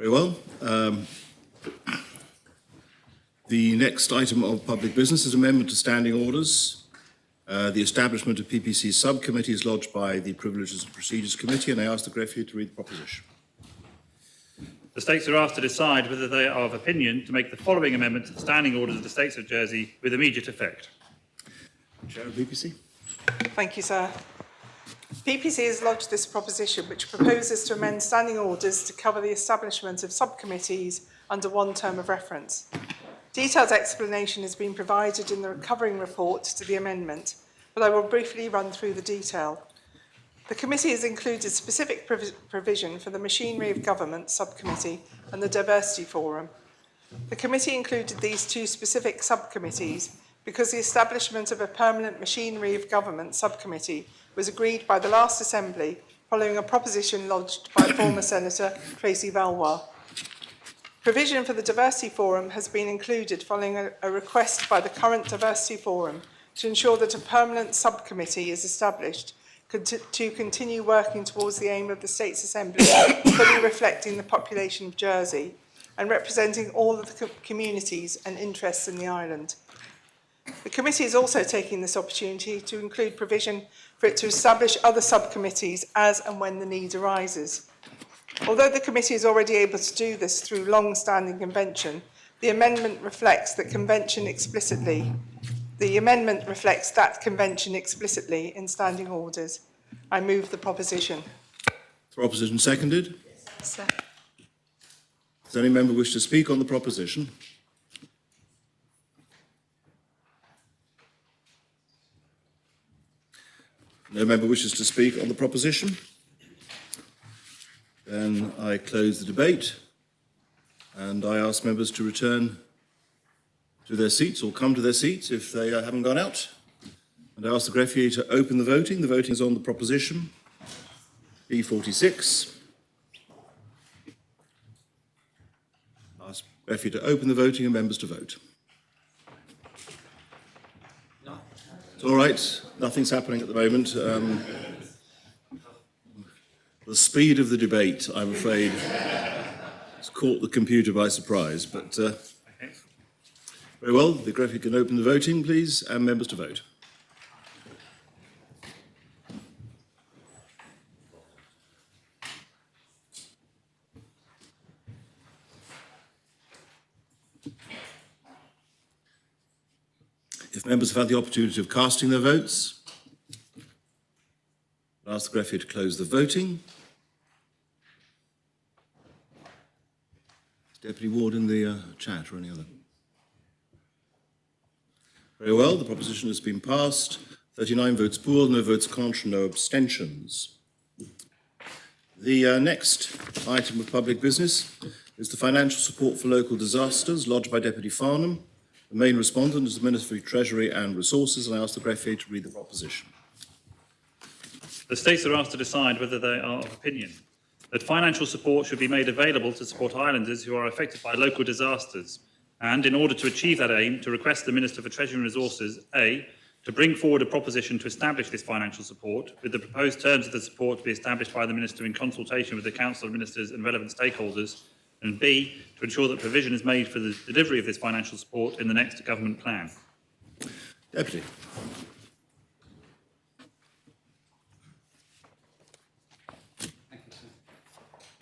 Very well. The next item of public business is amendment to standing orders. The establishment of PPC subcommittee is lodged by the Privileges and Procedures Committee, and I ask the greffier to read the proposition. The States are asked to decide whether they are of opinion to make the following amendment to the standing orders of the States of Jersey with immediate effect. Chair of PPC. Thank you, sir. PPC has lodged this proposition which proposes to amend standing orders to cover the establishment of subcommittees under one term of reference. Detailed explanation has been provided in the covering report to the amendment, but I will briefly run through the detail. The committee has included specific provision for the Machinery of Government subcommittee and the Diversity Forum. The committee included these two specific subcommittees because the establishment of a permanent Machinery of Government subcommittee was agreed by the last Assembly following a proposition lodged by former Senator Tracy Valois. Provision for the Diversity Forum has been included following a request by the current Diversity Forum to ensure that a permanent subcommittee is established to continue working towards the aim of the States Assembly fully reflecting the population of Jersey and representing all of the communities and interests in the island. The committee is also taking this opportunity to include provision for it to establish other subcommittees as and when the need arises. Although the committee is already able to do this through long-standing convention, the amendment reflects that convention explicitly in standing orders. I move the proposition. Proposition seconded. Yes, sir. Does any member wish to speak on the proposition? No member wishes to speak on the proposition. Then I close the debate and I ask members to return to their seats or come to their seats if they haven't gone out. And I ask the greffier to open the voting. The voting is on the proposition. B46. I ask the greffier to open the voting and members to vote. It's all right. Nothing's happening at the moment. The speed of the debate, I'm afraid, has caught the computer by surprise. But very well, the greffier can open the voting, please, and members to vote. If members have had the opportunity of casting their votes, I'll ask the greffier to close the voting. Deputy Ward in the chat or any other? Very well, the proposition has been passed. 39 votes pour, no votes contre, no abstentions. The next item of public business is the financial support for local disasters lodged by Deputy Farnham. The main respondent is the Minister for Treasury and Resources, and I ask the greffier to read the proposition. The States are asked to decide whether they are of opinion that financial support should be made available to support islanders who are affected by local disasters, and in order to achieve that aim, to request the Minister for Treasury and Resources, A, to bring forward a proposition to establish this financial support, with the proposed terms of the support to be established by the Minister in consultation with the Council of Ministers and relevant stakeholders, and B, to ensure that provision is made for the delivery of this financial support in the next government plan. Deputy.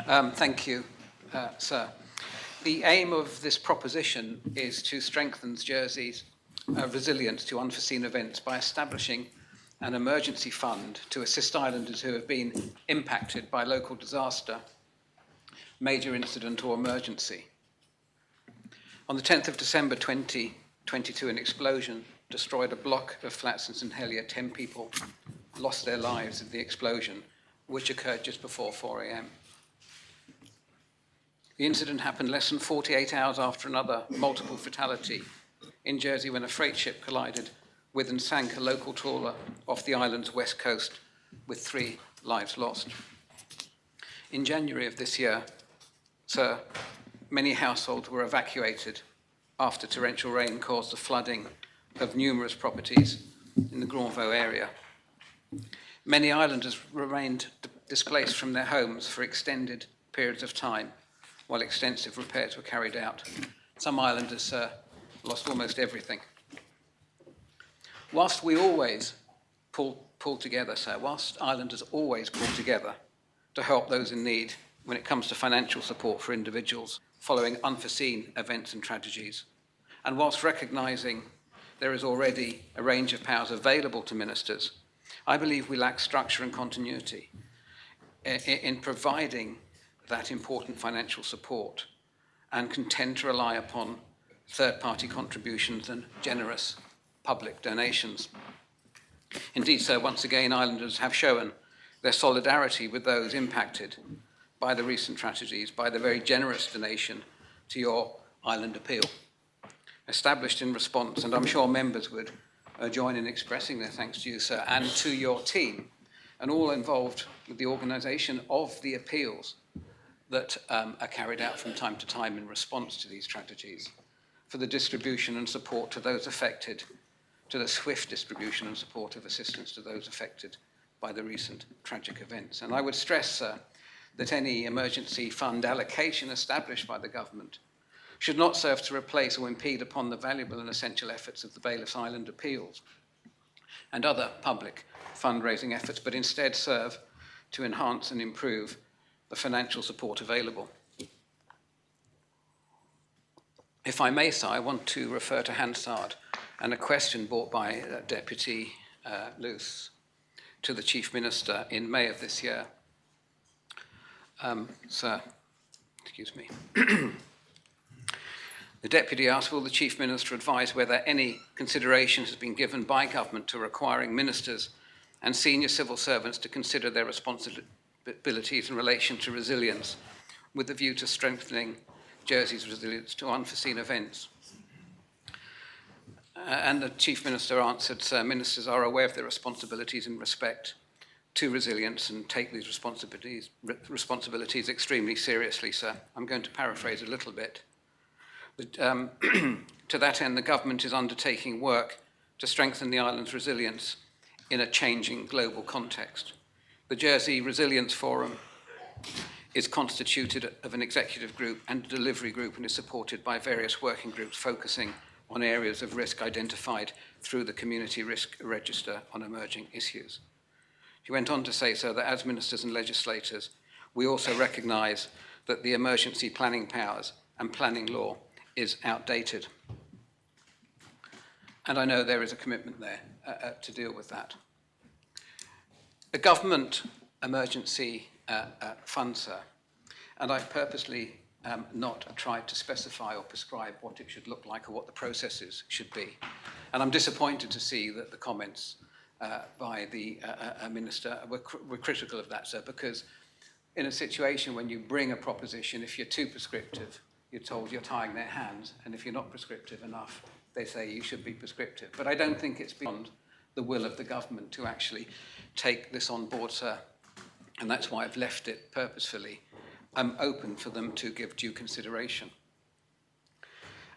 Thank you, sir. The aim of this proposition is to strengthen Jersey's resilience to unforeseen events by establishing an emergency fund to assist islanders who have been impacted by local disaster, major incident or emergency. On the 10th of December 2022, an explosion destroyed a block of flats in St Helier. 10 people lost their lives in the explosion, which occurred just before 4 a.m. The incident happened less than 48 hours after another multiple fatality in Jersey when a freight ship collided with and sank a local trawler off the island's west coast with 3 lives lost. In January of this year, sir, many households were evacuated after torrential rain caused the flooding of numerous properties in the Granvaux area. Many islanders remained displaced from their homes for extended periods of time while extensive repairs were carried out. Some islanders lost almost everything. Whilst we always pull together, sir, whilst islanders always pull together to help those in need when it comes to financial support for individuals following unforeseen events and tragedies, and whilst recognising there is already a range of powers available to ministers, I believe we lack structure and continuity in providing that important financial support and can tend to rely upon third-party contributions and generous public donations. Indeed, sir, once again, islanders have shown their solidarity with those impacted by the recent tragedies by the very generous donation to your island appeal, established in response, and I'm sure members would join in expressing their thanks to you, sir, and to your team, and all involved with the organisation of the appeals that are carried out from time to time in response to these tragedies, for the distribution and support to those affected, to the swift distribution and support of assistance to those affected by the recent tragic events. And I would stress, sir, that any emergency fund allocation established by the government should not serve to replace or impede upon the valuable and essential efforts of the Bailiffs Island appeals and other public fundraising efforts, but instead serve to enhance and improve the financial support available. If I may, sir, I want to refer to Hansard and a question brought by Deputy Luce to the Chief Minister in May of this year. Sir, excuse me. The Deputy asked, will the Chief Minister advise whether any consideration has been given by government to requiring ministers and senior civil servants to consider their responsibilities in relation to resilience with the view to strengthening Jersey's resilience to unforeseen events? And the Chief Minister answered, sir, ministers are aware of their responsibilities in respect to resilience and take these responsibilities extremely seriously, sir. I'm going to paraphrase a little bit. But, to that end, the government is undertaking work to strengthen the island's resilience in a changing global context. The Jersey Resilience Forum is constituted of an executive group and a delivery group and is supported by various working groups focusing on areas of risk identified through the Community Risk Register on emerging issues. He went on to say, sir, that as ministers and legislators, we also recognise that the emergency planning powers and planning law is outdated. And I know there is a commitment there to deal with that. The government emergency fund, sir, and I've purposely not tried to specify or prescribe what it should look like or what the processes should be. And I'm disappointed to see that the comments by the minister were critical of that, sir, because in a situation when you bring a proposition, if you're too prescriptive, you're told you're tying their hands, and if you're not prescriptive enough, they say you should be prescriptive. But I don't think it's beyond the will of the government to actually take this on board, sir, and that's why I've left it purposefully open for them to give due consideration.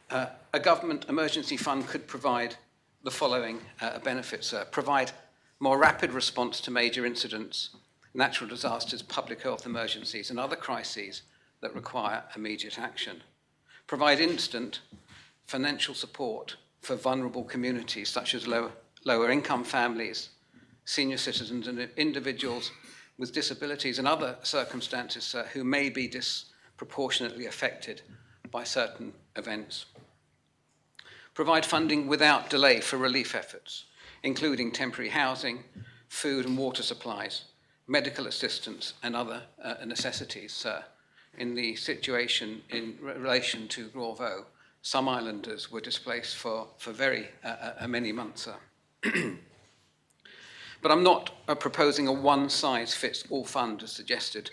A government emergency fund could provide the following benefits, sir. Provide more rapid response to major incidents, natural disasters, public health emergencies, and other crises that require immediate action. Provide instant financial support for vulnerable communities such as lower income families, senior citizens and individuals with disabilities and other circumstances who may be disproportionately affected by certain events. provide funding without delay for relief efforts, including temporary housing, food and water supplies, medical assistance and other necessities. In the situation in relation to Grovaux, some islanders were displaced for very many months. But I'm not proposing a one-size-fits-all fund as suggested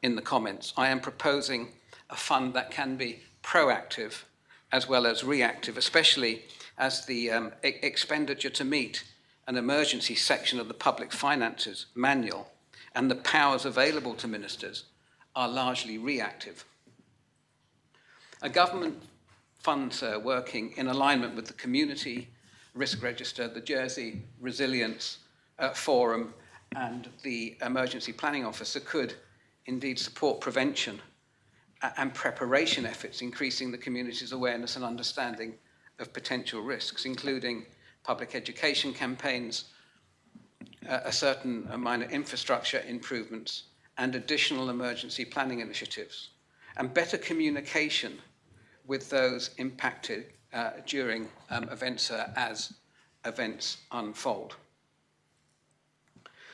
in the comments. I am proposing a fund that can be proactive as well as reactive, especially as the expenditure to meet an emergency section of the Public Finances Manual and the powers available to ministers are largely reactive. A government fund, sir, working in alignment with the Community Risk Register, the Jersey Resilience Forum and the Emergency Planning Officer could indeed support prevention and preparation efforts, increasing the community's awareness and understanding of potential risks, including public education campaigns, a certain minor infrastructure improvements, and additional emergency planning initiatives, and better communication with those impacted during events as events unfold.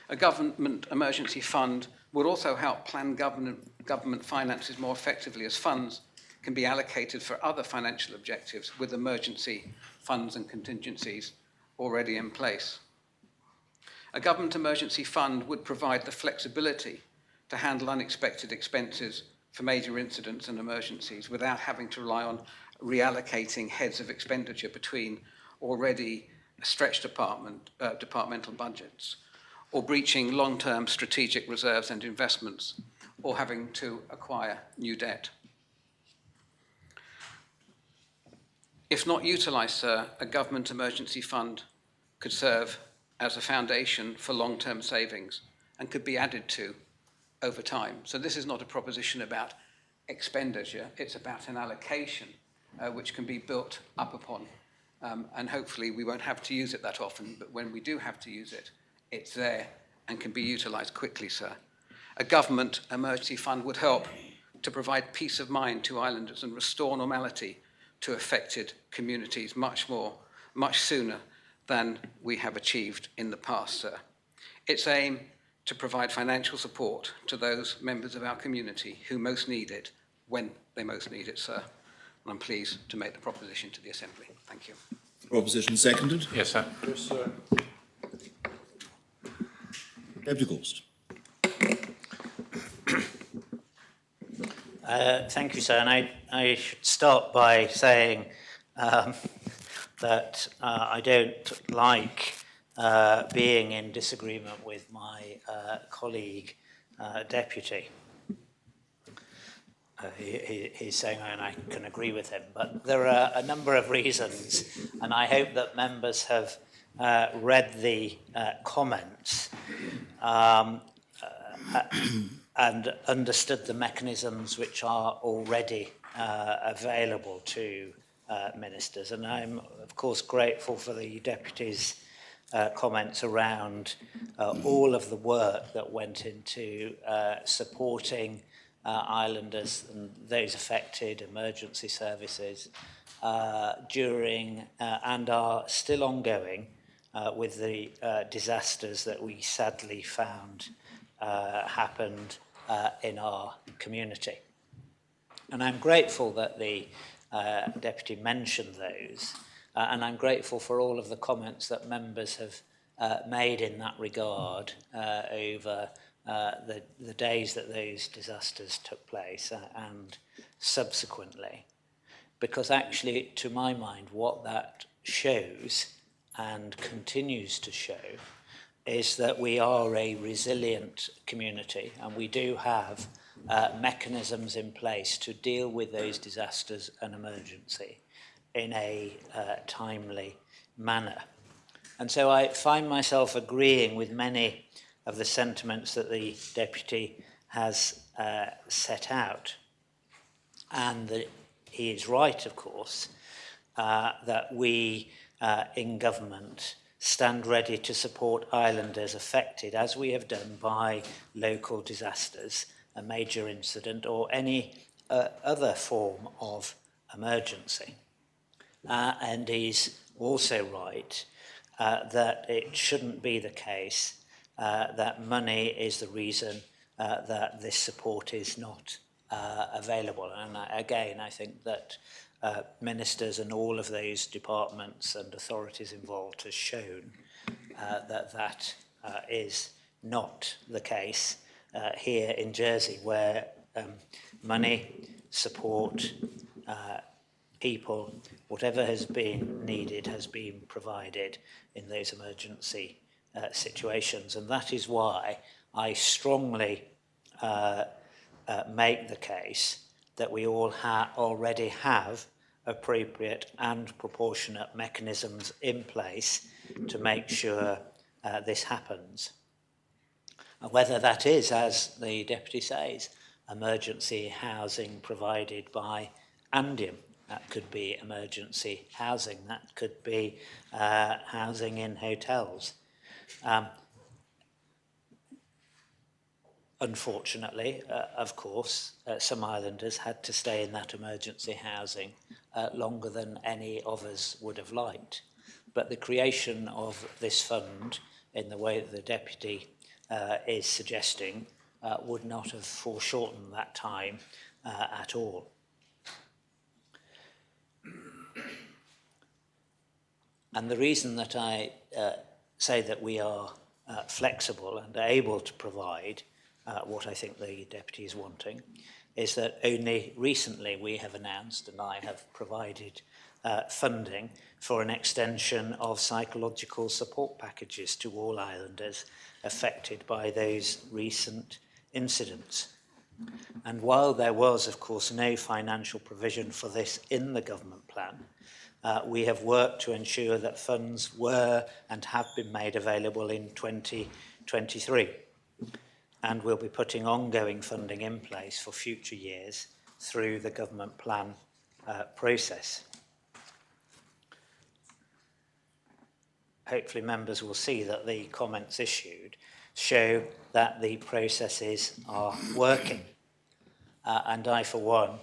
A government emergency fund would also help plan government finances more effectively, as funds can be allocated for other financial objectives with emergency funds and contingencies already in place. A government emergency fund would provide the flexibility to handle unexpected expenses for major incidents and emergencies without having to rely on reallocating heads of expenditure between already stretched departmental budgets, or breaching long-term strategic reserves and investments, or having to acquire new debt. If not utilised, sir, a government emergency fund could serve as a foundation for long-term savings and could be added to over time. So this is not a proposition about expenditure, it's about an allocation which can be built up upon. And hopefully we won't have to use it that often, but when we do have to use it, it's there and can be utilised quickly, sir. A government emergency fund would help to provide peace of mind to islanders and restore normality to affected communities much sooner than we have achieved in the past, sir. Its aim to provide financial support to those members of our community who most need it when they most need it, sir. And I'm pleased to make the proposition to the Assembly. Thank you. Proposition seconded. Yes, sir. Yes, sir. Deputy Gorst. Thank you, sir. And I should start by saying that I don't like being in disagreement with my colleague deputy. He's saying, and I can agree with him, but there are a number of reasons, and I hope that members have read the comments and understood the mechanisms which are already available to ministers. And I'm, of course, grateful for the deputy's comments around all of the work that went into supporting islanders and those affected, emergency services, during and are still ongoing with the disasters that we sadly found happened in our community. And I'm grateful that the deputy mentioned those, and I'm grateful for all of the comments that members have made in that regard over the days that those disasters took place and subsequently. Because actually, to my mind, what that shows and continues to show is that we are a resilient community, and we do have mechanisms in place to deal with those disasters and emergency in a timely manner. And so I find myself agreeing with many of the sentiments that the deputy has set out, and that he is right, of course, that we in government stand ready to support islanders affected, as we have done, by local disasters, a major incident, or any other form of emergency. and he's also right that it shouldn't be the case that money is the reason that this support is not available. And again, I think that ministers and all of those departments and authorities involved has shown that is not the case here in Jersey, where money, support, people, whatever has been needed has been provided in those emergency situations. And that is why I strongly make the case that we all already have appropriate and proportionate mechanisms in place to make sure this happens. Whether that is, as the Deputy says, emergency housing provided by Andium, that could be emergency housing, that could be housing in hotels. Unfortunately, of course, some islanders had to stay in that emergency housing longer than any of us would have liked. But the creation of this fund, in the way that the Deputy is suggesting, would not have foreshortened that time at all. And the reason that I say that we are flexible and able to provide what I think the Deputy is wanting is that only recently we have announced, and I have provided funding for an extension of psychological support packages to all islanders affected by those recent incidents. And while there was, of course, no financial provision for this in the government plan, we have worked to ensure that funds were and have been made available in 2023. And we'll be putting ongoing funding in place for future years through the government plan process. Hopefully members will see that the comments issued show that the processes are working. And I, for one,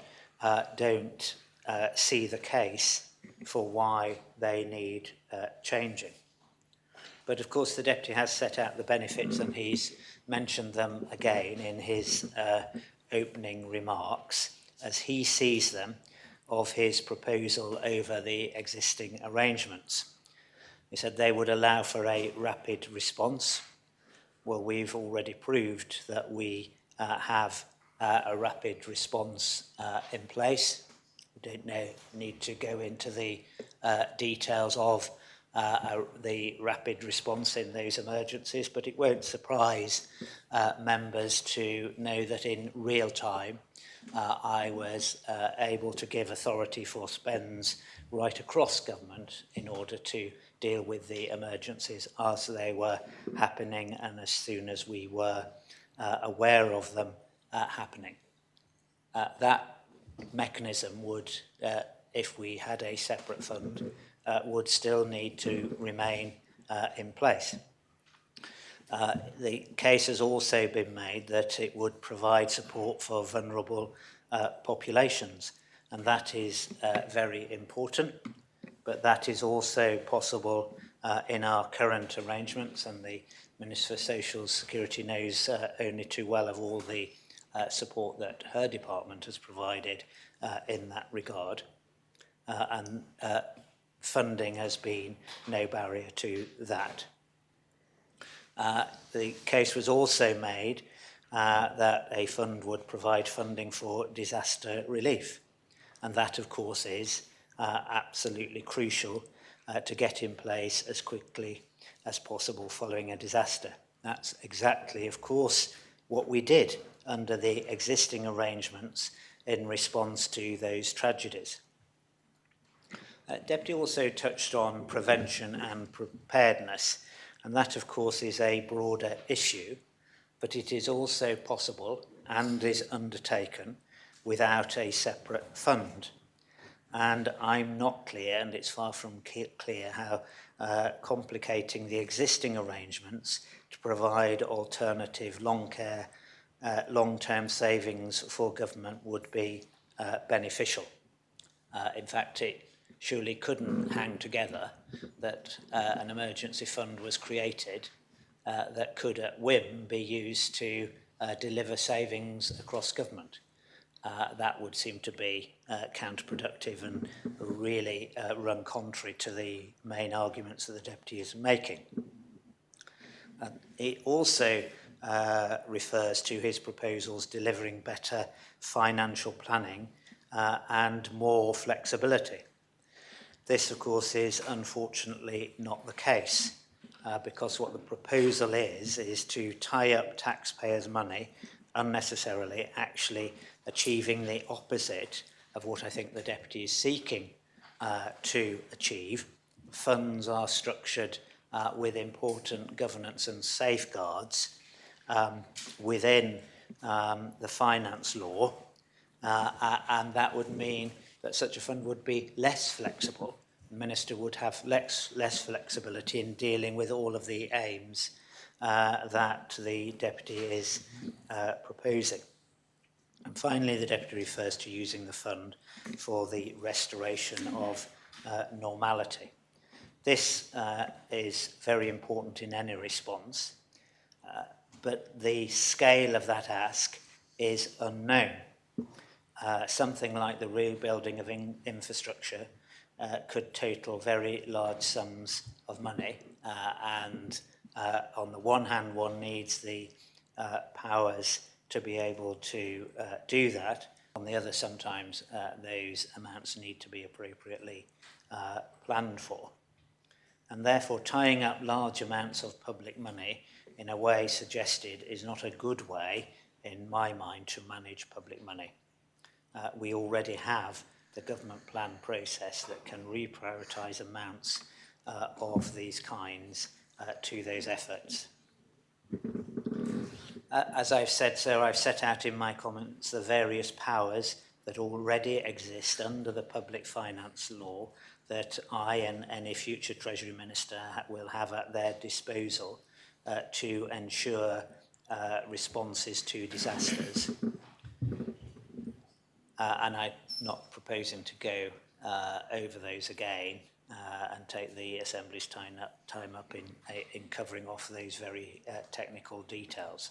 don't see the case for why they need changing. But of course the Deputy has set out the benefits, and he's mentioned them again in his opening remarks as he sees them of his proposal over the existing arrangements. He said they would allow for a rapid response. Well, we've already proved that we have a rapid response in place. We don't need to go into the details of the rapid response in those emergencies, but it won't surprise members to know that in real time I was able to give authority for spends right across government in order to deal with the emergencies as they were happening and as soon as we were aware of them happening. That mechanism would, if we had a separate fund, would still need to remain in place. The case has also been made that it would provide support for vulnerable populations, and that is very important, but that is also possible in our current arrangements, and the Minister for Social Security knows only too well of all the support that her department has provided in that regard. And funding has been no barrier to that. The case was also made that a fund would provide funding for disaster relief. And that, of course, is absolutely crucial to get in place as quickly as possible following a disaster. That's exactly, of course, what we did under the existing arrangements in response to those tragedies. Deputy also touched on prevention and preparedness, and that, of course, is a broader issue, but it is also possible and is undertaken without a separate fund. And I'm not clear, and it's far from clear, how complicating the existing arrangements to provide alternative long-term savings for government would be beneficial. In fact, it surely couldn't hang together that an emergency fund was created that could at whim be used to deliver savings across government. That would seem to be counterproductive and really run contrary to the main arguments that the Deputy is making. It also refers to his proposals delivering better financial planning and more flexibility. This, of course, is unfortunately not the case because what the proposal is to tie up taxpayers' money unnecessarily, actually achieving the opposite of what I think the Deputy is seeking to achieve. Funds are structured with important governance and safeguards within the finance law, and that would mean that such a fund would be less flexible. The Minister would have less flexibility in dealing with all of the aims that the Deputy is proposing. And finally, the Deputy refers to using the fund for the restoration of normality. This is very important in any response, but the scale of that ask is unknown. Something like the rebuilding of infrastructure could total very large sums of money, and on the one hand, one needs the powers to be able to do that. On the other, sometimes those amounts need to be appropriately planned for. And therefore, tying up large amounts of public money in a way suggested is not a good way, in my mind, to manage public money. We already have the government plan process that can reprioritise amounts of these kinds to those efforts. As I've said, sir, I've set out in my comments the various powers that already exist under the public finance law that I and any future Treasury Minister will have at their disposal to ensure responses to disasters. And I'm not proposing to go over those again and take the Assembly's time up in covering off those very technical details.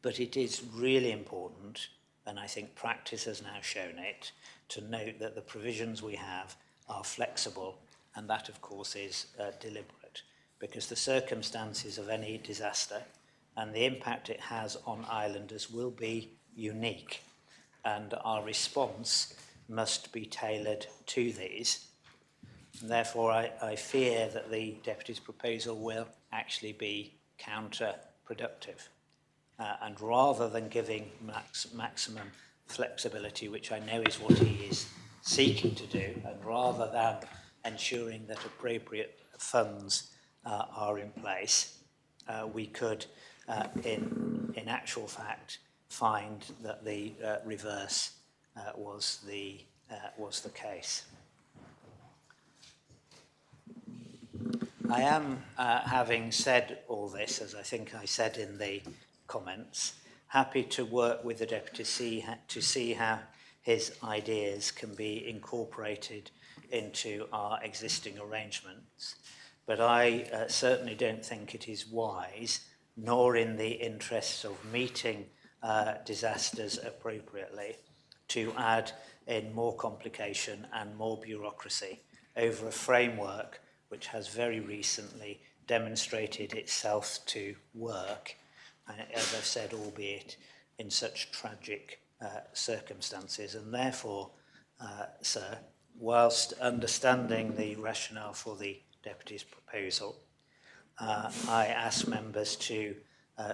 But it is really important, and I think practice has now shown it, to note that the provisions we have are flexible, and that, of course, is deliberate, because the circumstances of any disaster and the impact it has on islanders will be unique, and our response must be tailored to these. And therefore, I fear that the Deputy's proposal will actually be counterproductive. And rather than giving maximum flexibility, which I know is what he is seeking to do, and rather than ensuring that appropriate funds are in place, we could, in actual fact, find that the reverse was the case. I am, having said all this, as I think I said in the comments, happy to work with the Deputy to see how his ideas can be incorporated into our existing arrangements. But I certainly don't think it is wise, nor in the interests of meeting disasters appropriately, to add in more complication and more bureaucracy over a framework which has very recently demonstrated itself to work, as I've said, albeit in such tragic circumstances. And therefore, sir, whilst understanding the rationale for the Deputy's proposal, I ask members to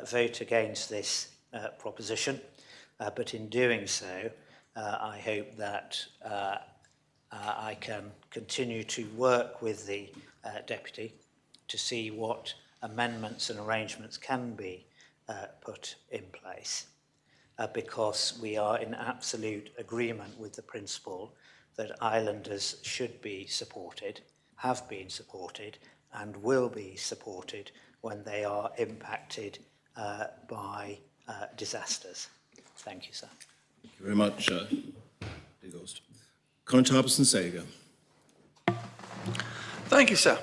vote against this proposition, but in doing so, I hope that I can continue to work with the Deputy to see what amendments and arrangements can be put in place, because we are in absolute agreement with the principle that islanders should be supported, have been supported, and will be supported when they are impacted by disasters. Thank you, sir. Thank you very much, Degost. Constable Sager. Thank you, sir.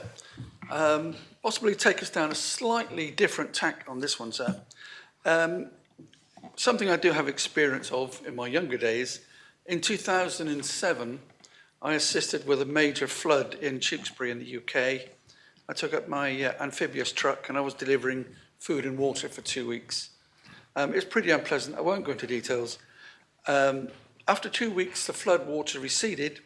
Possibly take us down a slightly different tack on this one, sir. Something I do have experience of in my younger days. In 2007, I assisted with a major flood in Tewkesbury in the UK. I took up my amphibious truck and I was delivering food and water for 2 weeks. It was pretty unpleasant. I won't go into details. After 2 weeks, the flood water receded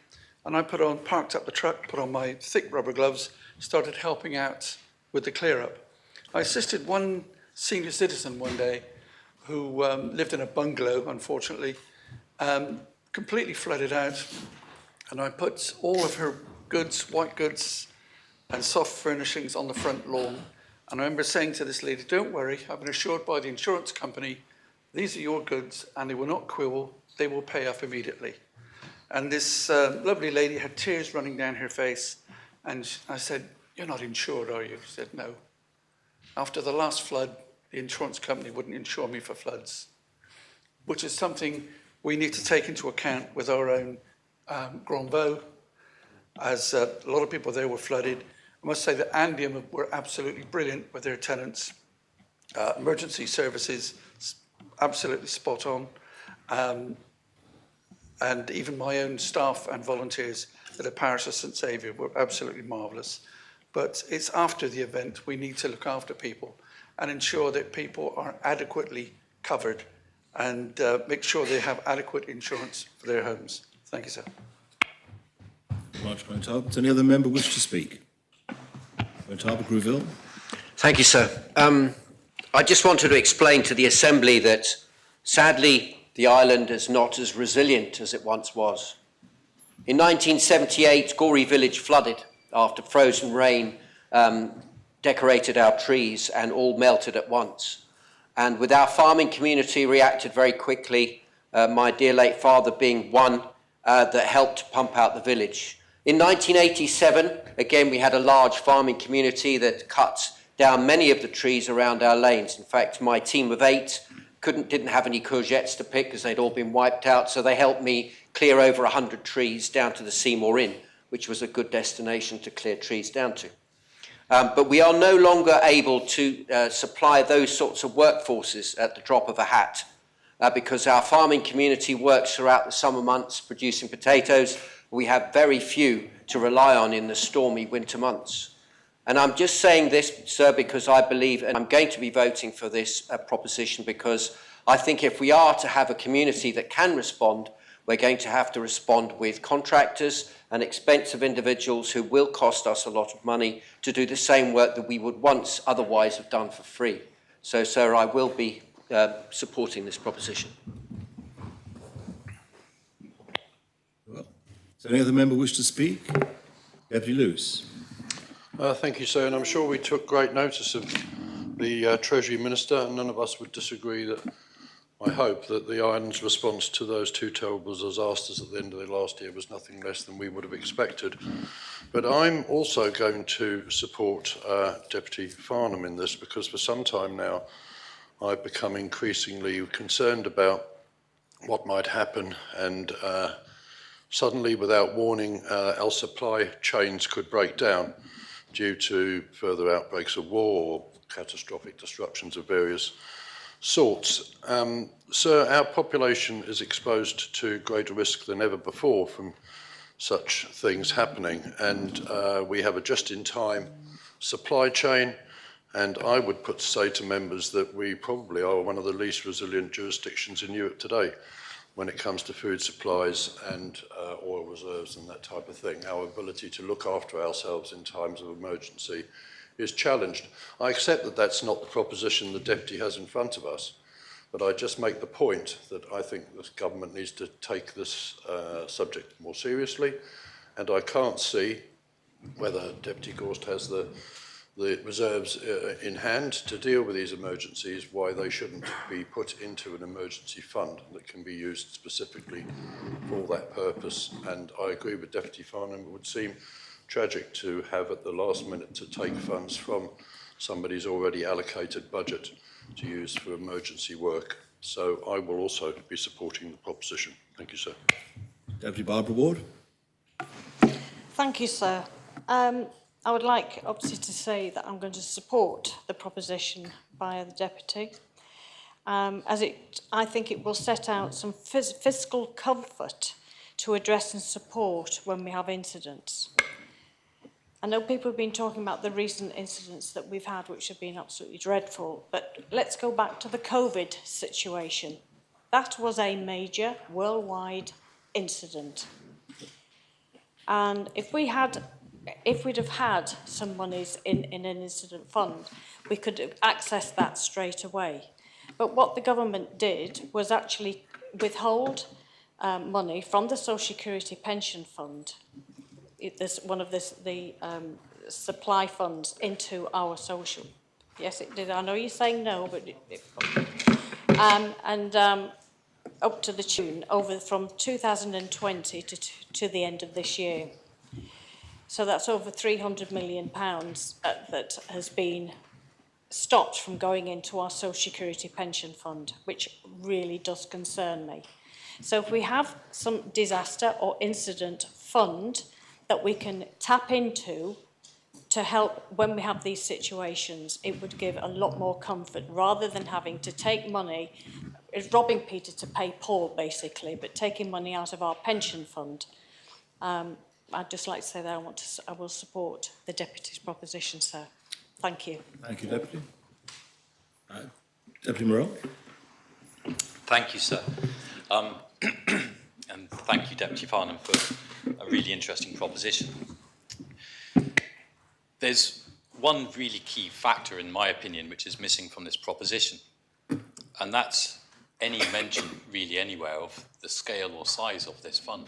and I parked up the truck, put on my thick rubber gloves, started helping out with the clear up. I assisted one senior citizen one day who lived in a bungalow, unfortunately, completely flooded out. And I put all of her goods, white goods and soft furnishings on the front lawn. And I remember saying to this lady, don't worry, I've been assured by the insurance company, these are your goods and they will not quibble, they will pay up immediately. And this lovely lady had tears running down her face. And I said, you're not insured, are you? She said, no. After the last flood, the insurance company wouldn't insure me for floods, which is something we need to take into account with our own Grand Vaux, as a lot of people there were flooded. I must say that Andium were absolutely brilliant with their tenants. Emergency services, absolutely spot on. And even my own staff and volunteers at the Parish of St Saviour were absolutely marvellous. But it's after the event we need to look after people and ensure that people are adequately covered and make sure they have adequate insurance for their homes. Thank you, sir. March Constable. Does any other member wish to speak? Constable Grouville. Thank you, sir. I just wanted to explain to the Assembly that, sadly, the island is not as resilient as it once was. In 1978, Gorey Village flooded after frozen rain decorated our trees and all melted at once. And with our farming community reacted very quickly, my dear late father being one that helped pump out the village. In 1987, again, we had a large farming community that cut down many of the trees around our lanes. In fact, my team of 8 didn't have any courgettes to pick because they'd all been wiped out, so they helped me clear over 100 trees down to the Seymour Inn, which was a good destination to clear trees down to. But we are no longer able to supply those sorts of workforces at the drop of a hat because our farming community works throughout the summer months producing potatoes. We have very few to rely on in the stormy winter months. And I'm just saying this, sir, because I believe, and I'm going to be voting for this proposition because I think if we are to have a community that can respond, we're going to have to respond with contractors and expensive individuals who will cost us a lot of money to do the same work that we would once otherwise have done for free. So, sir, I will be supporting this proposition. Well, does any other member wish to speak? Deputy Lewis. Thank you, sir, and I'm sure we took great notice of the Treasury Minister, and none of us would disagree that I hope that the island's response to those 2 terrible disasters at the end of the last year was nothing less than we would have expected. But I'm also going to support Deputy Farnham in this because for some time now I've become increasingly concerned about what might happen and suddenly, without warning, our supply chains could break down due to further outbreaks of war or catastrophic disruptions of various sorts. Sir, our population is exposed to greater risk than ever before from such things happening, and we have a just-in-time supply chain, and I would say to members that we probably are one of the least resilient jurisdictions in Europe today when it comes to food supplies and oil reserves and that type of thing. Our ability to look after ourselves in times of emergency is challenged. I accept that that's not the proposition the Deputy has in front of us, but I just make the point that I think the government needs to take this subject more seriously, and I can't see whether Deputy Gorst has the reserves in hand to deal with these emergencies, why they shouldn't be put into an emergency fund that can be used specifically for that purpose. And I agree with Deputy Farnham, it would seem tragic to have at the last minute to take funds from somebody's already allocated budget to use for emergency work. So I will also be supporting the proposition. Thank you, sir. Deputy Barbara Ward. Thank you, sir. I would like, obviously, to say that I'm going to support the proposition by the Deputy, I think it will set out some fiscal comfort to address and support when we have incidents. I know people have been talking about the recent incidents that we've had, which have been absolutely dreadful, but let's go back to the COVID situation. That was a major worldwide incident. And if we'd have had some monies in an incident fund, we could have accessed that straight away. But what the government did was actually withhold money from the Social Security Pension Fund, the supply funds, into our social. Yes, it did. I know you're saying no, but up to the tune over from 2020 to the end of this year. So that's over £300 million that has been stopped from going into our Social Security Pension Fund, which really does concern me. So if we have some disaster or incident fund that we can tap into to help when we have these situations, it would give a lot more comfort rather than having to take money. It's robbing Peter to pay Paul, basically, but taking money out of our pension fund. I'd just like to say that I will support the Deputy's proposition, sir. Thank you. Thank you, Deputy. Deputy Morell. Thank you, sir. And thank you, Deputy Farnham, for a really interesting proposition. There's one really key factor, in my opinion, which is missing from this proposition, and that's any mention, really anywhere, of the scale or size of this fund.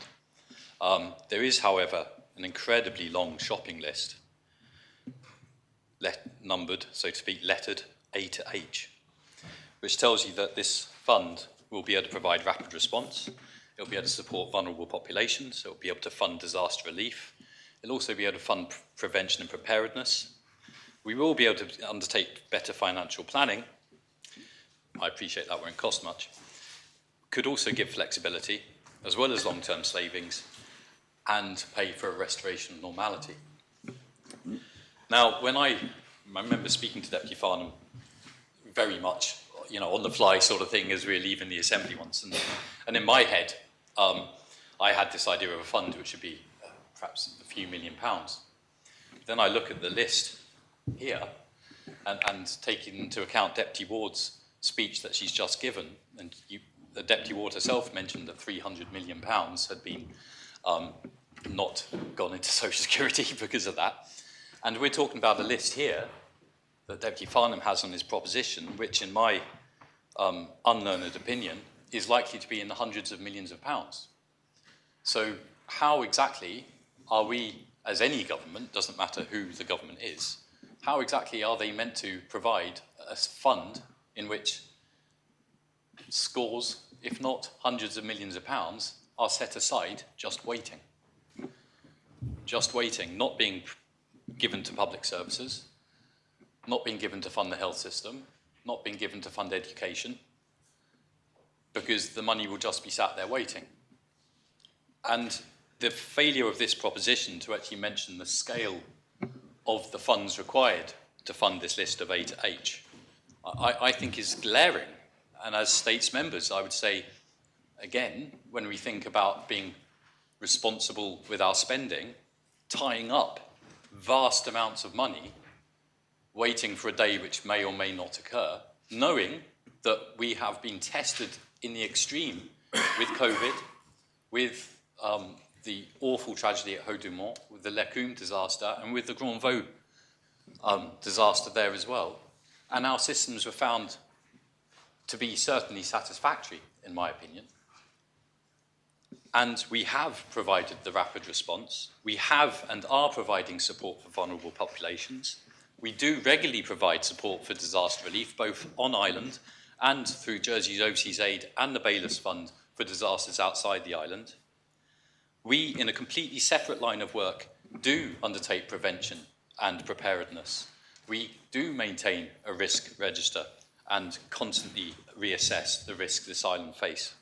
There is, however, an incredibly long shopping list, numbered, so to speak, lettered A to H, which tells you that this fund will be able to provide rapid response, it'll be able to support vulnerable populations, it'll be able to fund disaster relief, it'll also be able to fund prevention and preparedness. We will be able to undertake better financial planning. I appreciate that won't cost much. Could also give flexibility, as well as long-term savings, and pay for a restoration of normality. Now, when I remember speaking to Deputy Farnham very much, on the fly sort of thing as we were leaving the Assembly once, and in my head, I had this idea of a fund which would be perhaps a few £1 million. Then I look at the list here, and taking into account Deputy Ward's speech that she's just given, and the Deputy Ward herself mentioned that £300 million had been not gone into Social Security because of that. And we're talking about a list here that Deputy Farnham has on his proposition, which in my unlearned opinion is likely to be in the hundreds of millions of pounds. So how exactly are we, as any government, doesn't matter who the government is, how exactly are they meant to provide a fund in which scores, if not hundreds of millions of pounds, are set aside just waiting? Just waiting, not being given to public services, not being given to fund the health system, not being given to fund education, because the money will just be sat there waiting. And the failure of this proposition to actually mention the scale of the funds required to fund this list of A to H, I think is glaring. And as states members, I would say, again, when we think about being responsible with our spending, tying up vast amounts of money, waiting for a day which may or may not occur, knowing that we have been tested in the extreme with COVID, with the awful tragedy at Haut-Dumont, with the Lecumbe disaster, and with the Grand Vaux disaster there as well. And our systems were found to be certainly satisfactory, in my opinion. And we have provided the rapid response. We have and are providing support for vulnerable populations. We do regularly provide support for disaster relief, both on island and through Jersey's Overseas Aid and the Bayliss Fund for disasters outside the island. We, in a completely separate line of work, do undertake prevention and preparedness. We do maintain a risk register and constantly reassess the risks this island face.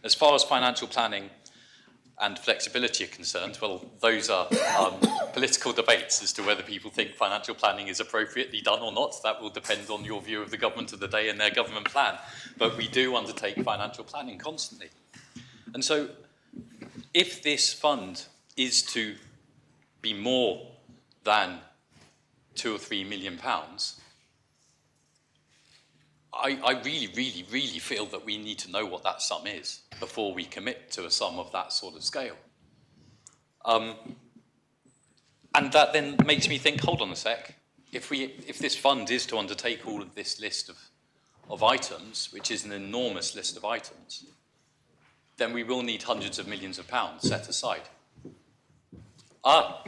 As far as financial planning, and flexibility are concerned, well, those are political debates as to whether people think financial planning is appropriately done or not. That will depend on your view of the government of the day and their government plan. But we do undertake financial planning constantly. And so if this fund is to be more than £2 or £3 million, I really feel that we need to know what that sum is before we commit to a sum of that sort of scale. And that then makes me think, hold on a sec, if this fund is to undertake all of this list of items, which is an enormous list of items, then we will need hundreds of millions of pounds set aside.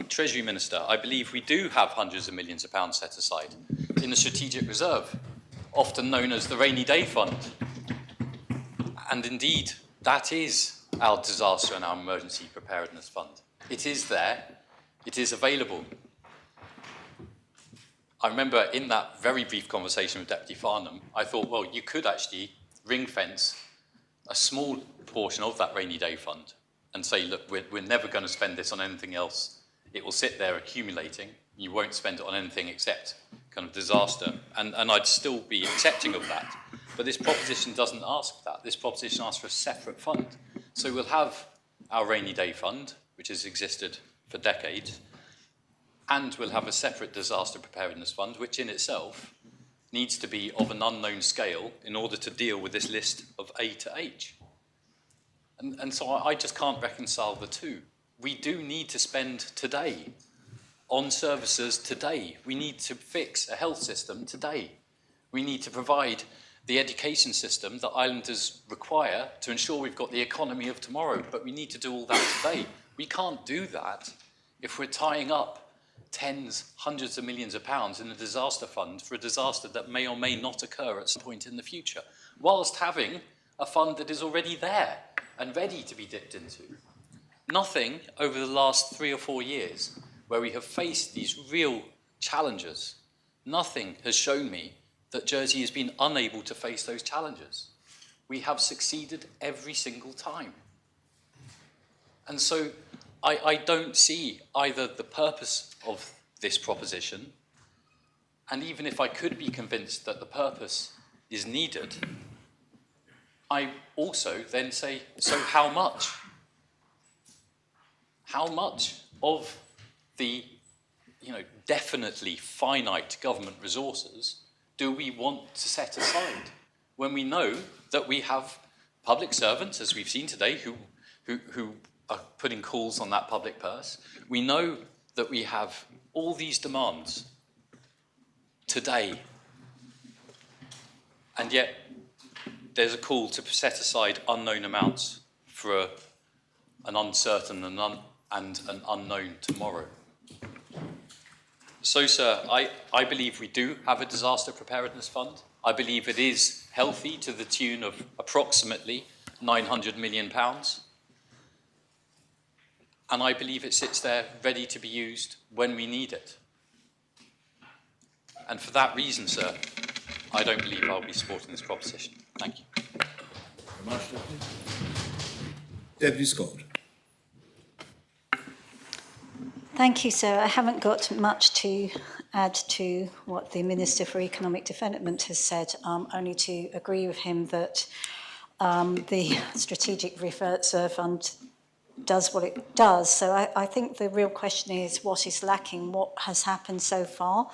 Treasury Minister, I believe we do have hundreds of millions of pounds set aside in the Strategic Reserve, often known as the Rainy Day Fund. And indeed, that is our disaster and our emergency preparedness fund. It is there, it is available. I remember in that very brief conversation with Deputy Farnham, I thought, well, you could actually ring fence a small portion of that rainy day fund and say, look, we're never going to spend this on anything else. It will sit there accumulating. You won't spend it on anything except kind of disaster. And I'd still be accepting of that. But this proposition doesn't ask that. This proposition asks for a separate fund. So we'll have our rainy day fund, which has existed for decades, and we'll have a separate disaster preparedness fund, which in itself needs to be of an unknown scale in order to deal with this list of A to H. And so I just can't reconcile the two. We do need to spend today on services today. We need to fix a health system today. We need to provide the education system that islanders require to ensure we've got the economy of tomorrow, but we need to do all that today. We can't do that if we're tying up tens, hundreds of millions of pounds in a disaster fund for a disaster that may or may not occur at some point in the future, whilst having a fund that is already there and ready to be dipped into. Nothing over the last 3 or 4 years where we have faced these real challenges, nothing has shown me that Jersey has been unable to face those challenges. We have succeeded every single time. And so I don't see either the purpose of this proposition, and even if I could be convinced that the purpose is needed, I also then say, so how much? How much of the definitely finite government resources do we want to set aside when we know that we have public servants, as we've seen today, who are putting calls on that public purse? We know that we have all these demands today, and yet there's a call to set aside unknown amounts for an uncertain and an unknown tomorrow. So, sir, I believe we do have a disaster preparedness fund. I believe it is healthy to the tune of approximately £900 million. And I believe it sits there ready to be used when we need it. And for that reason, sir, I don't believe I'll be supporting this proposition. Thank you. Very much, Deputy. Deputy Scott. Thank you, sir. I haven't got much to add to what the Minister for Economic Development has said, only to agree with him that the Strategic Reserve Fund does what it does. So I think the real question is what is lacking, what has happened so far,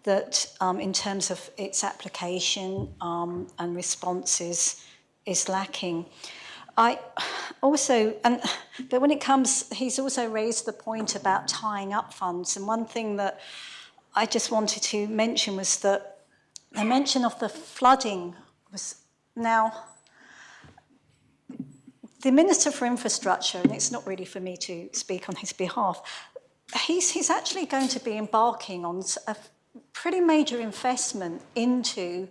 that in terms of its application and responses is lacking. But when it comes, he's also raised the point about tying up funds. And one thing that I just wanted to mention was that the mention of the flooding was now, the Minister for Infrastructure, and it's not really for me to speak on his behalf, he's actually going to be embarking on a pretty major investment into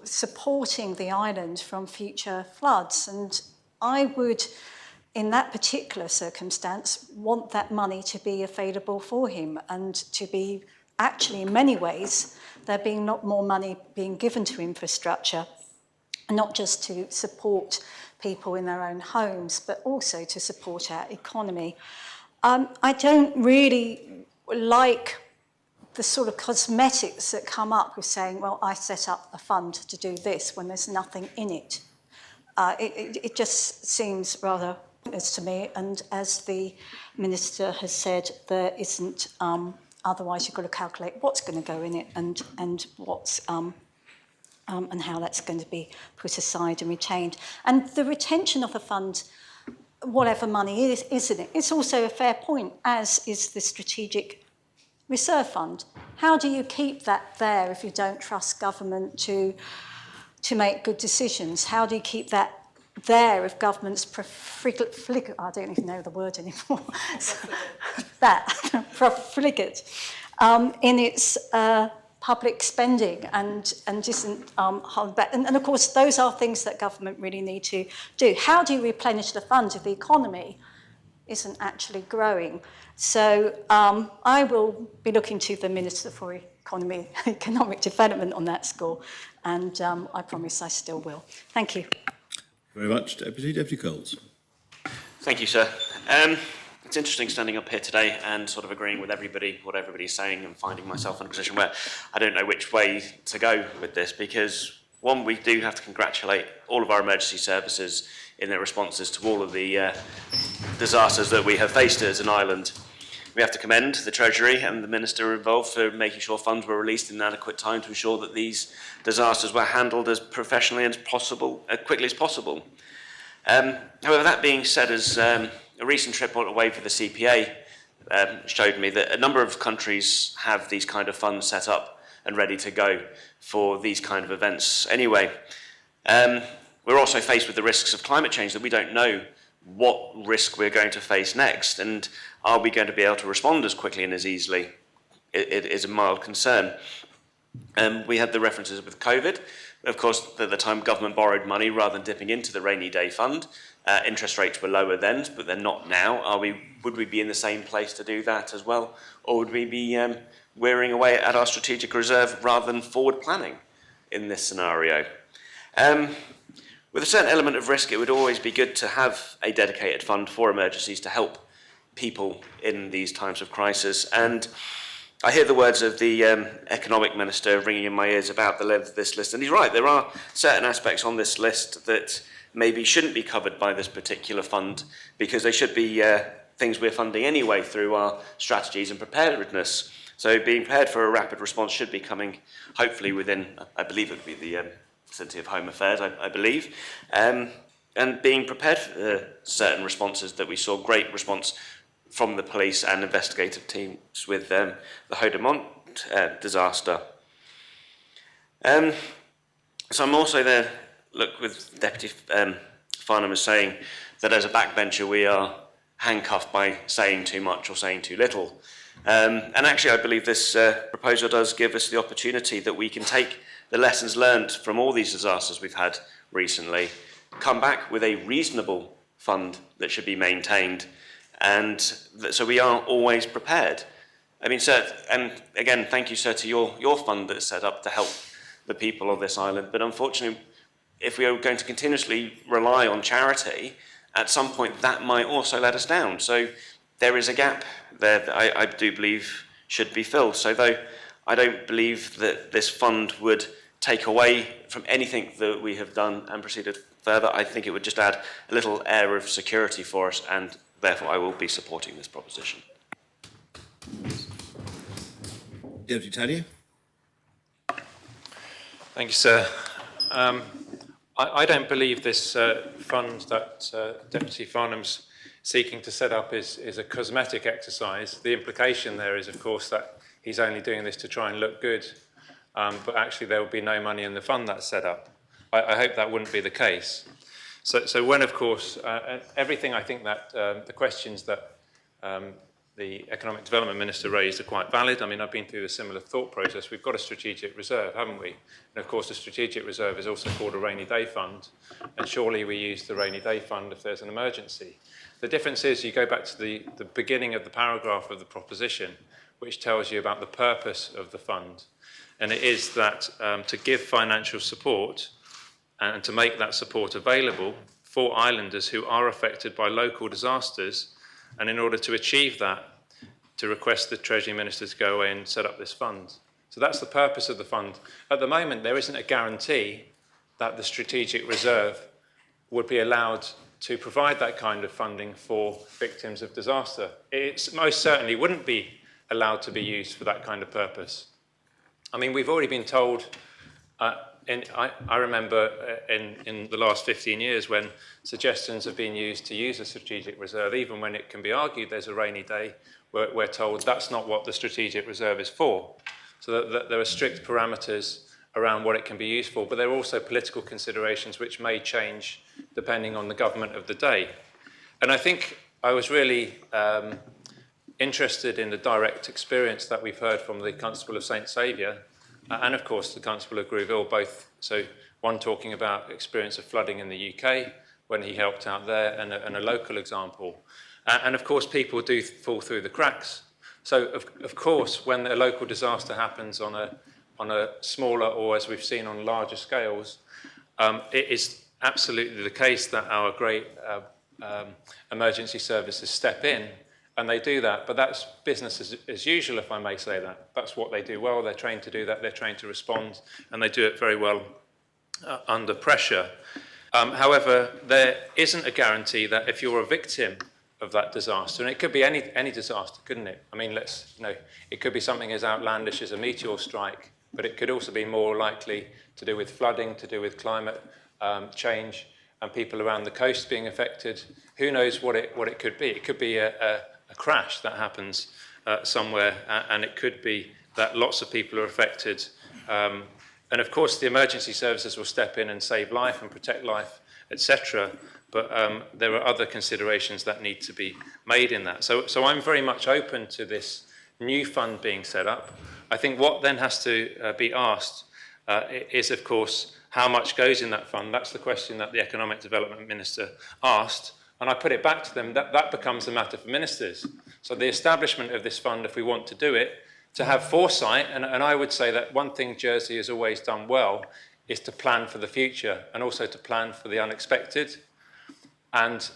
supporting the island from future floods. And I would, in that particular circumstance, want that money to be available for him and to be actually, in many ways, there being not more money being given to infrastructure not just to support people in their own homes, but also to support our economy. I don't really like the sort of cosmetics that come up with saying, well, I set up a fund to do this when there's nothing in it. It just seems rather pointless to me, and as the Minister has said, there isn't, otherwise you've got to calculate what's going to go in it and what's, and how that's going to be put aside and retained. And the retention of a fund, whatever money is in it, it's also a fair point, as is the Strategic Reserve Fund. How do you keep that there if you don't trust government to make good decisions? How do you keep that there if government's profligate, I don't even know the word anymore, profligate in its public spending and isn't held back? And of course, those are things that government really need to do. How do you replenish the fund if the economy isn't actually growing? So I will be looking to the Minister for Economic Development on that score, and I promise I still will. Thank you. Very much, Deputy Coles. Thank you, sir. It's interesting standing up here today and sort of agreeing with everybody, what everybody's saying, and finding myself in a position where I don't know which way to go with this, because one, we do have to congratulate all of our emergency services in their responses to all of the disasters that we have faced as an island. We have to commend the Treasury and the Minister involved for making sure funds were released in adequate time to ensure that these disasters were handled as professionally as possible, as quickly as possible. However, that being said, as a recent trip away for the CPA showed me that a number of countries have these kind of funds set up and ready to go for these kind of events anyway. We're also faced with the risks of climate change, that we don't know what risk we're going to face next, and are we going to be able to respond as quickly and as easily? It is a mild concern. We had the references with COVID. Of course, at the time, government borrowed money rather than dipping into the rainy day fund. Interest rates were lower then, but they're not now. Would we be in the same place to do that as well? Or would we be wearing away at our strategic reserve rather than forward planning in this scenario? With a certain element of risk, it would always be good to have a dedicated fund for emergencies to help people in these times of crisis. And I hear the words of the Economic Minister ringing in my ears about the length of this list. And he's right, there are certain aspects on this list that maybe shouldn't be covered by this particular fund, because they should be things we're funding anyway through our strategies and preparedness. So being prepared for a rapid response should be coming, hopefully within, I believe it would be the vicinity of Home Affairs, I believe. And being prepared for certain responses that we saw great response from the police and investigative teams with the Haudemont disaster. So I'm also there, look, with Deputy Farnham is saying that as a backbencher we are handcuffed by saying too much or saying too little. And actually I believe this proposal does give us the opportunity that we can take the lessons learned from all these disasters we've had recently, come back with a reasonable fund that should be maintained, and so we are always prepared. I mean, sir, and again, thank you, sir, to your fund that's set up to help the people of this island, but unfortunately, if we are going to continuously rely on charity, at some point that might also let us down. So there is a gap there that I do believe should be filled. So though I don't believe that this fund would take away from anything that we have done and proceeded further, I think it would just add a little air of security for us, and therefore I will be supporting this proposition. Deputy Tanya. Thank you, sir. I don't believe this fund that Deputy Farnham's seeking to set up is a cosmetic exercise. The implication there is, of course, that he's only doing this to try and look good, but actually there will be no money in the fund that's set up. I hope that wouldn't be the case. So when, of course, everything I think that the questions that the Economic Development Minister raised are quite valid. I mean, I've been through a similar thought process. We've got a strategic reserve, haven't we? And of course, the strategic reserve is also called a rainy day fund, and surely we use the rainy day fund if there's an emergency. The difference is you go back to the beginning of the paragraph of the proposition, which tells you about the purpose of the fund. And it is that to give financial support and to make that support available for islanders who are affected by local disasters, and in order to achieve that, to request the Treasury Minister to go away and set up this fund. So that's the purpose of the fund. At the moment, there isn't a guarantee that the Strategic Reserve would be allowed to provide that kind of funding for victims of disaster. It most certainly wouldn't be allowed to be used for that kind of purpose. I mean, we've already been told, I remember in the last 15 years when suggestions have been used to use a strategic reserve, even when it can be argued there's a rainy day, we're told that's not what the strategic reserve is for. So that there are strict parameters around what it can be used for, but there are also political considerations which may change depending on the government of the day. And I think I was really interested in the direct experience that we've heard from the Constable of St Saviour and of course the Constable of Grouville, both. So one talking about experience of flooding in the UK when he helped out there, and a local example. And of course people do fall through the cracks. So of course when a local disaster happens on a smaller, or as we've seen on larger scales, it is absolutely the case that our great emergency services step in, and they do that, but that's business as usual, if I may say that. That's what they do well, they're trained to do that, they're trained to respond, and they do it very well under pressure. However, there isn't a guarantee that if you're a victim of that disaster, and it could be any disaster, couldn't it? I mean, it could be something as outlandish as a meteor strike, but it could also be more likely to do with flooding, to do with climate change, and people around the coast being affected. Who knows what it could be? It could be a crash that happens somewhere, and it could be that lots of people are affected. And of course, the emergency services will step in and save life and protect life, etc. But there are other considerations that need to be made in that. So I'm very much open to this new fund being set up. I think what then has to be asked is, of course, how much goes in that fund. That's the question that the Economic Development Minister asked. And I put it back to them, that becomes a matter for ministers. So the establishment of this fund, if we want to do it, to have foresight, and I would say that one thing Jersey has always done well is to plan for the future and also to plan for the unexpected. And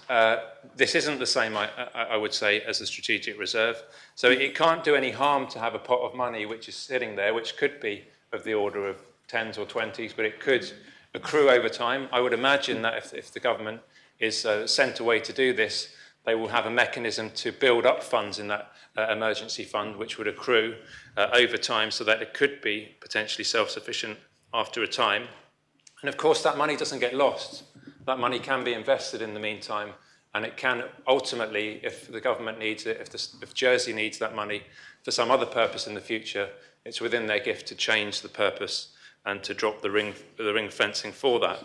this isn't the same, I would say, as a strategic reserve. So it can't do any harm to have a pot of money which is sitting there, which could be of the order of 10s or 20s, but it could accrue over time. I would imagine that if the government is sent away to do this, they will have a mechanism to build up funds in that emergency fund, which would accrue over time so that it could be potentially self-sufficient after a time. And of course, that money doesn't get lost. That money can be invested in the meantime, and it can ultimately, if the government needs it, if Jersey needs that money for some other purpose in the future, it's within their gift to change the purpose and to drop the ring fencing for that.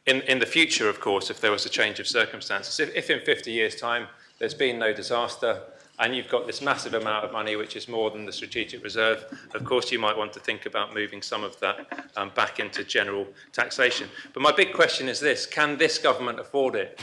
In the future, of course, if there was a change of circumstances, if in 50 years' time there's been no disaster and you've got this massive amount of money, which is more than the strategic reserve, of course you might want to think about moving some of that back into general taxation. But my big question is this: can this government afford it?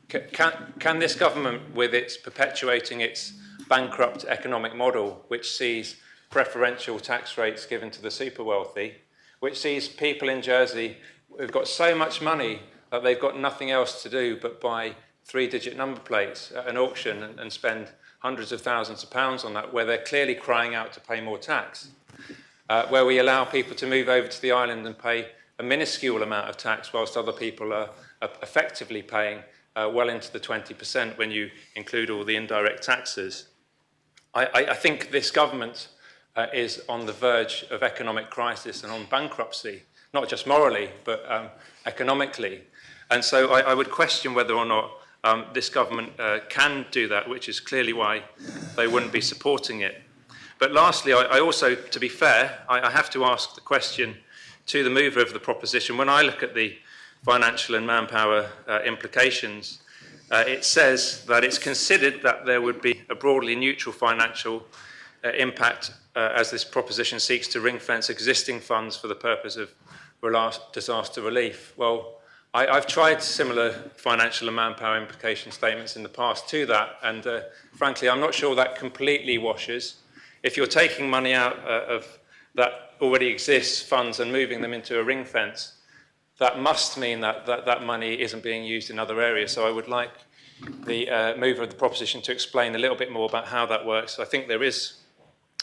Can this government, with its perpetuating its bankrupt economic model, which sees preferential tax rates given to the super wealthy, which sees people in Jersey who've got so much money that they've got nothing else to do but buy 3-digit number plates at an auction and spend hundreds of thousands of pounds on that, where they're clearly crying out to pay more tax, where we allow people to move over to the island and pay a minuscule amount of tax whilst other people are effectively paying well into the 20% when you include all the indirect taxes. I think this government is on the verge of economic crisis and on bankruptcy, not just morally, but economically. And so I would question whether or not this government can do that, which is clearly why they wouldn't be supporting it. But lastly, I also, to be fair, I have to ask the question to the mover of the proposition. When I look at the financial and manpower implications, it says that it's considered that there would be a broadly neutral financial impact as this proposition seeks to ring-fence existing funds for the purpose of disaster relief. Well, I've tried similar financial and manpower implication statements in the past to that, and frankly, I'm not sure that completely washes. If you're taking money out of that already exists funds and moving them into a ring fence, that must mean that money isn't being used in other areas. So I would like the mover of the proposition to explain a little bit more about how that works. I think there is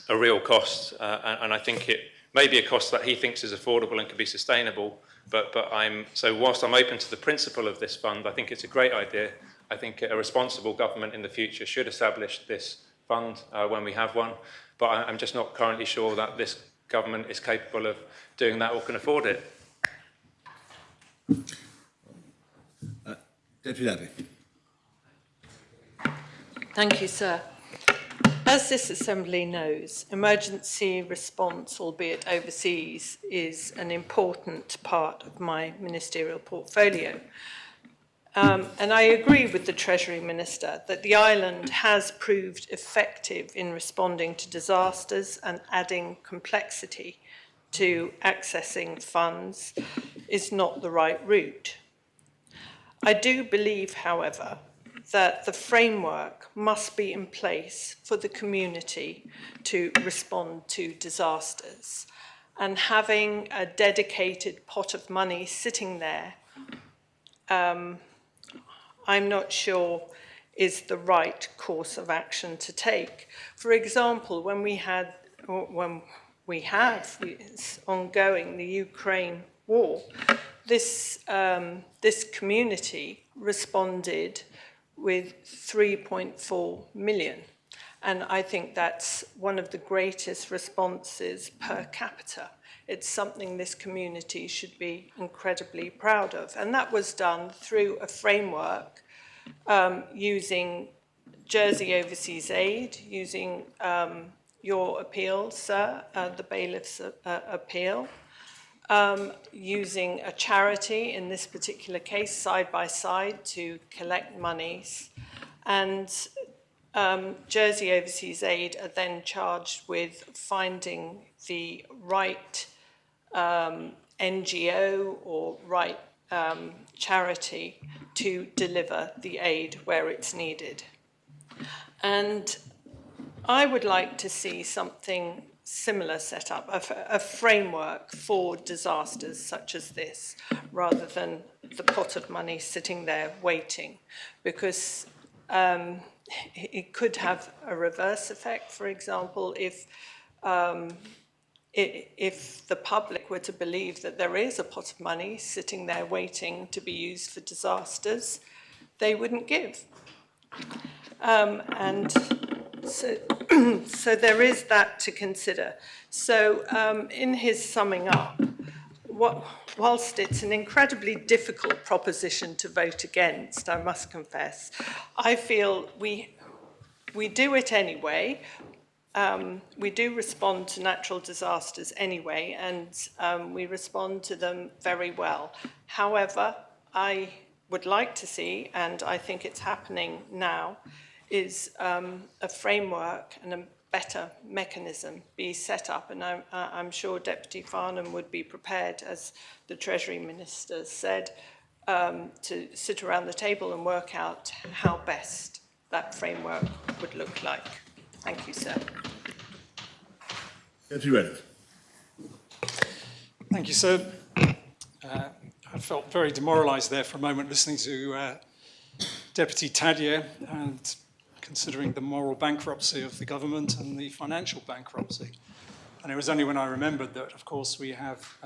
a real cost, and I think it may be a cost that he thinks is affordable and can be sustainable. But whilst I'm open to the principle of this fund, I think it's a great idea. I think a responsible government in the future should establish this fund when we have one. But I'm just not currently sure that this government is capable of doing that or can afford it. Deputy Abbey. Thank you, sir. As this Assembly knows, emergency response, albeit overseas, is an important part of my ministerial portfolio. And I agree with the Treasury Minister that the island has proved effective in responding to disasters, and adding complexity to accessing funds is not the right route. I do believe, however, that the framework must be in place for the community to respond to disasters. And having a dedicated pot of money sitting there, I'm not sure is the right course of action to take. For example, when we have it's ongoing, the Ukraine war, this community responded with 3.4 million. And I think that's one of the greatest responses per capita. It's something this community should be incredibly proud of. And that was done through a framework using Jersey Overseas Aid, using your appeal, sir, the bailiff's appeal, using a charity, in this particular case, side by side, to collect monies. And Jersey Overseas Aid are then charged with finding the right NGO or right charity to deliver the aid where it's needed. And I would like to see something similar set up, a framework for disasters such as this, rather than the pot of money sitting there waiting, because it could have a reverse effect. For example, if the public were to believe that there is a pot of money sitting there waiting to be used for disasters, they wouldn't give. And so there is that to consider. So in his summing up, whilst it's an incredibly difficult proposition to vote against, I must confess, I feel we do it anyway. We do respond to natural disasters anyway, and we respond to them very well. However, I would like to see, and I think it's happening now, is a framework and a better mechanism be set up. And I'm sure Deputy Farnham would be prepared, as the Treasury Minister said, to sit around the table and work out how best that framework would look like. Thank you, sir. Deputy Reddick. Thank you, sir. I felt very demoralised there for a moment listening to Deputy Tadyer and considering the moral bankruptcy of the government and the financial bankruptcy. And it was only when I remembered that, of course, we have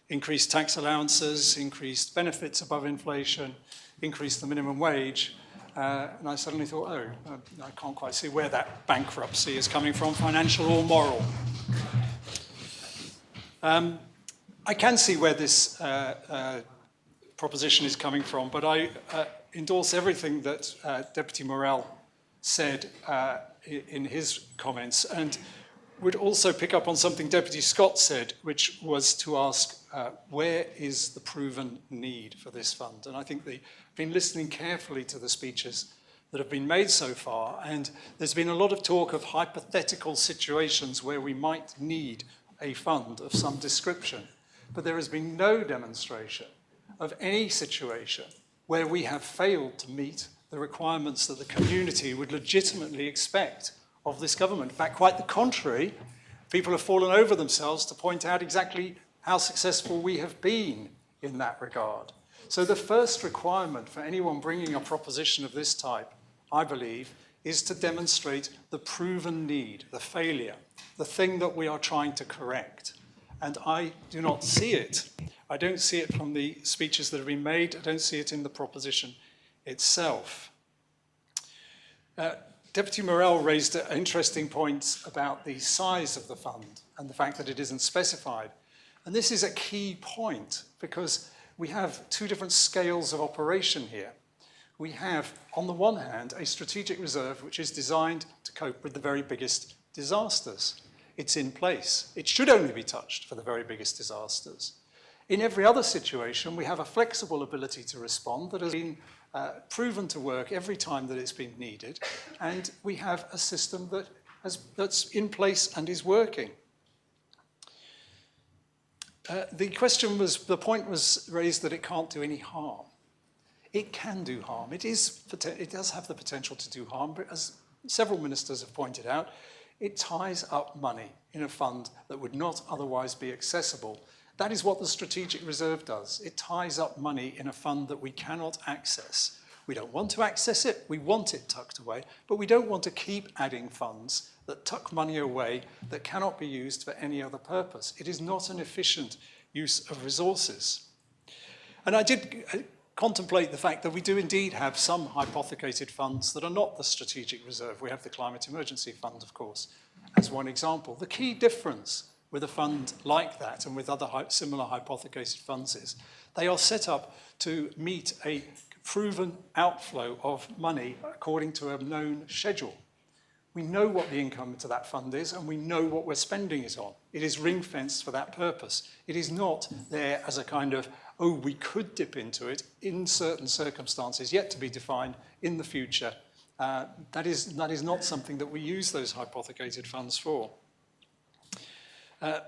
increased tax allowances, increased benefits above inflation, increased the minimum wage, and I suddenly thought, I can't quite see where that bankruptcy is coming from, financial or moral. I can see where this proposition is coming from, but I endorse everything that Deputy Morell said in his comments, and would also pick up on something Deputy Scott said, which was to ask where is the proven need for this fund? And I think they've been listening carefully to the speeches that have been made so far, and there's been a lot of talk of hypothetical situations where we might need a fund of some description, but there has been no demonstration of any situation where we have failed to meet the requirements that the community would legitimately expect of this government. In fact, quite the contrary, people have fallen over themselves to point out exactly how successful we have been in that regard. So the first requirement for anyone bringing a proposition of this type, I believe, is to demonstrate the proven need, the failure, the thing that we are trying to correct. And I do not see it. I don't see it from the speeches that have been made. I don't see it in the proposition itself. Deputy Morell raised an interesting point about the size of the fund and the fact that it isn't specified. And this is a key point because we have two different scales of operation here. We have, on the one hand, a strategic reserve which is designed to cope with the very biggest disasters. It's in place. It should only be touched for the very biggest disasters. In every other situation, we have a flexible ability to respond that has been proven to work every time that it's been needed, and we have a system that's in place and is working. The point was raised that it can't do any harm. It can do harm. It does have the potential to do harm, but as several ministers have pointed out, it ties up money in a fund that would not otherwise be accessible. That is what the strategic reserve does. It ties up money in a fund that we cannot access. We don't want to access it, we want it tucked away, but we don't want to keep adding funds that tuck money away that cannot be used for any other purpose. It is not an efficient use of resources. And I did contemplate the fact that we do indeed have some hypothecated funds that are not the strategic reserve. We have the Climate Emergency Fund, of course, as one example. The key difference with a fund like that and with other similar hypothecated funds is they are set up to meet a proven outflow of money according to a known schedule. We know what the income to that fund is and we know what we're spending it on. It is ring-fenced for that purpose. It is not there as a kind of, oh, we could dip into it in certain circumstances yet to be defined in the future. That is not something that we use those hypothecated funds for. The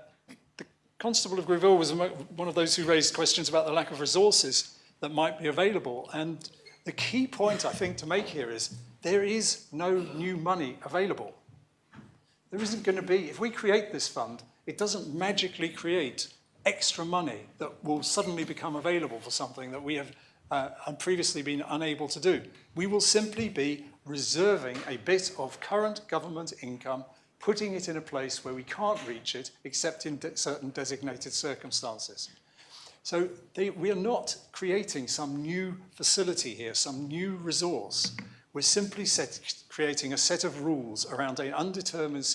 Constable of Greville was one of those who raised questions about the lack of resources that might be available. And the key point, I think, to make here is there is no new money available. There isn't going to be. If we create this fund, it doesn't magically create extra money that will suddenly become available for something that we have previously been unable to do. We will simply be reserving a bit of current government income, putting it in a place where we can't reach it except in certain designated circumstances. So we are not creating some new facility here, some new resource. We're simply creating a set of rules around an undetermined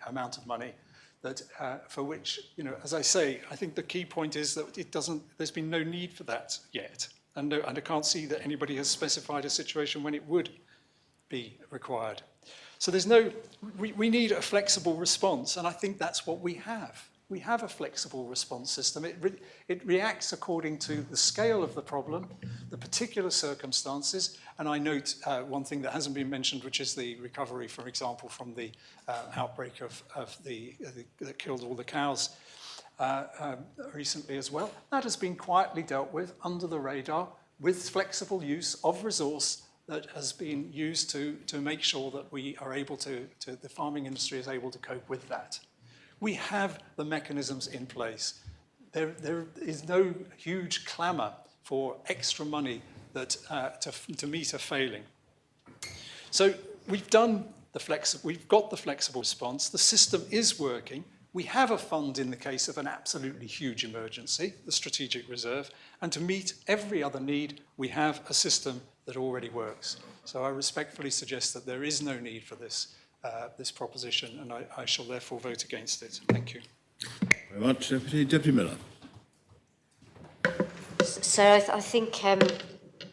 amount of money that, for which, as I say, I think the key point is that there's been no need for that yet. And I can't see that anybody has specified a situation when it would be required. So we need a flexible response, and I think that's what we have. We have a flexible response system. It reacts according to the scale of the problem, the particular circumstances, and I note one thing that hasn't been mentioned, which is the recovery, for example, from the outbreak that killed all the cows recently as well. That has been quietly dealt with under the radar with flexible use of resource that has been used to make sure that we are able the farming industry is able to cope with that. We have the mechanisms in place. There is no huge clamour for extra money to meet a failing. So we've got the flexible response. The system is working. We have a fund in the case of an absolutely huge emergency, the strategic reserve, and to meet every other need, we have a system that already works. So I respectfully suggest that there is no need for this proposition, and I shall therefore vote against it. Thank you. Very much, Deputy Miller. So I think I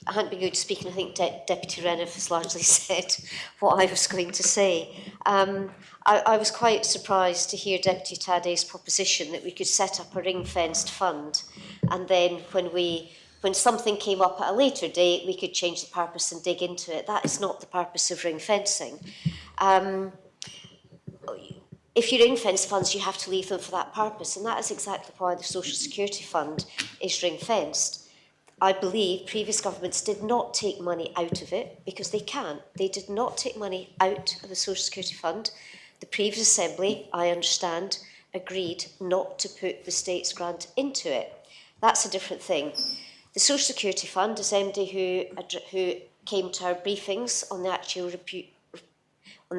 hadn't been going to speak, and I think Deputy Reniff has largely said what I was going to say. I was quite surprised to hear Deputy Taddei's proposition that we could set up a ring-fenced fund, and then when something came up at a later date, we could change the purpose and dig into it. That is not the purpose of ring-fencing. If you ring-fence funds, you have to leave them for that purpose, and that is exactly why the Social Security Fund is ring-fenced. I believe previous governments did not take money out of it because they can't. They did not take money out of the Social Security Fund. The previous Assembly, I understand, agreed not to put the state's grant into it. That's a different thing. The Social Security Fund, as MD who came to our briefings on the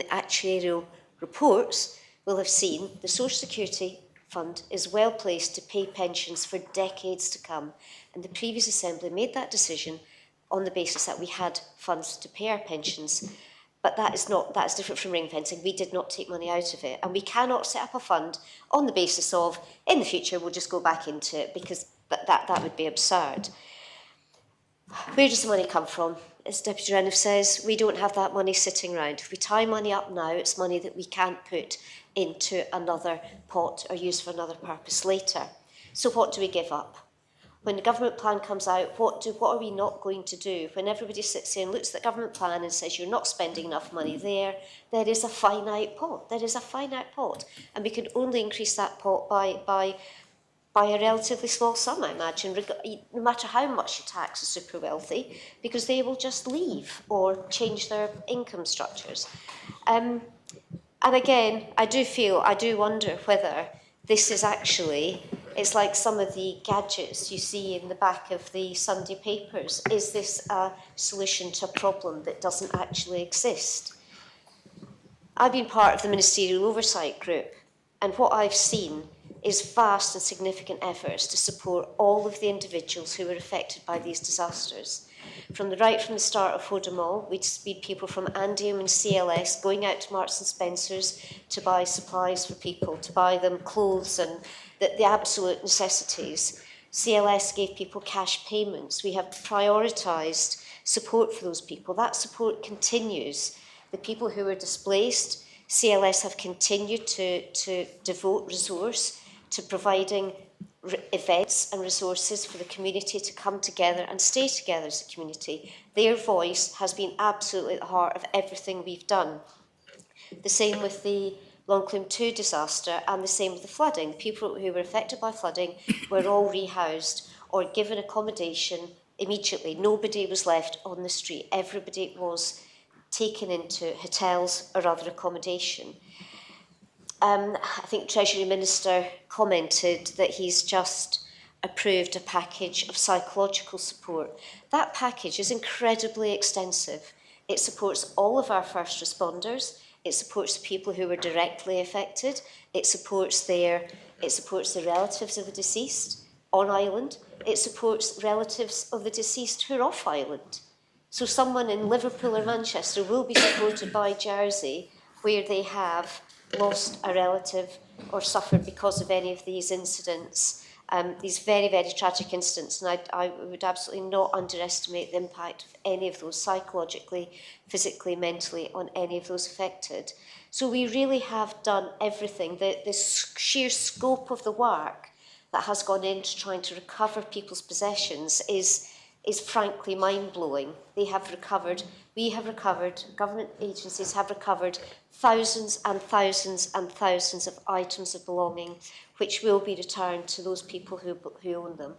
actuarial reports will have seen, the Social Security Fund is well placed to pay pensions for decades to come. And the previous Assembly made that decision on the basis that we had funds to pay our pensions. But that is different from ring fencing. We did not take money out of it. And we cannot set up a fund on the basis of, in the future, we'll just go back into it, because that would be absurd. Where does the money come from? As Deputy Reniff says, we don't have that money sitting around. If we tie money up now, it's money that we can't put into another pot or use for another purpose later. So what do we give up? When the government plan comes out, what are we not going to do? When everybody sits there and looks at the government plan and says you're not spending enough money there is a finite pot. There is a finite pot. And we can only increase that pot by a relatively small sum, I imagine, no matter how much you tax the super wealthy, because they will just leave or change their income structures. And again, I do wonder whether this is actually, it's like some of the gadgets you see in the back of the Sunday papers. Is this a solution to a problem that doesn't actually exist? I've been part of the Ministerial Oversight Group, and what I've seen is vast and significant efforts to support all of the individuals who were affected by these disasters. From the start of Hodemol, we'd speed people from Andium and CLS going out to Marks and Spencer's to buy supplies for people, to buy them clothes and the absolute necessities. CLS gave people cash payments. We have prioritised support for those people. That support continues. The people who were displaced, CLS have continued to devote resource to providing events and resources for the community to come together and stay together as a community. Their voice has been absolutely at the heart of everything we've done. The same with the Longclimb 2 disaster and the same with the flooding. People who were affected by flooding were all rehoused or given accommodation immediately. Nobody was left on the street. Everybody was taken into hotels or other accommodation. I think Treasury Minister commented that he's just approved a package of psychological support. That package is incredibly extensive. It supports all of our first responders. It supports the people who were directly affected. It supports the relatives of the deceased on island. It supports relatives of the deceased who are off island. So someone in Liverpool or Manchester will be supported by Jersey, where they have lost a relative or suffered because of any of these incidents, these very, very tragic incidents. And I would absolutely not underestimate the impact of any of those psychologically, physically, mentally on any of those affected. So we really have done everything. The sheer scope of the work that has gone into trying to recover people's possessions is frankly mind-blowing. They have recovered, we have recovered, government agencies have recovered thousands and thousands and thousands of items of belonging which will be returned to those people who own them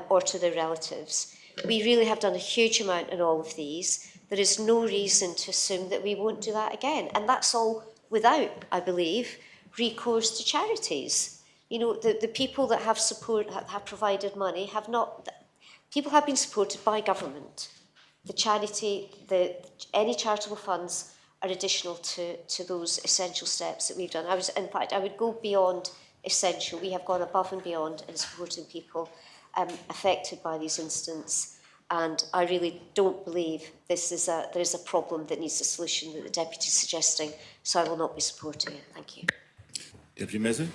or to their relatives. We really have done a huge amount in all of these. There is no reason to assume that we won't do that again. And that's all without, I believe, recourse to charities. You know, the people that have have provided money have not... People have been supported by government. The charity, any charitable funds are additional to those essential steps that we've done. In fact, I would go beyond essential. We have gone above and beyond in supporting people affected by these incidents. And I really don't believe there is a problem that needs a solution that the Deputy is suggesting, so I will not be supporting it. Thank you. Deputy Meza.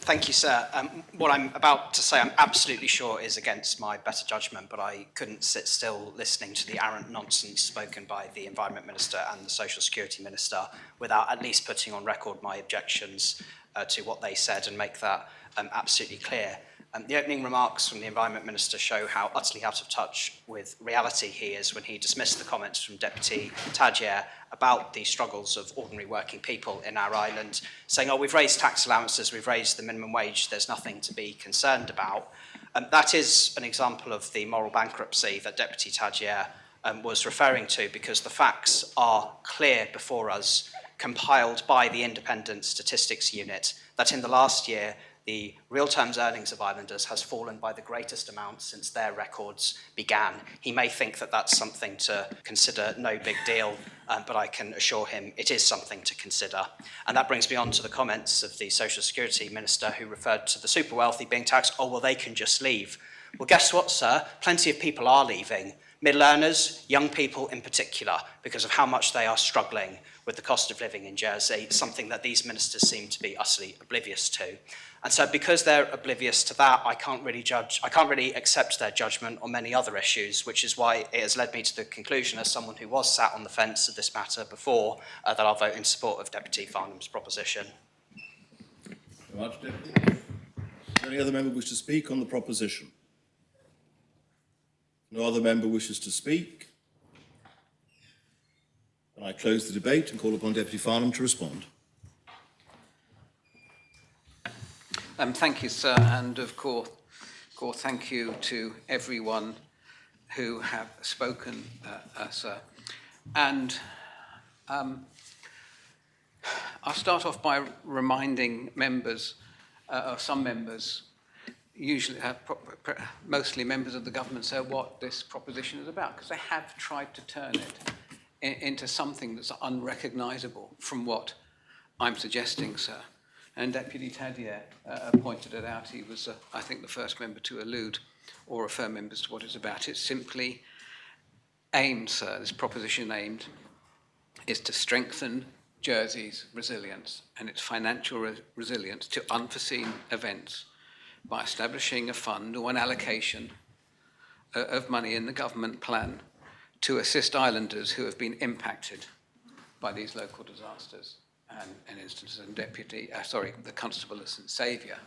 Thank you, sir. What I'm about to say, I'm absolutely sure is against my better judgment, but I couldn't sit still listening to the arrant nonsense spoken by the Environment Minister and the Social Security Minister without at least putting on record my objections to what they said and make that absolutely clear. The opening remarks from the Environment Minister show how utterly out of touch with reality he is when he dismissed the comments from Deputy Tadyer about the struggles of ordinary working people in our island, saying, oh, we've raised tax allowances, we've raised the minimum wage, there's nothing to be concerned about. That is an example of the moral bankruptcy that Deputy Tadyer was referring to, because the facts are clear before us, compiled by the Independent Statistics Unit, that in the last year, the real terms earnings of islanders has fallen by the greatest amount since their records began. He may think that that's something to consider no big deal, but I can assure him it is something to consider. And that brings me on to the comments of the Social Security Minister, who referred to the super wealthy being taxed. Oh, well, they can just leave. Well, guess what, sir? Plenty of people are leaving. Middle earners, young people in particular, because of how much they are struggling with the cost of living in Jersey, something that these ministers seem to be utterly oblivious to. And so because they're oblivious to that, I can't really accept their judgment on many other issues, which is why it has led me to the conclusion, as someone who was sat on the fence of this matter before, that I'll vote in support of Deputy Farnham's proposition. Very much, Deputy. Does any other member wish to speak on the proposition? No other member wishes to speak. And I close the debate and call upon Deputy Farnham to respond. Thank you, sir, and of course, thank you to everyone who have spoken, sir. And I'll start off by reminding members, or some members, usually, mostly members of the government, sir, what this proposition is about, because they have tried to turn it into something that's unrecognisable from what I'm suggesting, sir. And Deputy Tadier pointed it out. He was, I think, the first member to allude or refer members to what it's about. It's simply aimed, sir, this proposition aimed, is to strengthen Jersey's resilience and its financial resilience to unforeseen events by establishing a fund or an allocation of money in the government plan to assist islanders who have been impacted by these local disasters. And instances, and the Constable of St Saviour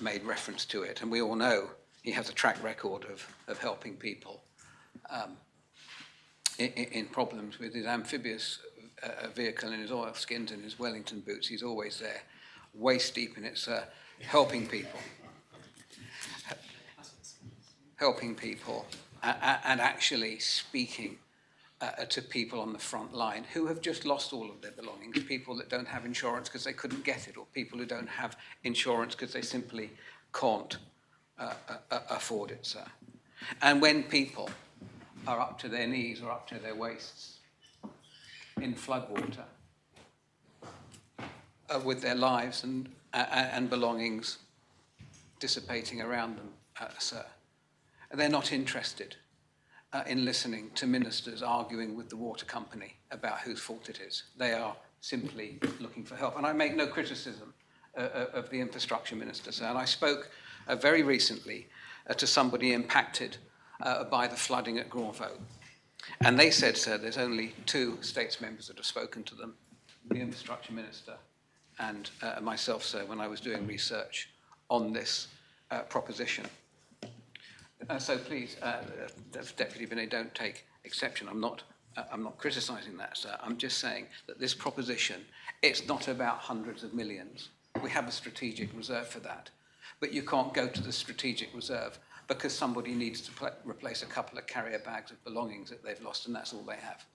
made reference to it. And we all know he has a track record of helping people in problems with his amphibious vehicle and his oilskins and his Wellington boots. He's always there, waist deep in it, helping people. And actually speaking to people on the front line who have just lost all of their belongings, people that don't have insurance because they couldn't get it, or people who don't have insurance because they simply can't afford it, sir. And when people are up to their knees or up to their waists in floodwater, with their lives and belongings dissipating around them, sir, they're not interested in listening to ministers arguing with the water company about whose fault it is. They are simply looking for help. And I make no criticism of the infrastructure minister, sir. And I spoke very recently to somebody impacted by the flooding at Grandvaux. And they said, sir, there's only 2 States members that have spoken to them, the infrastructure minister and myself, sir, when I was doing research on this proposition. So please, Deputy Binet, don't take exception. I'm not criticising that, sir. I'm just saying that this proposition, it's not about hundreds of millions. We have a strategic reserve for that. But you can't go to the strategic reserve because somebody needs to replace a couple of carrier bags of belongings that they've lost, and that's all they have.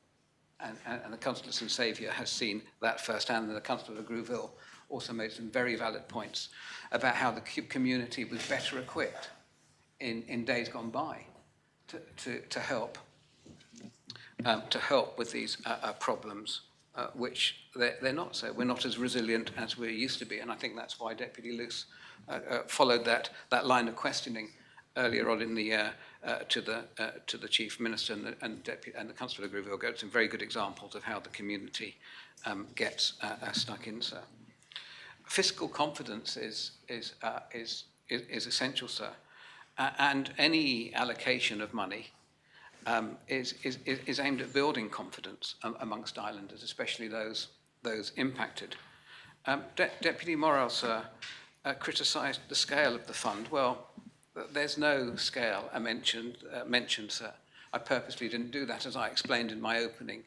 And the Constable of St Saviour has seen that firsthand, and the Constable of Grouville also made some very valid points about how the community was better equipped in days gone by to help with these problems, which they're not. So we're not as resilient as we used to be, and I think that's why Deputy Luce followed that line of questioning earlier on in the to the Chief Minister and the Constable of Grouville. Got some very good examples of how the community gets stuck in, sir. Fiscal confidence is essential, sir. And any allocation of money is aimed at building confidence amongst islanders, especially those impacted. Deputy Morel, sir, criticised the scale of the fund. Well, there's no scale mentioned, sir. I purposely didn't do that, as I explained in my opening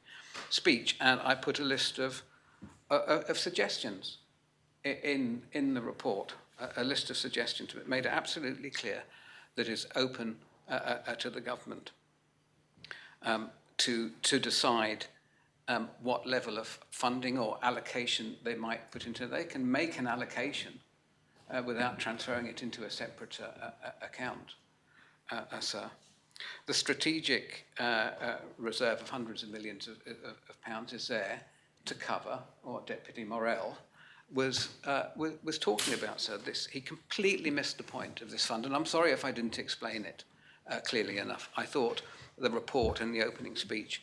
speech, and I put a list of suggestions in the report, a list of suggestions. It made it absolutely clear that is open to the government to decide what level of funding or allocation they might put into. They can make an allocation without transferring it into a separate account. The strategic reserve of hundreds of millions of pounds is there to cover what Deputy Morell was talking about, sir. He completely missed the point of this fund, and I'm sorry if I didn't explain it clearly enough. I thought the report and the opening speech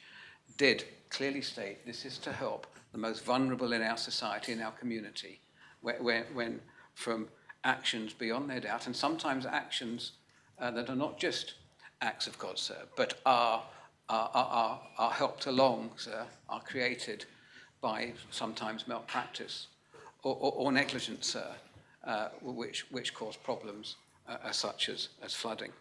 did clearly state this is to help the most vulnerable in our society, in our community, when from actions beyond their doubt, and sometimes actions that are not just acts of God, sir, but are helped along, sir, are created by sometimes malpractice or negligence, sir, which cause problems such as flooding.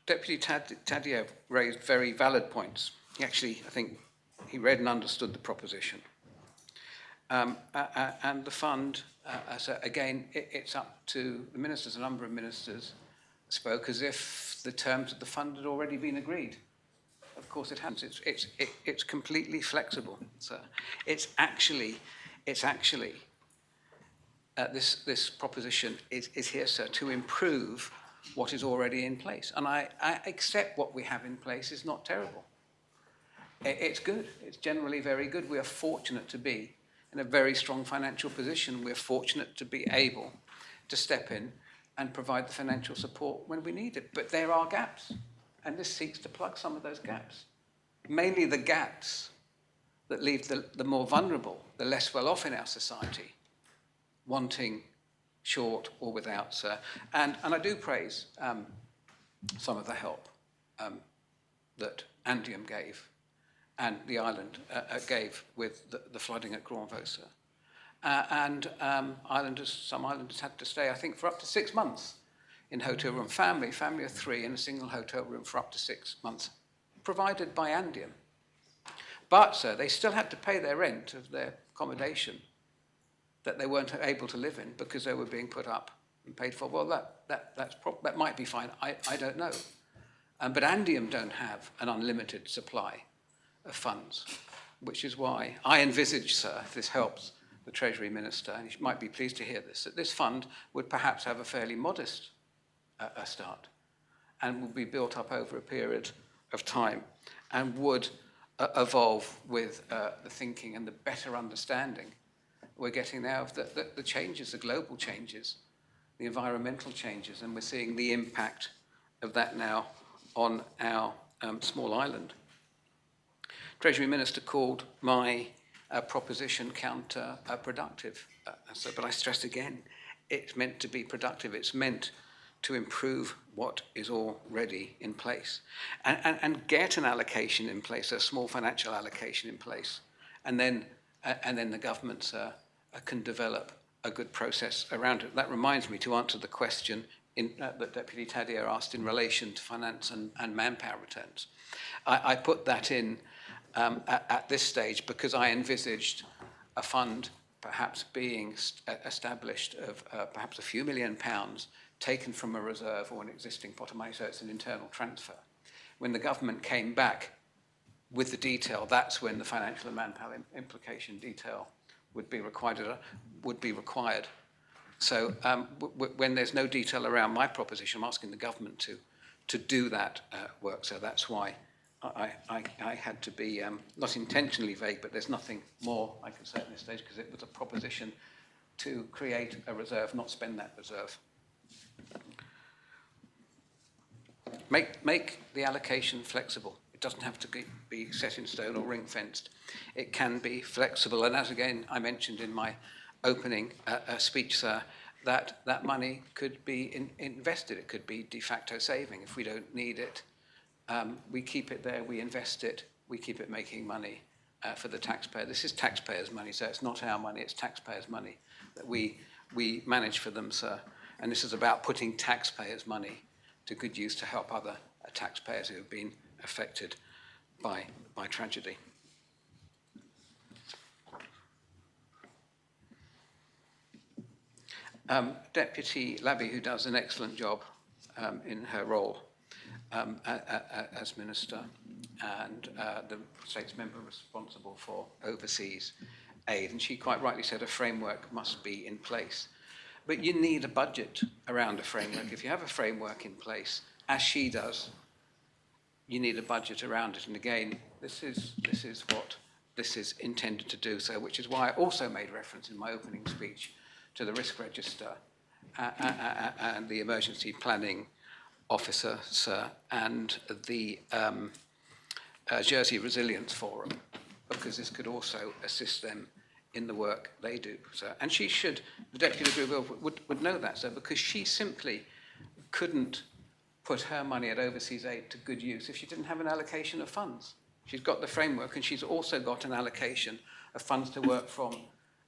Deputy Tadeo raised very valid points. He actually, I think, he read and understood the proposition. And the fund, so again, it's up to the ministers. A number of ministers spoke as if the terms of the fund had already been agreed. Of course it hasn't. It's completely flexible, sir. It's actually this proposition is here, sir, to improve what is already in place. And I accept what we have in place is not terrible. It's good. It's generally very good. We are fortunate to be in a very strong financial position. We're fortunate to be able to step in and provide the financial support when we need it. But there are gaps, and this seeks to plug some of those gaps. Mainly the gaps that leave the more vulnerable, the less well off in our society, wanting short or without, sir. And I do praise some of the help that Andium gave and the island gave with the flooding at Granvaux, sir. Some islanders had to stay, I think, for up to 6 months in hotel room. Family of 3 in a single hotel room for up to 6 months, provided by Andium. But, sir, they still had to pay their rent of their accommodation that they weren't able to live in because they were being put up and paid for. Well, that might be fine. I don't know. But Andium don't have an unlimited supply of funds, which is why I envisage, sir, if this helps the Treasury Minister, and you might be pleased to hear this, that this fund would perhaps have a fairly modest start and would be built up over a period of time and would evolve with the thinking and the better understanding we're getting now of the changes, the global changes, the environmental changes, and we're seeing the impact of that now on our small island. Treasury Minister called my proposition counterproductive, but I stress again, it's meant to be productive. It's meant to improve what is already in place and get an allocation in place, a small financial allocation in place, and then the government can develop a good process around it. That reminds me to answer the question that Deputy Tadeo asked in relation to finance and manpower returns. I put that in at this stage because I envisaged a fund perhaps being established of perhaps a few £1 million taken from a reserve or an existing pot of money, so it's an internal transfer. When the government came back with the detail, that's when the financial and manpower implication detail would be required. So when there's no detail around my proposition, I'm asking the government to do that work. So that's why I had to be not intentionally vague, but there's nothing more I can say at this stage because it was a proposition to create a reserve, not spend that reserve. Make the allocation flexible. It doesn't have to be set in stone or ring-fenced. It can be flexible. And as again I mentioned in my opening speech, sir, that money could be invested. It could be de facto saving. If we don't need it, we keep it there, we invest it, we keep it making money for the taxpayer. This is taxpayers' money, so it's not our money, it's taxpayers' money that we manage for them, sir. And this is about putting taxpayers' money to good use to help other taxpayers who have been affected by tragedy. Deputy Labby, who does an excellent job in her role as Minister, and the States member responsible for overseas aid. And she quite rightly said a framework must be in place. But you need a budget around a framework. If you have a framework in place, as she does, you need a budget around it. And again, this is what this is intended to do, so which is why I also made reference in my opening speech to the risk register and the emergency planning officer, sir, and the Jersey Resilience Forum, because this could also assist them in the work they do, sir. And she should, the Deputy Group would know that, sir, because she simply couldn't put her money at overseas aid to good use if she didn't have an allocation of funds. She's got the framework, and she's also got an allocation of funds to work from.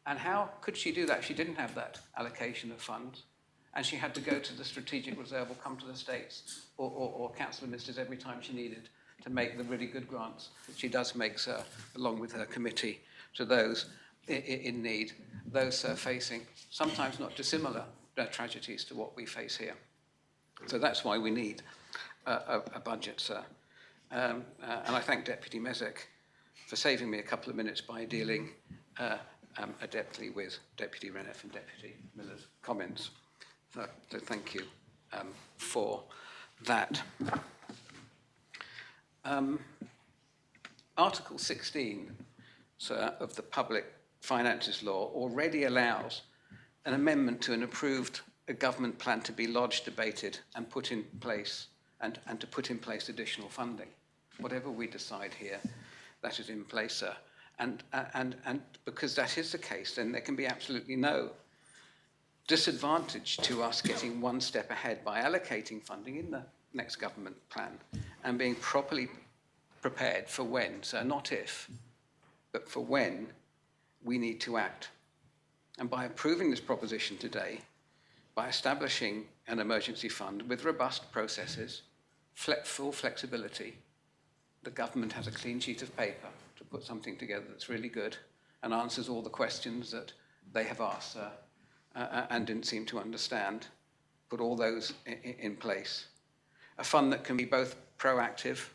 And how could she do that if she didn't have that allocation of funds? And she had to go to the strategic reserve or come to the States or council of ministers every time she needed to make the really good grants that she does make, sir, along with her committee, to those in need, those facing sometimes not dissimilar tragedies to what we face here. So that's why we need a budget, sir. And I thank Deputy Mezek for saving me a couple of minutes by dealing adeptly with Deputy Reniff and Deputy Miller's comments. So thank you for that. Article 16, sir, of the Public Finances Law already allows an amendment to an approved government plan to be lodged, debated, and put in place, and to put in place additional funding. Whatever we decide here, that is in place, sir. And because that is the case, then there can be absolutely no disadvantage to us getting one step ahead by allocating funding in the next government plan and being properly prepared for when, so not if, but for when we need to act. And by approving this proposition today, by establishing an emergency fund with robust processes, full flexibility, the government has a clean sheet of paper to put something together that's really good and answers all the questions that they have asked and didn't seem to understand. Put all those in place. A fund that can be both proactive,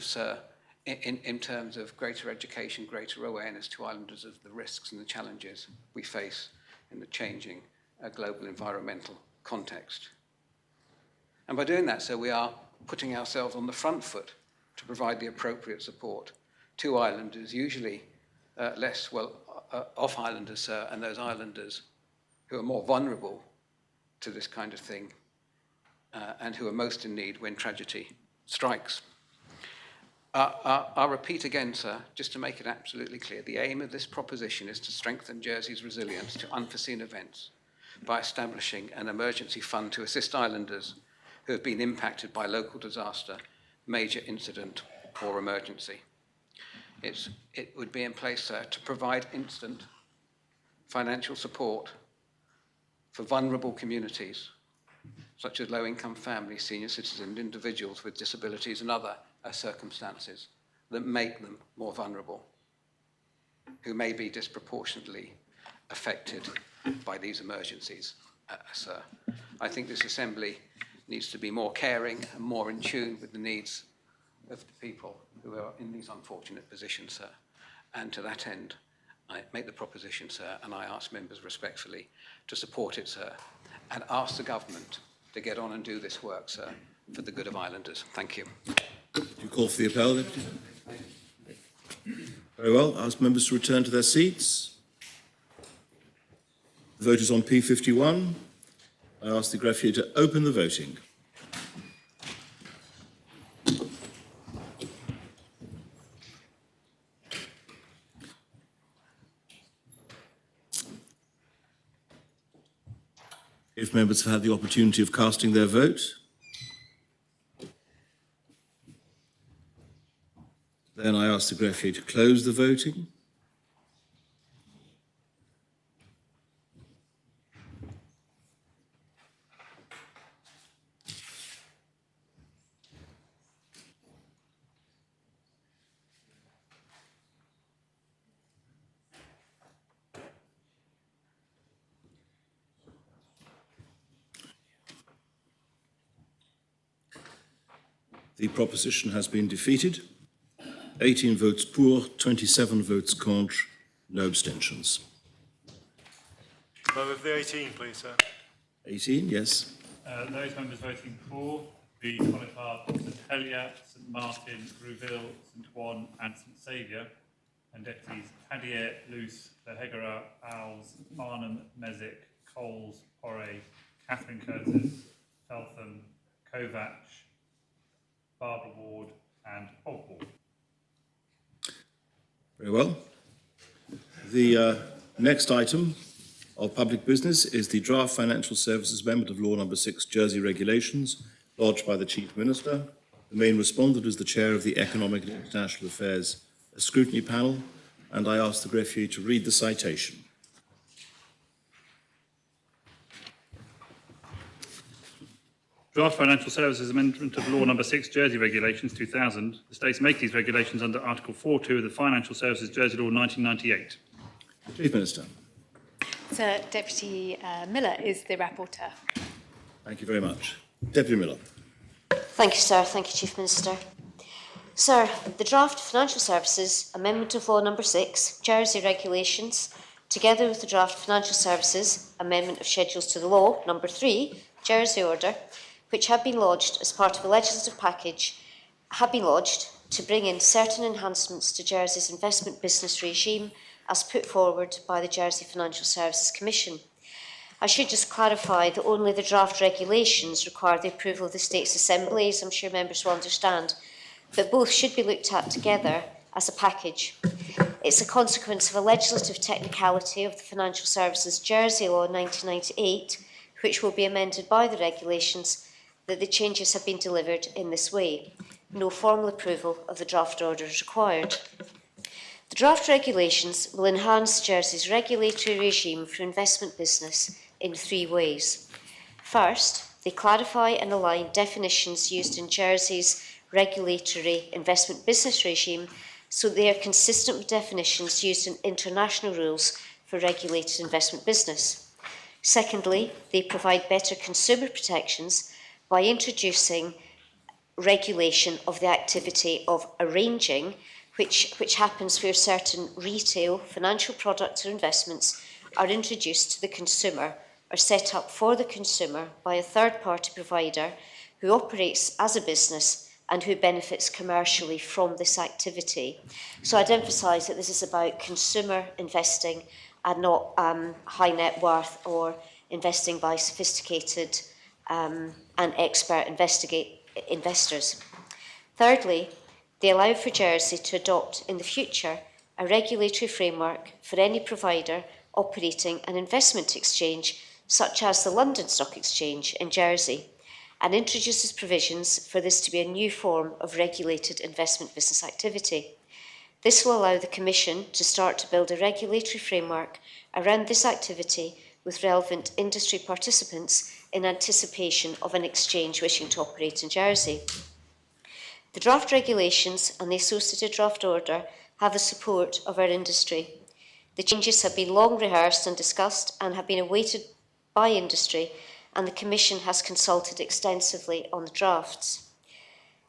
sir, in terms of greater education, greater awareness to islanders of the risks and the challenges we face in the changing global environmental context. And by doing that, sir, we are putting ourselves on the front foot to provide the appropriate support to islanders, usually less off islanders, sir, and those islanders who are more vulnerable to this kind of thing and who are most in need when tragedy strikes. I'll repeat again, sir, just to make it absolutely clear, the aim of this proposition is to strengthen Jersey's resilience to unforeseen events by establishing an emergency fund to assist islanders who have been impacted by local disaster, major incident or emergency. It would be in place, sir, to provide instant financial support for vulnerable communities, such as low-income families, senior citizens, individuals with disabilities and other circumstances that make them more vulnerable, who may be disproportionately affected by these emergencies, sir. I think this Assembly needs to be more caring and more in tune with the needs of the people who are in these unfortunate positions, sir. And to that end, I make the proposition, sir, and I ask members respectfully to support it, sir, and ask the government to get on and do this work, sir, for the good of islanders. Thank you. Do you call for the appel, Deputy? Very well. I ask members to return to their seats. The vote is on P51. I ask the greffier to open the voting. If members have had the opportunity of casting their vote, then I ask the greffier to close the voting. The proposition has been defeated. 18 votes pour, 27 votes contre, no abstentions. Move the 18, please, sir. 18, yes. Those members voting for the Clontarf, St Helier, St Martin, Rouville, St Juan and St Saviour, and deputies Hadier, Luce, Lehegara, Owls, Farnham, Mesick, Coles, Porray, Catherine Curtis, Feltham, Kovac, Barbara Ward and Ogwall. Very well. The next item of public business is the draft Financial Services Amendment of Law No. 6 Jersey Regulations, lodged by the Chief Minister. The main respondent is the Chair of the Economic and International Affairs Scrutiny Panel, and I ask the greffier to read the citation. Draft Financial Services Amendment of Law No. 6 Jersey Regulations 2000. The states make these regulations under Article 4.2 of the Financial Services Jersey Law 1998. Chief Minister. Sir, Deputy Miller is the rapporteur. Thank you very much. Deputy Miller. Thank you, sir. Thank you, Chief Minister. Sir, the draft Financial Services Amendment of Law No. 6 Jersey Regulations, together with the draft Financial Services Amendment of Schedules to the Law No. 3 Jersey Order, which have been lodged as part of a legislative package, have been lodged to bring in certain enhancements to Jersey's investment business regime as put forward by the Jersey Financial Services Commission. I should just clarify that only the draft regulations require the approval of the States Assembly, as I'm sure members will understand, but both should be looked at together as a package. It's a consequence of a legislative technicality of the Financial Services Jersey Law 1998, which will be amended by the regulations, that the changes have been delivered in this way. No formal approval of the draft order is required. The draft regulations will enhance Jersey's regulatory regime for investment business in 3 ways. First, they clarify and align definitions used in Jersey's regulatory investment business regime so they are consistent with definitions used in international rules for regulated investment business. Secondly, they provide better consumer protections by introducing regulation of the activity of arranging, which happens where certain retail financial products or investments are introduced to the consumer or set up for the consumer by a third-party provider who operates as a business and who benefits commercially from this activity. So I'd emphasise that this is about consumer investing and not high net worth or investing by sophisticated and expert investors. Thirdly, they allow for Jersey to adopt in the future a regulatory framework for any provider operating an investment exchange such as the London Stock Exchange in Jersey, and introduces provisions for this to be a new form of regulated investment business activity. This will allow the Commission to start to build a regulatory framework around this activity with relevant industry participants in anticipation of an exchange wishing to operate in Jersey. The draft regulations and the associated draft order have the support of our industry. The changes have been long rehearsed and discussed and have been awaited by industry, and the Commission has consulted extensively on the drafts.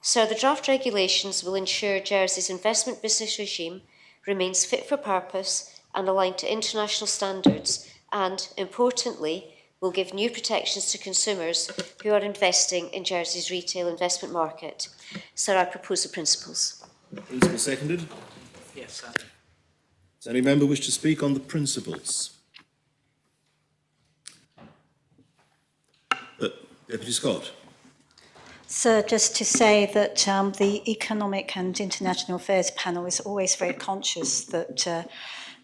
So the draft regulations will ensure Jersey's investment business regime remains fit for purpose and aligned to international standards and, importantly, will give new protections to consumers who are investing in Jersey's retail investment market. So I propose the principles. Principle seconded. Yes, sir. Does any member wish to speak on the principles? Deputy Scott. Sir, just to say that the Economic and International Affairs panel is always very conscious that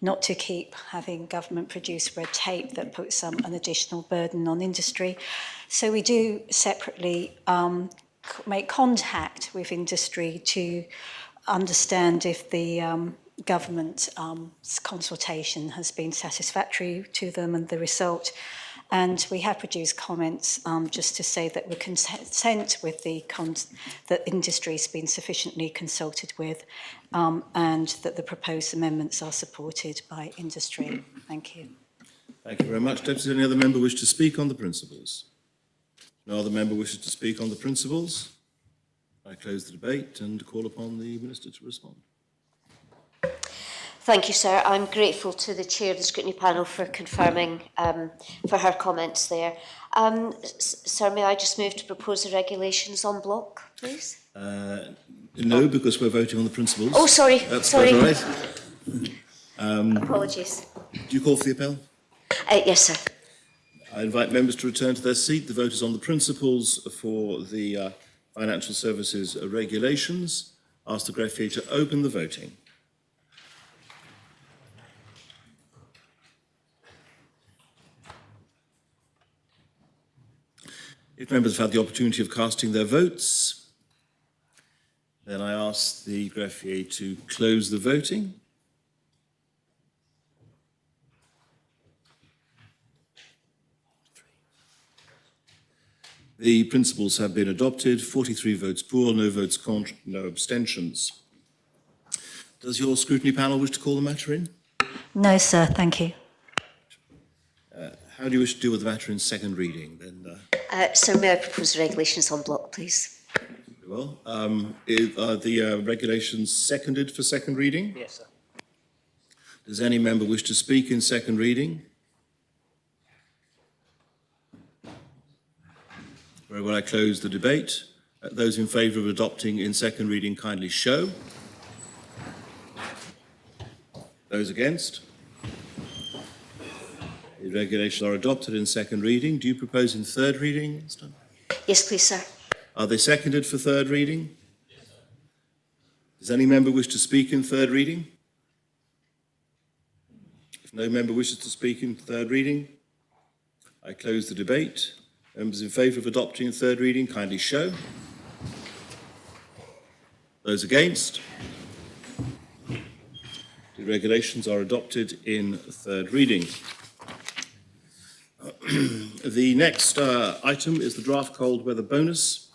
not to keep having government-produced red tape that puts an additional burden on industry. So we do separately make contact with industry to understand if the government consultation has been satisfactory to them and the result. And we have produced comments just to say that we're content with that industry has been sufficiently consulted with and that the proposed amendments are supported by industry. Thank you. Thank you very much. Deputy, any other member wish to speak on the principles? No other member wishes to speak on the principles? I close the debate and call upon the Minister to respond. Thank you, sir. I'm grateful to the chair of the scrutiny panel for confirming for her comments there. Sir, may I just move to propose the regulations en bloc, please? No, because we're voting on the principles. Oh, sorry. That's sorry. quite all right. Apologies. Do you call for the appel? Yes, sir. I invite members to return to their seat. The vote is on the principles for the financial services regulations. Ask the greffier to open the voting. If members have had the opportunity of casting their votes, then I ask the greffier to close the voting. The principles have been adopted. 43 votes for, no votes contre, no abstentions. Does your scrutiny panel wish to call the matter in? No, sir, thank you. How do you wish to deal with the matter in second reading? Then, Sir, may I propose the regulations en bloc, please? well, are the regulations seconded for second reading? Yes, sir. Does any member wish to speak in second reading? Very well, I close the debate. Those in favour of adopting in second reading kindly show. Those against? The regulations are adopted in second reading. Do you propose in third reading? Yes, please, sir. Are they seconded for third reading? Does any member wish to speak in third reading? If no member wishes to speak in third reading, I close the debate. Members in favour of adopting in third reading, kindly show. Those against? The regulations are adopted in third reading. The next item is the draft cold weather bonus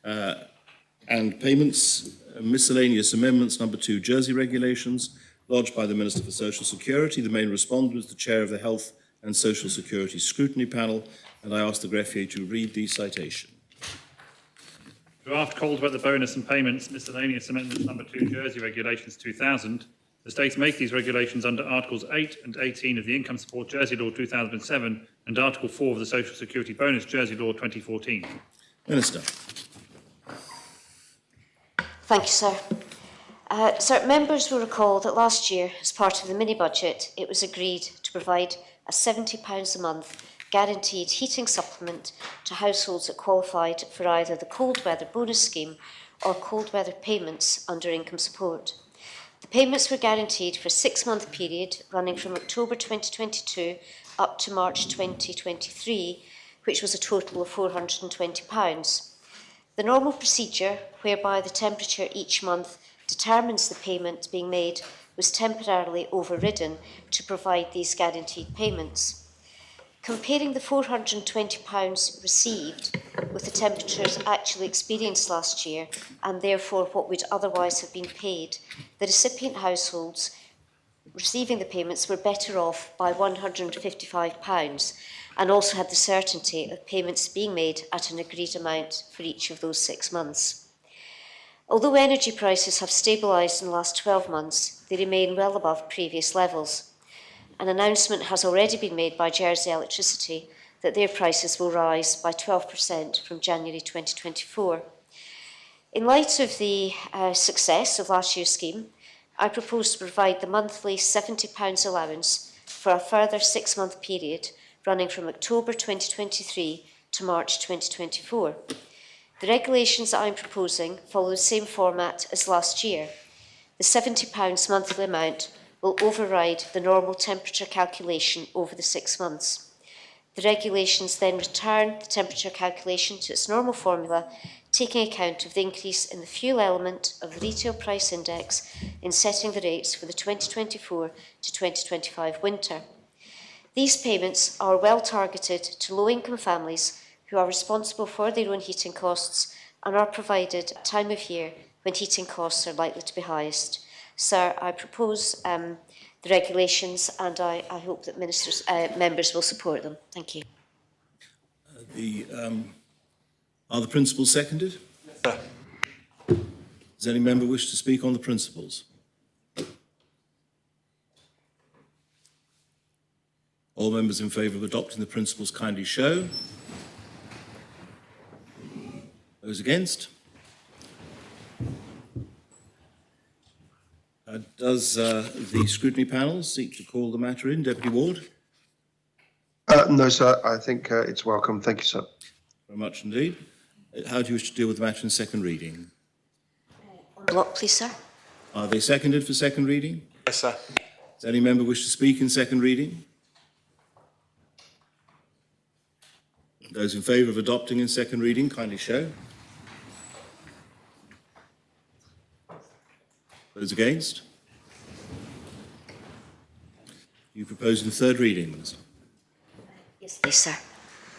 and payments, miscellaneous amendments number 2, Jersey regulations, lodged by the Minister for Social Security. The main respondent was the chair of the Health and Social Security Scrutiny Panel, and I ask the greffier to read the citation. Draft cold weather bonus and payments, miscellaneous amendments number 2, Jersey regulations 2000. The states make these regulations under Articles 8 and 18 of the Income Support Jersey Law 2007 and Article 4 of the Social Security Bonus Jersey Law 2014. Minister. Thank you, sir. Sir, members will recall that last year, as part of the mini-budget, it was agreed to provide a £70 a month guaranteed heating supplement to households that qualified for either the cold weather bonus scheme or cold weather payments under income support. The payments were guaranteed for a 6-month period running from October 2022 up to March 2023, which was a total of £420. The normal procedure, whereby the temperature each month determines the payment being made, was temporarily overridden to provide these guaranteed payments. Comparing the £420 received with the temperatures actually experienced last year, and therefore what would otherwise have been paid, the recipient households receiving the payments were better off by £155 and also had the certainty of payments being made at an agreed amount for each of those 6 months. Although energy prices have stabilised in the last 12 months, they remain well above previous levels. An announcement has already been made by Jersey Electricity that their prices will rise by 12% from January 2024. In light of the success of last year's scheme, I propose to provide the monthly £70 allowance for a further 6-month period running from October 2023 to March 2024. The regulations that I'm proposing follow the same format as last year. The £70 monthly amount will override the normal temperature calculation over the 6 months. The regulations then return the temperature calculation to its normal formula, taking account of the increase in the fuel element of the retail price index in setting the rates for the 2024 to 2025 winter. These payments are well targeted to low-income families who are responsible for their own heating costs and are provided at a time of year when heating costs are likely to be highest. Sir, I propose the regulations and I hope that members will support them. Thank you. Are the principles seconded? Sir. Does any member wish to speak on the principles? All members in favour of adopting the principles kindly show. Those against? Does the scrutiny panel seek to call the matter in? Deputy Ward? No, sir. I think it's welcome. Thank you, sir. Very much indeed. How do you wish to deal with the matter in second reading? Block, please, sir. Are they seconded for second reading? Yes, sir. Does any member wish to speak in second reading? Those in favour of adopting in second reading, kindly show. Those against? You propose in third reading, Minister? Yes, please, sir.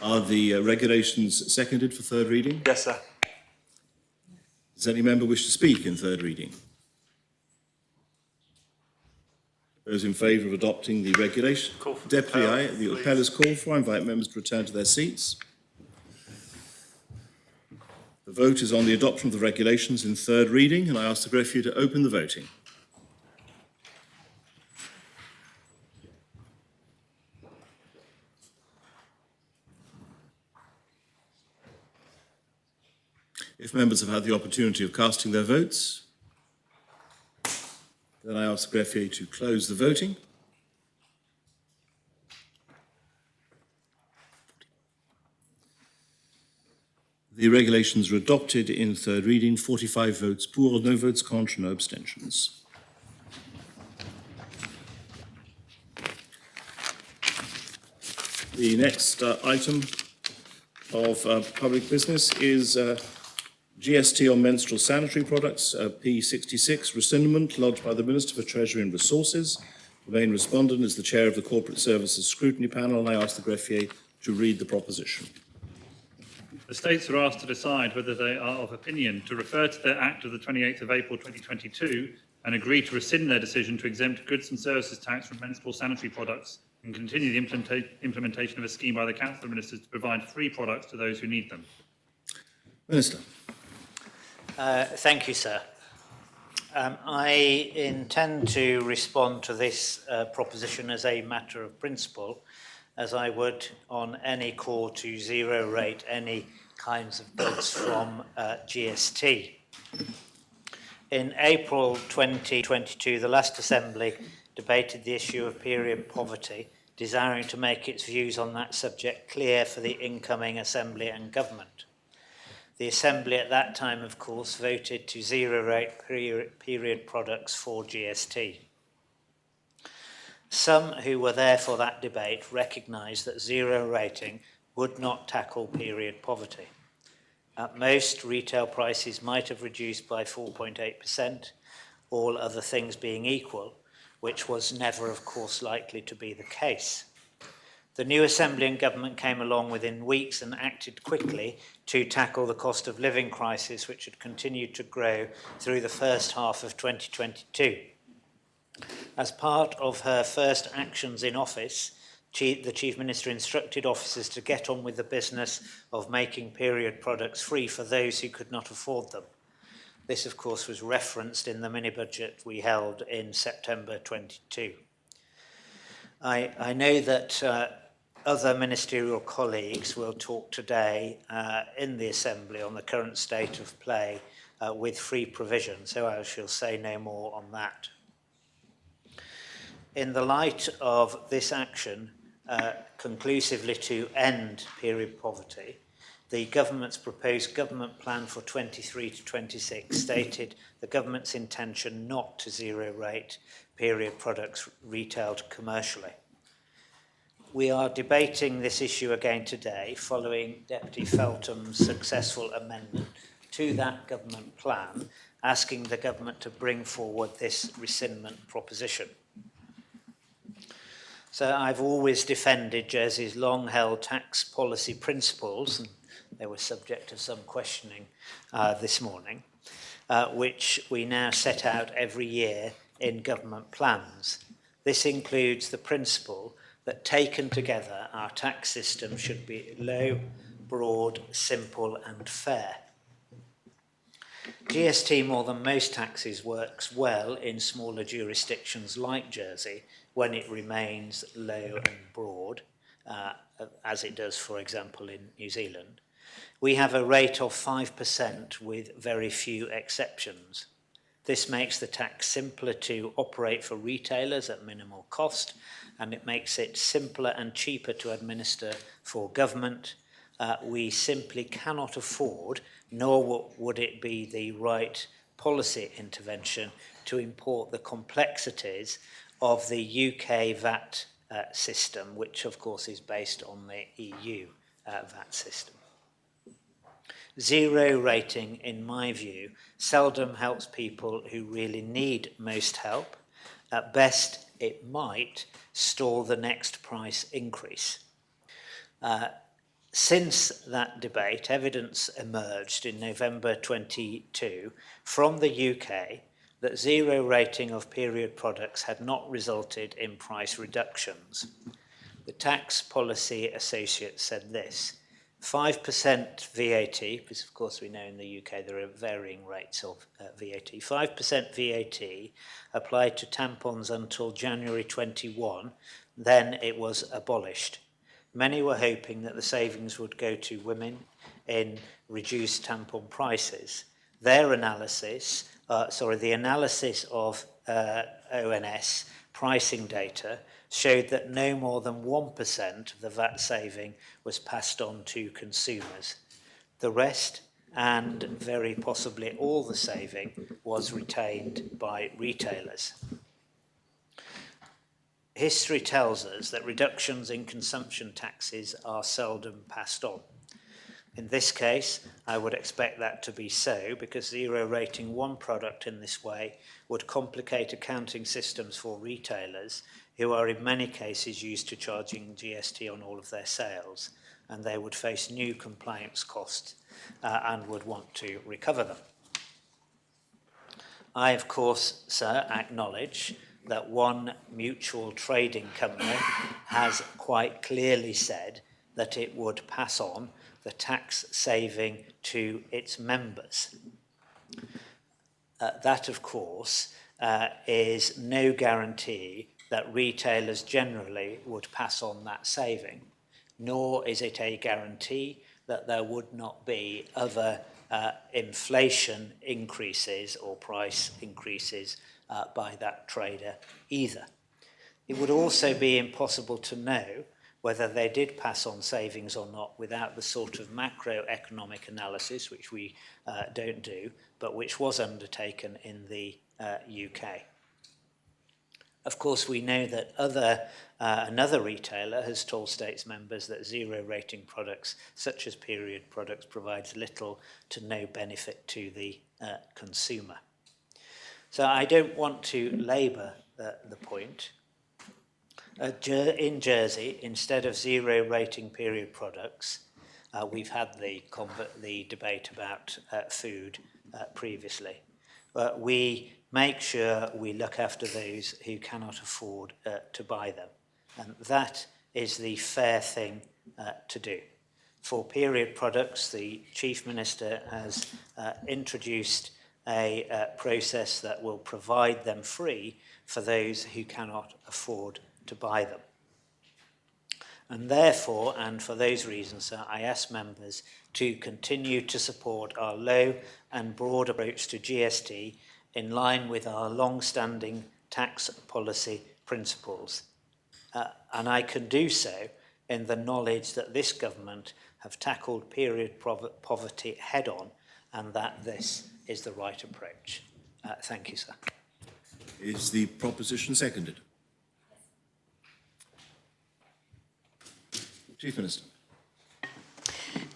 Are the regulations seconded for third reading? Yes, sir. Does any member wish to speak in third reading? Those in favour of adopting the regulation? Deputy, aye. The appel is called for. I invite members to return to their seats. The vote is on the adoption of the regulations in third reading, and I ask the greffier to open the voting. If members have had the opportunity of casting their votes, then I ask the greffier to close the voting. The regulations are adopted in third reading, 45 votes pour, no votes contre, no abstentions. The next item of public business is GST on menstrual sanitary products, P66, rescindment lodged by the Minister for Treasury and Resources. The main respondent is the Chair of the Corporate Services Scrutiny Panel, and I ask the greffier to read the proposition. The States are asked to decide whether they are of opinion to refer to their Act of the 28th of April 2022 and agree to rescind their decision to exempt goods and services tax from menstrual sanitary products and continue the implementation of a scheme by the Council of Ministers to provide free products to those who need them. Minister. Thank you, sir. I intend to respond to this proposition as a matter of principle, as I would on any call to zero rate any kinds of goods from GST. In April 2022, the last Assembly debated the issue of period poverty, desiring to make its views on that subject clear for the incoming Assembly and Government. The Assembly at that time, of course, voted to zero rate period products for GST. Some who were there for that debate recognised that zero rating would not tackle period poverty. At most, retail prices might have reduced by 4.8%, all other things being equal, which was never, of course, likely to be the case. The new Assembly and Government came along within weeks and acted quickly to tackle the cost of living crisis, which had continued to grow through the first half of 2022. As part of her first actions in office, the Chief Minister instructed officers to get on with the business of making period products free for those who could not afford them. This, of course, was referenced in the mini-budget we held in September 22. I know that other ministerial colleagues will talk today in the Assembly on the current state of play with free provision, so I shall say no more on that. In the light of this action, conclusively to end period poverty, the government's proposed government plan for 23 to 26 stated the government's intention not to zero rate period products retailed commercially. We are debating this issue again today following Deputy Feltham's successful amendment to that government plan, asking the government to bring forward this rescindment proposition. So I've always defended Jersey's long-held tax policy principles, and they were subject to some questioning this morning, which we now set out every year in government plans. This includes the principle that taken together, our tax system should be low, broad, simple and fair. GST, more than most taxes, works well in smaller jurisdictions like Jersey when it remains low and broad, as it does, for example, in New Zealand. We have a rate of 5% with very few exceptions. This makes the tax simpler to operate for retailers at minimal cost, and it makes it simpler and cheaper to administer for government. We simply cannot afford, nor would it be the right policy intervention, to import the complexities of the UK VAT system, which of course is based on the EU VAT system. Zero rating, in my view, seldom helps people who really need most help. At best, it might stall the next price increase. Since that debate, evidence emerged in November 22 from the UK that zero rating of period products had not resulted in price reductions. The Tax Policy Associate said this: 5% VAT, because of course we know in the UK there are varying rates of VAT, 5% VAT applied to tampons until January 21, then it was abolished. Many were hoping that the savings would go to women in reduced tampon prices. Their analysis, the analysis of ONS pricing data showed that no more than 1% of the VAT saving was passed on to consumers. The rest, and very possibly all the saving, was retained by retailers. History tells us that reductions in consumption taxes are seldom passed on. In this case, I would expect that to be so, because zero rating one product in this way would complicate accounting systems for retailers, who are in many cases used to charging GST on all of their sales, and they would face new compliance costs and would want to recover them. I, of course, sir, acknowledge that one mutual trading company has quite clearly said that it would pass on the tax saving to its members. That, of course, is no guarantee that retailers generally would pass on that saving, nor is it a guarantee that there would not be other inflation increases or price increases by that trader either. It would also be impossible to know whether they did pass on savings or not without the sort of macroeconomic analysis, which we don't do, but which was undertaken in the UK. Of course, we know that another retailer has told States members that zero rating products, such as period products, provides little to no benefit to the consumer. So I don't want to labour the point. In Jersey, instead of zero rating period products, we've had the debate about food previously. We make sure we look after those who cannot afford to buy them. And that is the fair thing to do. For period products, the Chief Minister has introduced a process that will provide them free for those who cannot afford to buy them. And therefore, and for those reasons, I ask members to continue to support our low and broad approach to GST in line with our long-standing tax policy principles. And I can do so in the knowledge that this government have tackled period poverty head-on, and that this is the right approach. Thank you, sir. Is the proposition seconded? Chief Minister.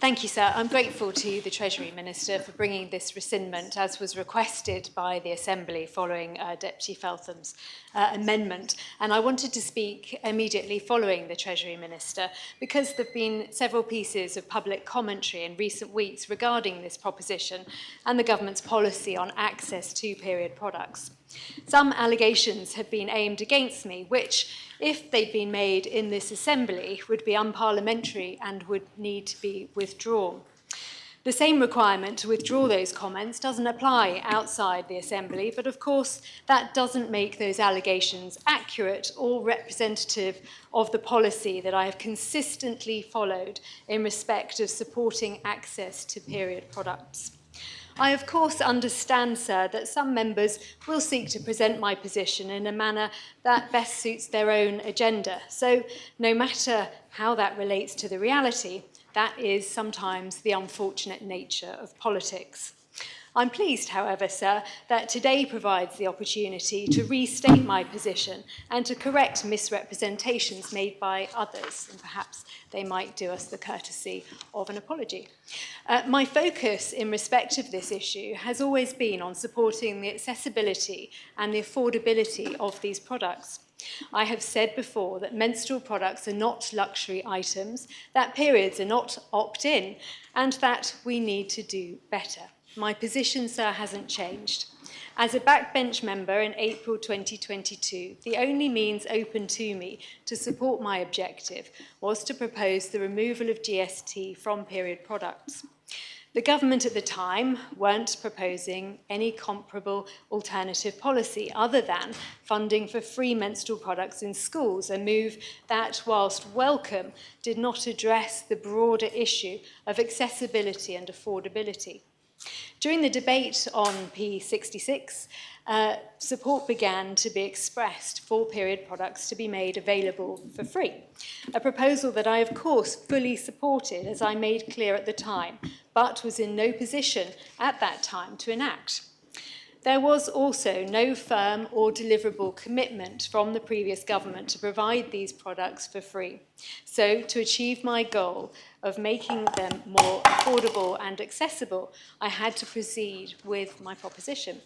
Thank you, sir. I'm grateful to the Treasury Minister for bringing this rescindment, as was requested by the Assembly following Deputy Feltham's amendment. And I wanted to speak immediately following the Treasury Minister, because there have been several pieces of public commentary in recent weeks regarding this proposition and the government's policy on access to period products. Some allegations have been aimed against me, which, if they'd been made in this Assembly, would be unparliamentary and would need to be withdrawn. The same requirement to withdraw those comments doesn't apply outside the Assembly, but of course that doesn't make those allegations accurate or representative of the policy that I have consistently followed in respect of supporting access to period products. I, of course, understand, sir, that some members will seek to present my position in a manner that best suits their own agenda. So, no matter how that relates to the reality, that is sometimes the unfortunate nature of politics. I'm pleased, however, sir, that today provides the opportunity to restate my position and to correct misrepresentations made by others, and perhaps they might do us the courtesy of an apology. My focus in respect of this issue has always been on supporting the accessibility and the affordability of these products. I have said before that menstrual products are not luxury items, that periods are not opt-in, and that we need to do better. My position, sir, hasn't changed. As a backbench member in April 2022, the only means open to me to support my objective was to propose the removal of GST from period products. The government at the time weren't proposing any comparable alternative policy other than funding for free menstrual products in schools, a move that, whilst welcome, did not address the broader issue of accessibility and affordability. During the debate on P66, support began to be expressed for period products to be made available for free, a proposal that I, of course, fully supported, as I made clear at the time, but was in no position at that time to enact. There was also no firm or deliverable commitment from the previous government to provide these products for free. So, to achieve my goal of making them more affordable and accessible, I had to proceed with my proposition.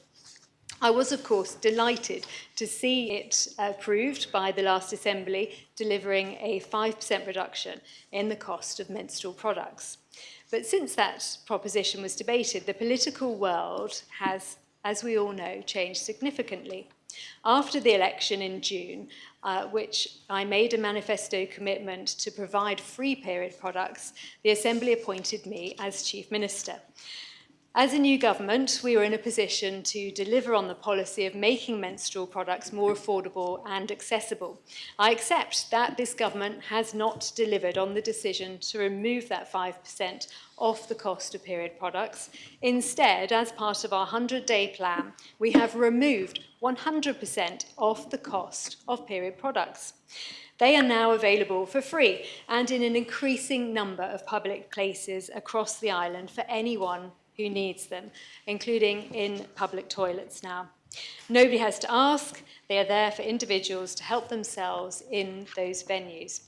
I was, of course, delighted to see it approved by the last Assembly, delivering a 5% reduction in the cost of menstrual products. But since that proposition was debated, the political world has, as we all know, changed significantly. After the election in June, which I made a manifesto commitment to provide free period products, the Assembly appointed me as Chief Minister. As a new government, we were in a position to deliver on the policy of making menstrual products more affordable and accessible. I accept that this government has not delivered on the decision to remove that 5% off the cost of period products. Instead, as part of our 100-day plan, we have removed 100% off the cost of period products. They are now available for free and in an increasing number of public places across the island for anyone who needs them, including in public toilets now. Nobody has to ask, they are there for individuals to help themselves in those venues.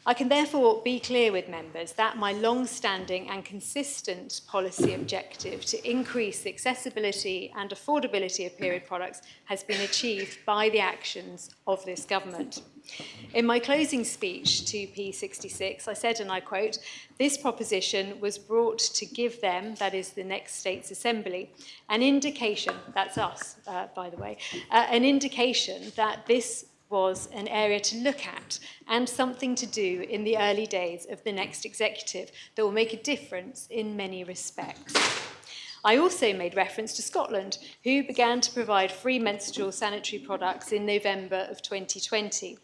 I can therefore be clear with members that my long-standing and consistent policy objective to increase the accessibility and affordability of period products has been achieved by the actions of this government. In my closing speech to P66, I said, and I quote, "This proposition was brought to give them," that is the next state's assembly, "an indication," that's us, by the way, "an indication that this was an area to look at and something to do in the early days of the next executive that will make a difference in many respects." I also made reference to Scotland, who began to provide free menstrual sanitary products in November of 2020.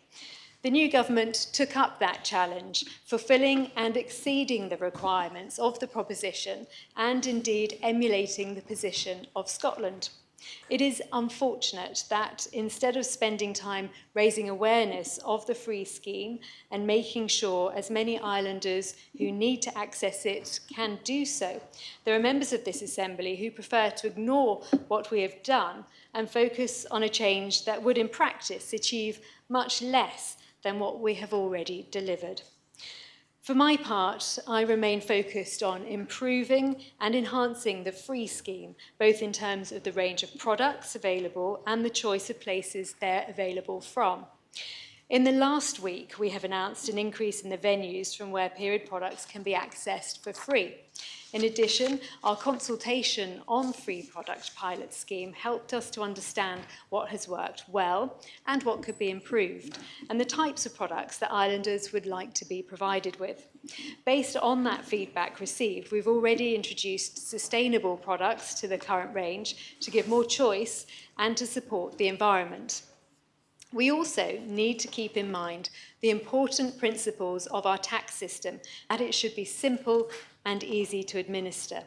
The new government took up that challenge, fulfilling and exceeding the requirements of the proposition and indeed emulating the position of Scotland. It is unfortunate that instead of spending time raising awareness of the free scheme and making sure as many islanders who need to access it can do so, there are members of this Assembly who prefer to ignore what we have done and focus on a change that would in practice achieve much less than what we have already delivered. For my part, I remain focused on improving and enhancing the free scheme, both in terms of the range of products available and the choice of places they're available from. In the last week, we have announced an increase in the venues from where period products can be accessed for free. In addition, our consultation on free product pilot scheme helped us to understand what has worked well and what could be improved, and the types of products that islanders would like to be provided with. Based on that feedback received, we've already introduced sustainable products to the current range to give more choice and to support the environment. We also need to keep in mind the important principles of our tax system, that it should be simple and easy to administer.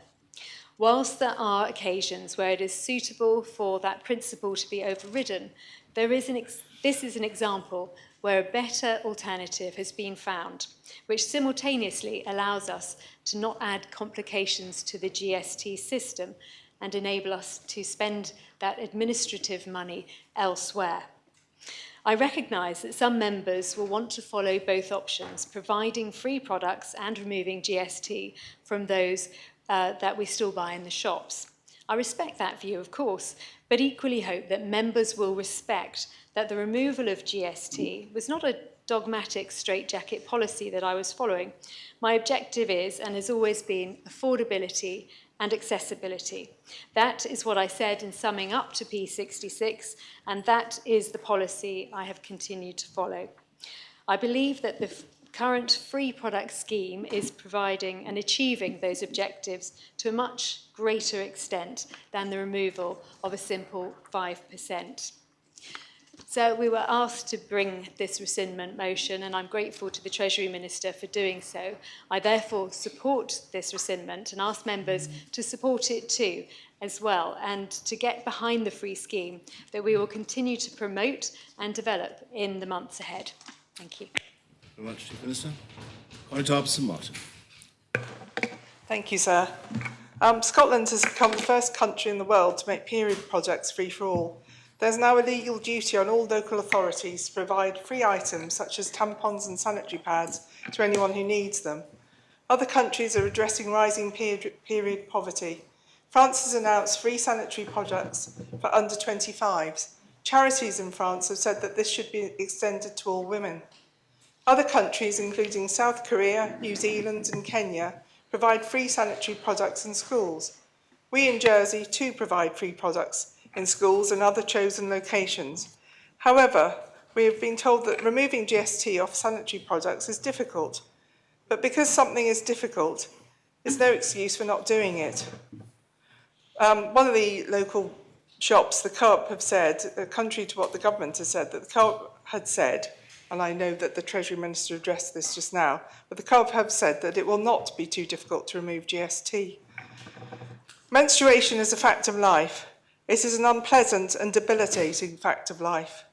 Whilst there are occasions where it is suitable for that principle to be overridden, this is an example where a better alternative has been found, which simultaneously allows us to not add complications to the GST system and enable us to spend that administrative money elsewhere. I recognise that some members will want to follow both options, providing free products and removing GST from those that we still buy in the shops. I respect that view, of course, but equally hope that members will respect that the removal of GST was not a dogmatic straitjacket policy that I was following. My objective is, and has always been, affordability and accessibility. That is what I said in summing up to P66, and that is the policy I have continued to follow. I believe that the current free product scheme is providing and achieving those objectives to a much greater extent than the removal of a simple 5%. So we were asked to bring this rescindment motion, and I'm grateful to the Treasury Minister for doing so. I therefore support this rescindment and ask members to support it too, as well, and to get behind the free scheme that we will continue to promote and develop in the months ahead. Thank you. Thank you very much, Chief Minister. Connie Harbison-Martin. Thank you, sir. Scotland has become the first country in the world to make period products free for all. There's now a legal duty on all local authorities to provide free items such as tampons and sanitary pads to anyone who needs them. Other countries are addressing rising period poverty. France has announced free sanitary products for under 25s. Charities in France have said that this should be extended to all women. Other countries, including South Korea, New Zealand and Kenya, provide free sanitary products in schools. We in Jersey too provide free products in schools and other chosen locations. However, we have been told that removing GST off sanitary products is difficult. But because something is difficult, there's no excuse for not doing it. One of the local shops, the Co-op, have said, contrary to what the government has said, that the Co-op had said, and I know that the Treasury Minister addressed this just now, but the Co-op have said that it will not be too difficult to remove GST. Menstruation is a fact of life. It is an unpleasant and debilitating fact of life.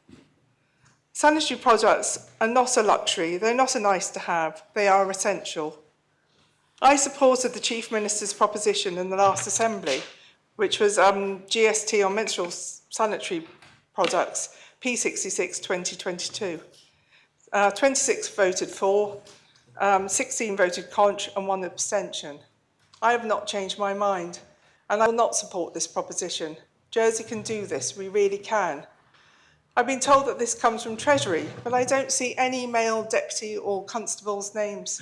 Sanitary products are not a luxury, they're not a nice to have, they are essential. I supported the Chief Minister's proposition in the last Assembly, which was GST on menstrual sanitary products, P66 2022. 26 voted for, 16 voted contra and 1 abstention. I have not changed my mind, and I will not support this proposition. Jersey can do this, we really can. I've been told that this comes from Treasury, but I don't see any male deputy or constable's names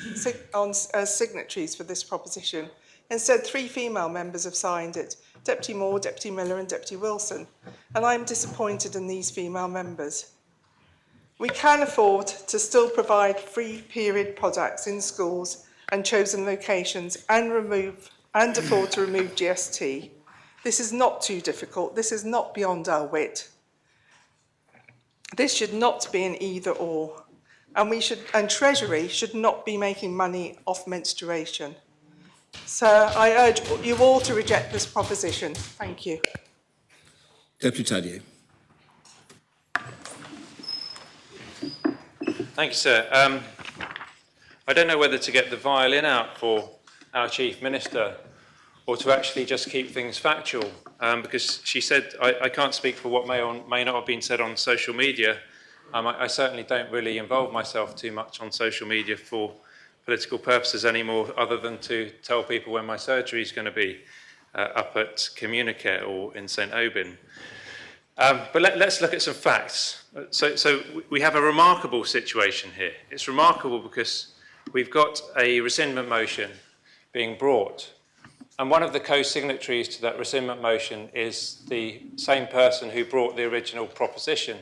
as signatories for this proposition. Instead, 3 female members have signed it, Deputy Moore, Deputy Miller and Deputy Wilson, and I'm disappointed in these female members. We can afford to still provide free period products in schools and chosen locations and afford to remove GST. This is not too difficult. This is not beyond our wit. This should not be an either or. And Treasury should not be making money off menstruation. So I urge you all to reject this proposition. Thank you. Deputy Tadier. Thank you, sir. I don't know whether to get the violin out for our Chief Minister or to actually just keep things factual, because she said, I can't speak for what may or may not have been said on social media. I certainly don't really involve myself too much on social media for political purposes anymore, other than to tell people when my surgery is going to be up at Communicare or in St Aubin. But let's look at some facts. So we have a remarkable situation here. It's remarkable because we've got a rescindment motion being brought And one of the co-signatories to that rescindment motion is the same person who brought the original proposition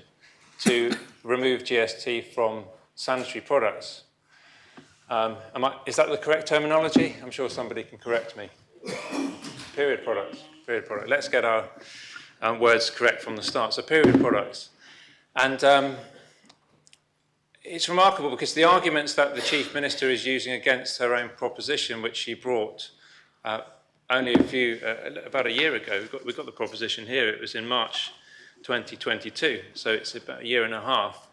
to remove GST from sanitary products. Is that the correct terminology? I'm sure somebody can correct me. Period products. Period product. Let's get our words correct from the start. So period products. And it's remarkable because the arguments that the Chief Minister is using against her own proposition, which she brought only about a year ago, we've got the proposition here, it was in March 2022, so it's about a year and a half,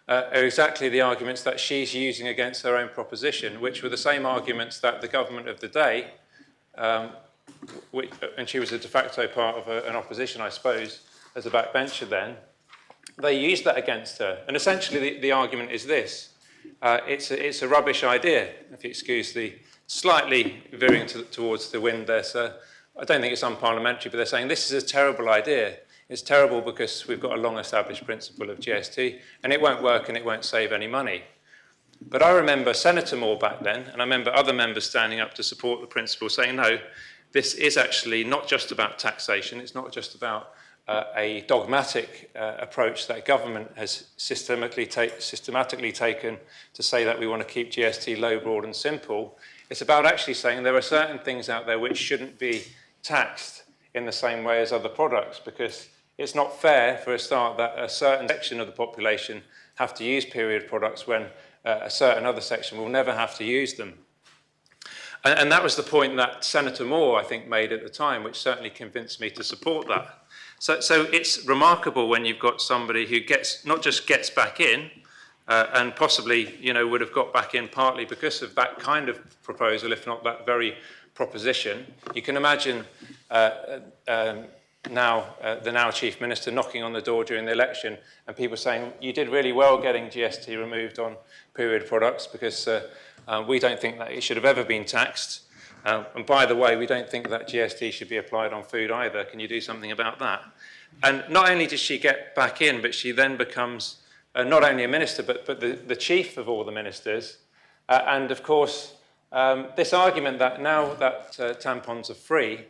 are exactly the arguments that she's using against her own proposition, which were the same arguments that the government of the day, and she was a de facto part of an opposition, I suppose, as a backbencher then, they used that against her. And essentially the argument is this, it's a rubbish idea, if you excuse the slightly veering towards the wind there, sir. I don't think it's unparliamentary, but they're saying this is a terrible idea. It's terrible because we've got a long-established principle of GST, and it won't work and it won't save any money. But I remember Senator Moore back then, and I remember other members standing up to support the principle, saying, no, this is actually not just about taxation, it's not just about a dogmatic approach that government has systematically taken to say that we want to keep GST low, broad and simple. It's about actually saying there are certain things out there which shouldn't be taxed in the same way as other products, because it's not fair, for a start, that a certain section of the population have to use period products when a certain other section will never have to use them. And that was the point that Senator Moore, I think, made at the time, which certainly convinced me to support that. So it's remarkable when you've got somebody who not just gets back in, and possibly, would have got back in partly because of that kind of proposal, if not that very proposition. You can imagine the now Chief Minister knocking on the door during the election and people saying, you did really well getting GST removed on period products because we don't think that it should have ever been taxed. And by the way, we don't think that GST should be applied on food either. Can you do something about that? And not only does she get back in, but she then becomes not only a minister, but the chief of all the ministers. And of course, this argument that now that tampons are free,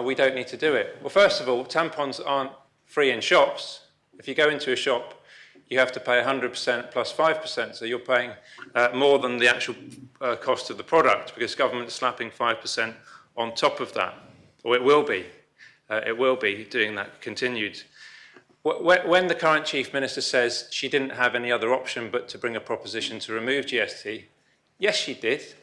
we don't need to do it. Well, first of all, tampons aren't free in shops. If you go into a shop, you have to pay 100% plus 5%, so you're paying more than the actual cost of the product because government's slapping 5% on top of that, or it will be. It will be doing that continued. When the current Chief Minister says she didn't have any other option but to bring a proposition to remove GST, yes, she did.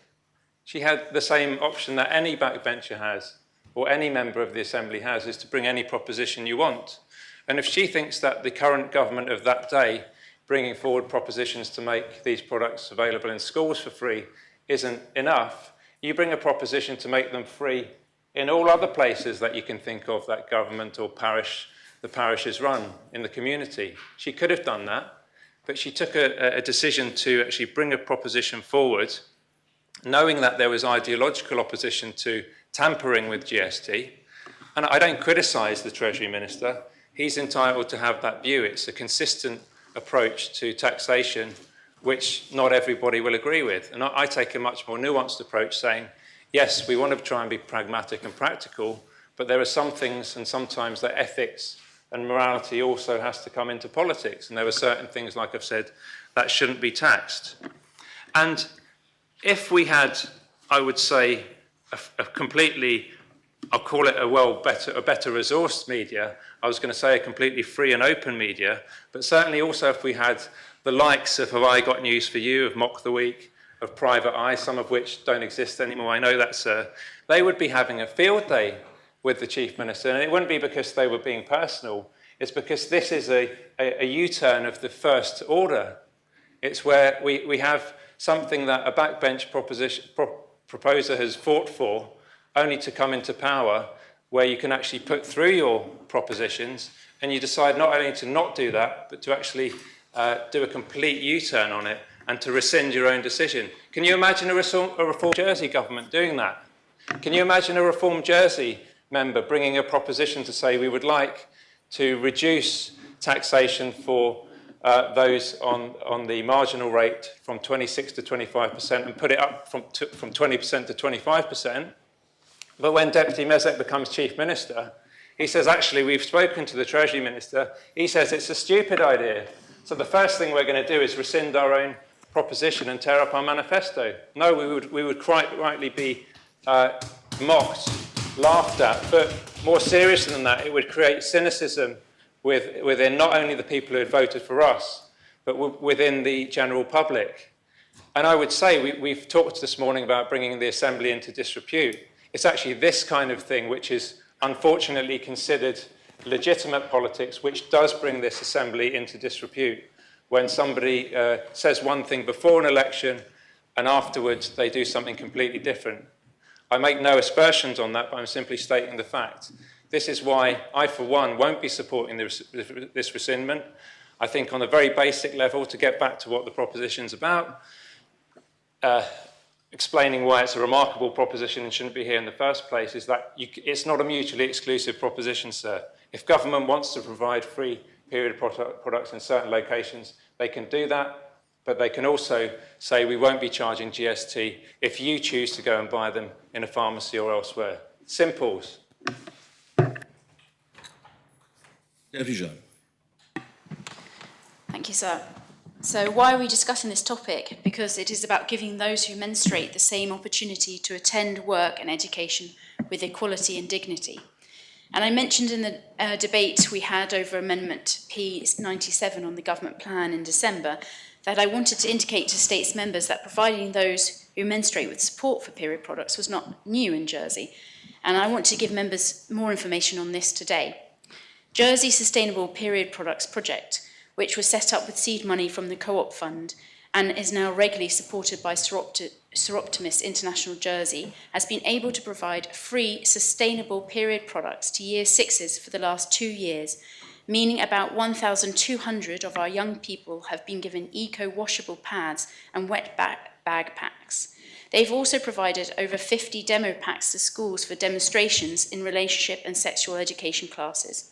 She had the same option that any backbencher has, or any member of the Assembly has, is to bring any proposition you want. And if she thinks that the current government of that day bringing forward propositions to make these products available in schools for free isn't enough, you bring a proposition to make them free in all other places that you can think of that government or the parishes run in the community. She could have done that, but she took a decision to actually bring a proposition forward, knowing that there was ideological opposition to tampering with GST. And I don't criticise the Treasury Minister. He's entitled to have that view. It's a consistent approach to taxation, which not everybody will agree with. And I take a much more nuanced approach, saying, yes, we want to try and be pragmatic and practical, but there are some things, and sometimes that ethics and morality also has to come into politics. And there are certain things, like I've said, that shouldn't be taxed. And if we had, I would say, a completely, I'll call it a better resourced media. I was going to say a completely free and open media, but certainly also if we had the likes of Have I Got News For You, of Mock the Week, of Private Eye, some of which don't exist anymore, I know that, sir, they would be having a field day with the Chief Minister, and it wouldn't be because they were being personal, it's because this is a U-turn of the first order. It's where we have something that a backbench proposer has fought for, only to come into power, where you can actually put through your propositions, and you decide not only to not do that, but to actually do a complete U-turn on it, and to rescind your own decision. Can you imagine a Reform Jersey government doing that? Can you imagine a Reform Jersey member bringing a proposition to say we would like to reduce taxation for those on the marginal rate from 26 to 25% and put it up from 20% to 25%, But when Deputy Mezek becomes Chief Minister, he says, actually, we've spoken to the Treasury Minister. He says it's a stupid idea. So the first thing we're going to do is rescind our own proposition and tear up our manifesto. No, we would quite rightly be mocked, laughed at. But more serious than that, it would create cynicism within not only the people who had voted for us, but within the general public. And I would say, we've talked this morning about bringing the Assembly into disrepute. It's actually this kind of thing which is unfortunately considered legitimate politics, which does bring this Assembly into disrepute. When somebody says one thing before an election and afterwards they do something completely different. I make no aspersions on that, but I'm simply stating the fact. This is why I, for one, won't be supporting this rescindment. I think on a very basic level, to get back to what the proposition's about, explaining why it's a remarkable proposition and shouldn't be here in the first place, is that it's not a mutually exclusive proposition, sir. If government wants to provide free period products in certain locations, they can do that, but they can also say we won't be charging GST if you choose to go and buy them in a pharmacy or elsewhere. Simples. Deputy Jean. Thank you, sir. So why are we discussing this topic? Because it is about giving those who menstruate the same opportunity to attend work and education with equality and dignity. And I mentioned in the debate we had over Amendment P97 on the government plan in December that I wanted to indicate to States members that providing those who menstruate with support for period products was not new in Jersey. And I want to give members more information on this today. Jersey Sustainable Period Products Project, which was set up with seed money from the Co-op Fund and is now regularly supported by Seroptimus International Jersey, has been able to provide free sustainable period products to Year 6s for the last 2 years, meaning about 1,200 of our young people have been given eco-washable pads and wet bag packs. They've also provided over 50 demo packs to schools for demonstrations in relationship and sexual education classes.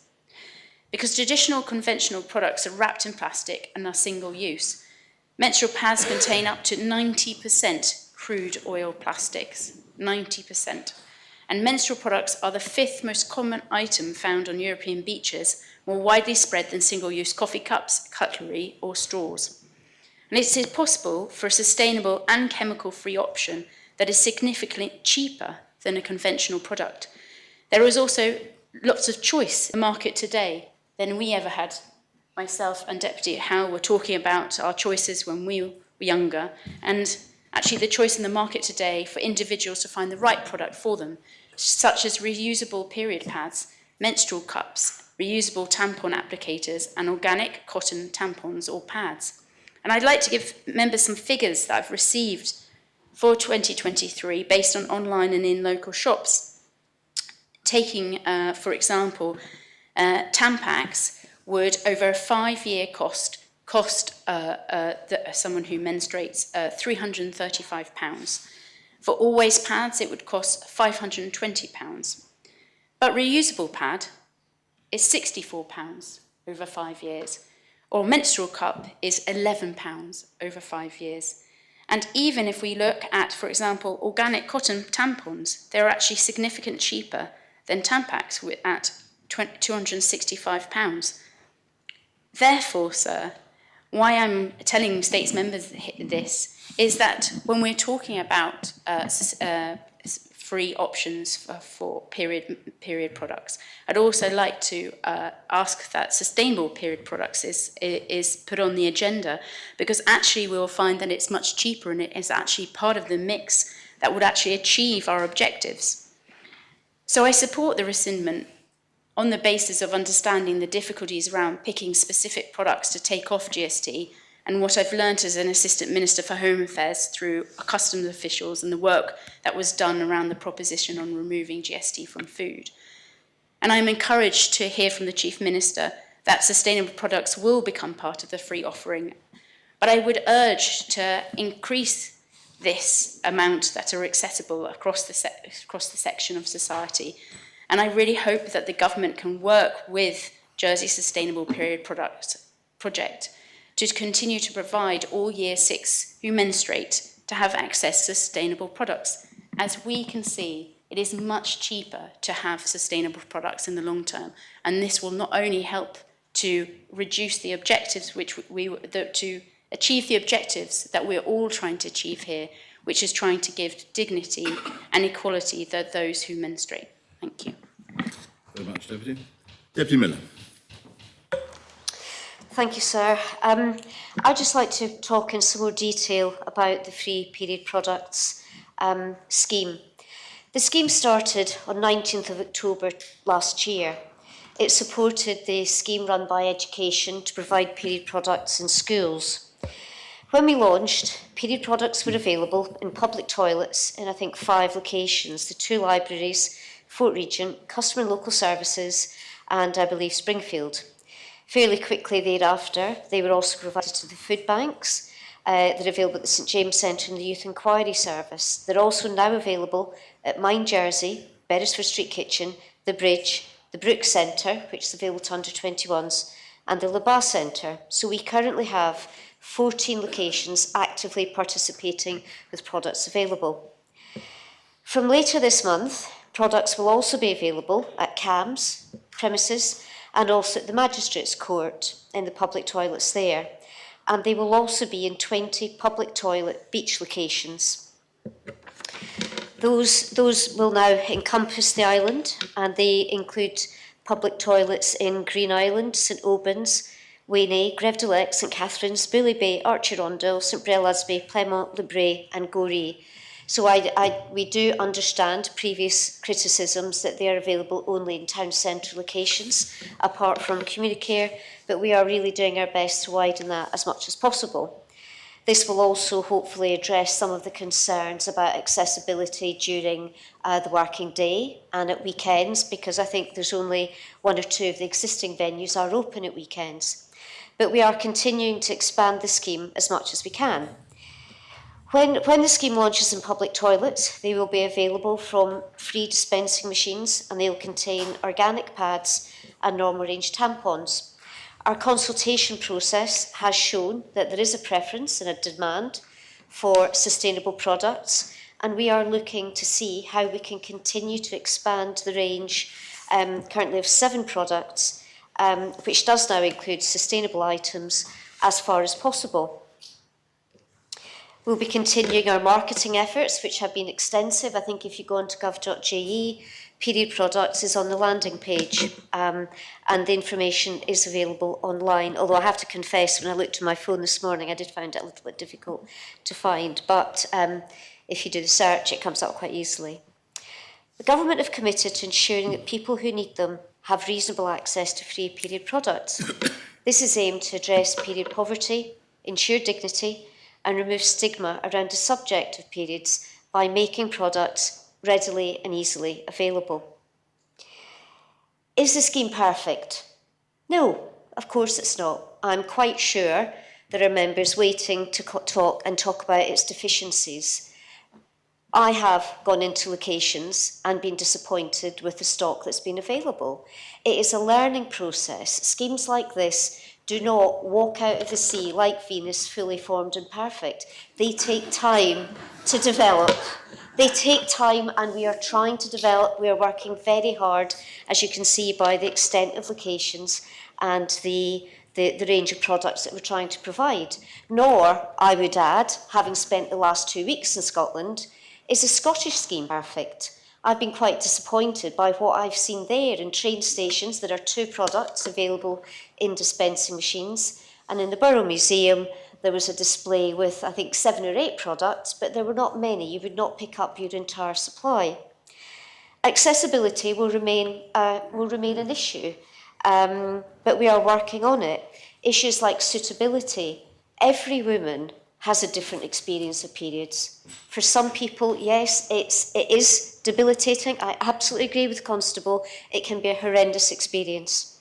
Because traditional conventional products are wrapped in plastic and are single-use, menstrual pads contain up to 90% crude oil plastics, 90%. And menstrual products are the 5th most common item found on European beaches, more widely spread than single-use coffee cups, cutlery, or straws. And it is possible for a sustainable and chemical-free option that is significantly cheaper than a conventional product. There is also lots of choice in the market today than we ever had. Myself and Deputy Howe were talking about our choices when we were younger, and actually the choice in the market today for individuals to find the right product for them, such as reusable period pads, menstrual cups, reusable tampon applicators, and organic cotton tampons or pads. And I'd like to give members some figures that I've received for 2023 based on online and in local shops. Taking, for example, Tampax would, over a 5-year cost someone who menstruates £335. For Always pads, it would cost £520. But reusable pad is £64 over 5 years, or menstrual cup is £11 over 5 years. And even if we look at, for example, organic cotton tampons, they're actually significantly cheaper than Tampax at £265. Therefore, sir, why I'm telling States members this is that when we're talking about free options for period products, I'd also like to ask that sustainable period products is put on the agenda, because actually we will find that it's much cheaper and it is actually part of the mix that would actually achieve our objectives. So I support the rescindment on the basis of understanding the difficulties around picking specific products to take off GST, and what I've learned as an Assistant Minister for Home Affairs through customs officials and the work that was done around the proposition on removing GST from food. And I'm encouraged to hear from the Chief Minister that sustainable products will become part of the free offering. But I would urge to increase this amount that are accessible across the section of society. And I really hope that the government can work with Jersey Sustainable Period Products Project to continue to provide all Year 6 who menstruate to have access to sustainable products. As we can see it is much cheaper to have sustainable products in the long term. And this will not only help to reduce the objectives to achieve the objectives that we're all trying to achieve here, which is trying to give dignity and equality to those who menstruate. Thank you. Very much, Deputy. Deputy Miller. Thank you, sir. I'd just like to talk in some more detail about the free period products scheme. The scheme started on 19th of October last year. It supported the scheme run by Education to provide period products in schools. When we launched, period products were available in public toilets in, I think, 5 locations, the 2 libraries, Fort Regent, Customer and Local Services, and I believe Springfield. Fairly quickly thereafter, they were also provided to the food banks. They're available at the St James Centre and the Youth Inquiry Service. They're also now available at Mine Jersey, Beresford Street Kitchen, The Bridge, the Brooks Centre, which is available to under-21s, and the Labatt Centre. So we currently have 14 locations actively participating with products available. From later this month, products will also be available at CAMS premises and also at the Magistrates Court in the public toilets there. And they will also be in 20 public toilet beach locations. Those will now encompass the island, and they include public toilets in Green Island, St Albans, Waynay, Greve de Lec, St Catherine's, Bully Bay, Archie-Rondell, St Breladsby, Plymouth, Lebray and Gorey. So we do understand previous criticisms that they are available only in town centre locations, apart from Communicare, but we are really doing our best to widen that as much as possible. This will also hopefully address some of the concerns about accessibility during the working day and at weekends, because I think there's only 1 or 2 of the existing venues are open at weekends. But we are continuing to expand the scheme as much as we can. When the scheme launches in public toilets, they will be available from free dispensing machines, and they will contain organic pads and normal range tampons. Our consultation process has shown that there is a preference and a demand for sustainable products, and we are looking to see how we can continue to expand the range currently of 7 products, which does now include sustainable items, as far as possible. We'll be continuing our marketing efforts, which have been extensive. I think if you go onto gov.je, period products is on the landing page, and the information is available online. Although I have to confess, when I looked at my phone this morning, I did find it a little bit difficult to find. But if you do the search, it comes up quite easily. The government have committed to ensuring that people who need them have reasonable access to free period products. This is aimed to address period poverty, ensure dignity, and remove stigma around the subject of periods by making products readily and easily available. Is the scheme perfect? No, of course it's not. I'm quite sure there are members waiting to talk about its deficiencies. I have gone into locations and been disappointed with the stock that's been available. It is a learning process. Schemes like this do not walk out of the sea like Venus, fully formed and perfect. They take time to develop. They take time, and we are trying to develop. We are working very hard, as you can see by the extent of locations and the range of products that we're trying to provide. Nor, I would add, having spent the last 2 weeks in Scotland, is the Scottish scheme perfect. I've been quite disappointed by what I've seen there. In train stations, there are 2 products available in dispensing machines, and in the Borough Museum, there was a display with, I think, 7 or 8 products, but there were not many. You would not pick up your entire supply. Accessibility will remain an issue, but we are working on it. Issues like suitability. Every woman has a different experience of periods. For some people, yes, it is debilitating. I absolutely agree with Constable. It can be a horrendous experience.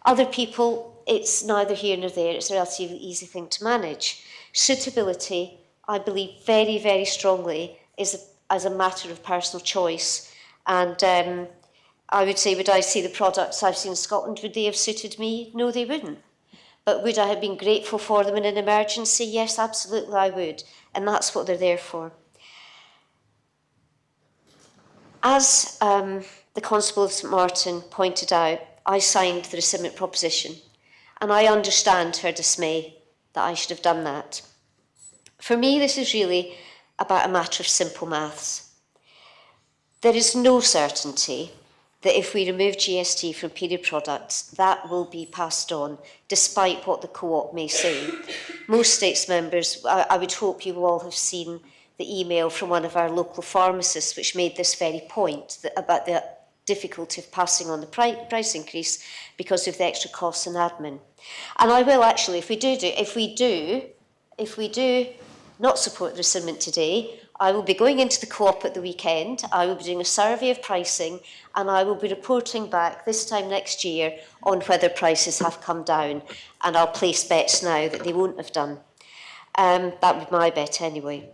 Other people, it's neither here nor there. It's a relatively easy thing to manage. Suitability, I believe very, very strongly, is as a matter of personal choice. And I would say, would I see the products I've seen in Scotland, would they have suited me? No, they wouldn't. But would I have been grateful for them in an emergency? Yes, absolutely I would. And that's what they're there for. As the Constable of St Martin pointed out, I signed the rescindment proposition, and I understand her dismay that I should have done that. For me, this is really about a matter of simple maths. There is no certainty that if we remove GST from period products, that will be passed on, despite what the Co-op may say. Most States members, I would hope you will all have seen the email from one of our local pharmacists which made this very point about the difficulty of passing on the price increase because of the extra costs and admin. And I will actually, if we do not support the rescindment today, I will be going into the Co-op at the weekend, I will be doing a survey of pricing, and I will be reporting back this time next year on whether prices have come down, and I'll place bets now that they won't have done. That would be my bet anyway.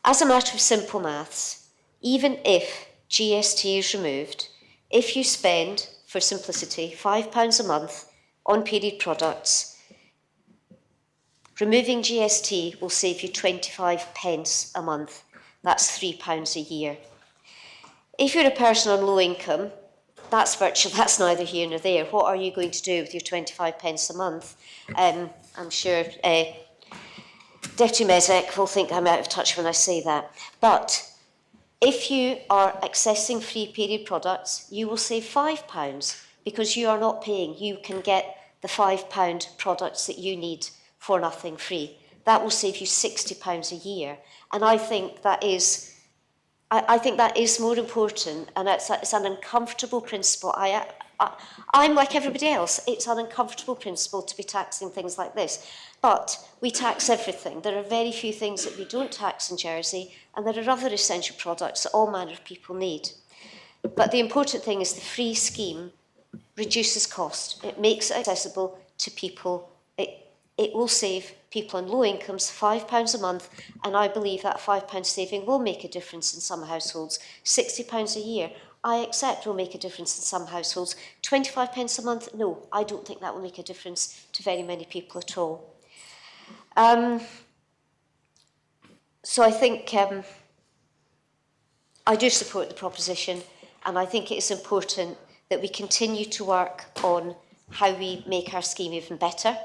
As a matter of simple maths, even if GST is removed, if you spend, for simplicity, £5 a month on period products, removing GST will save you 25 pence a month. That's £3 a year. If you're a person on low income, that's neither here nor there. What are you going to do with your 25 pence a month? I'm sure Deputy Mezek will think I'm out of touch when I say that. But if you are accessing free period products, you will save £5 because you are not paying. You can get the £5 products that you need for nothing free. That will save you £60 a year. And I think that is more important, and it's an uncomfortable principle. I'm like everybody else. It's an uncomfortable principle to be taxing things like this. But we tax everything. There are very few things that we don't tax in Jersey, and there are other essential products that all manner of people need. But the important thing is the free scheme reduces cost. It makes it accessible to people. It will save people on low incomes £5 a month, and I believe that £5 saving will make a difference in some households. £60 a year, I accept, will make a difference in some households. 25 pence a month, no, I don't think that will make a difference to very many people at all. So I think I do support the proposition, and I think it is important that we continue to work on how we make our scheme even better.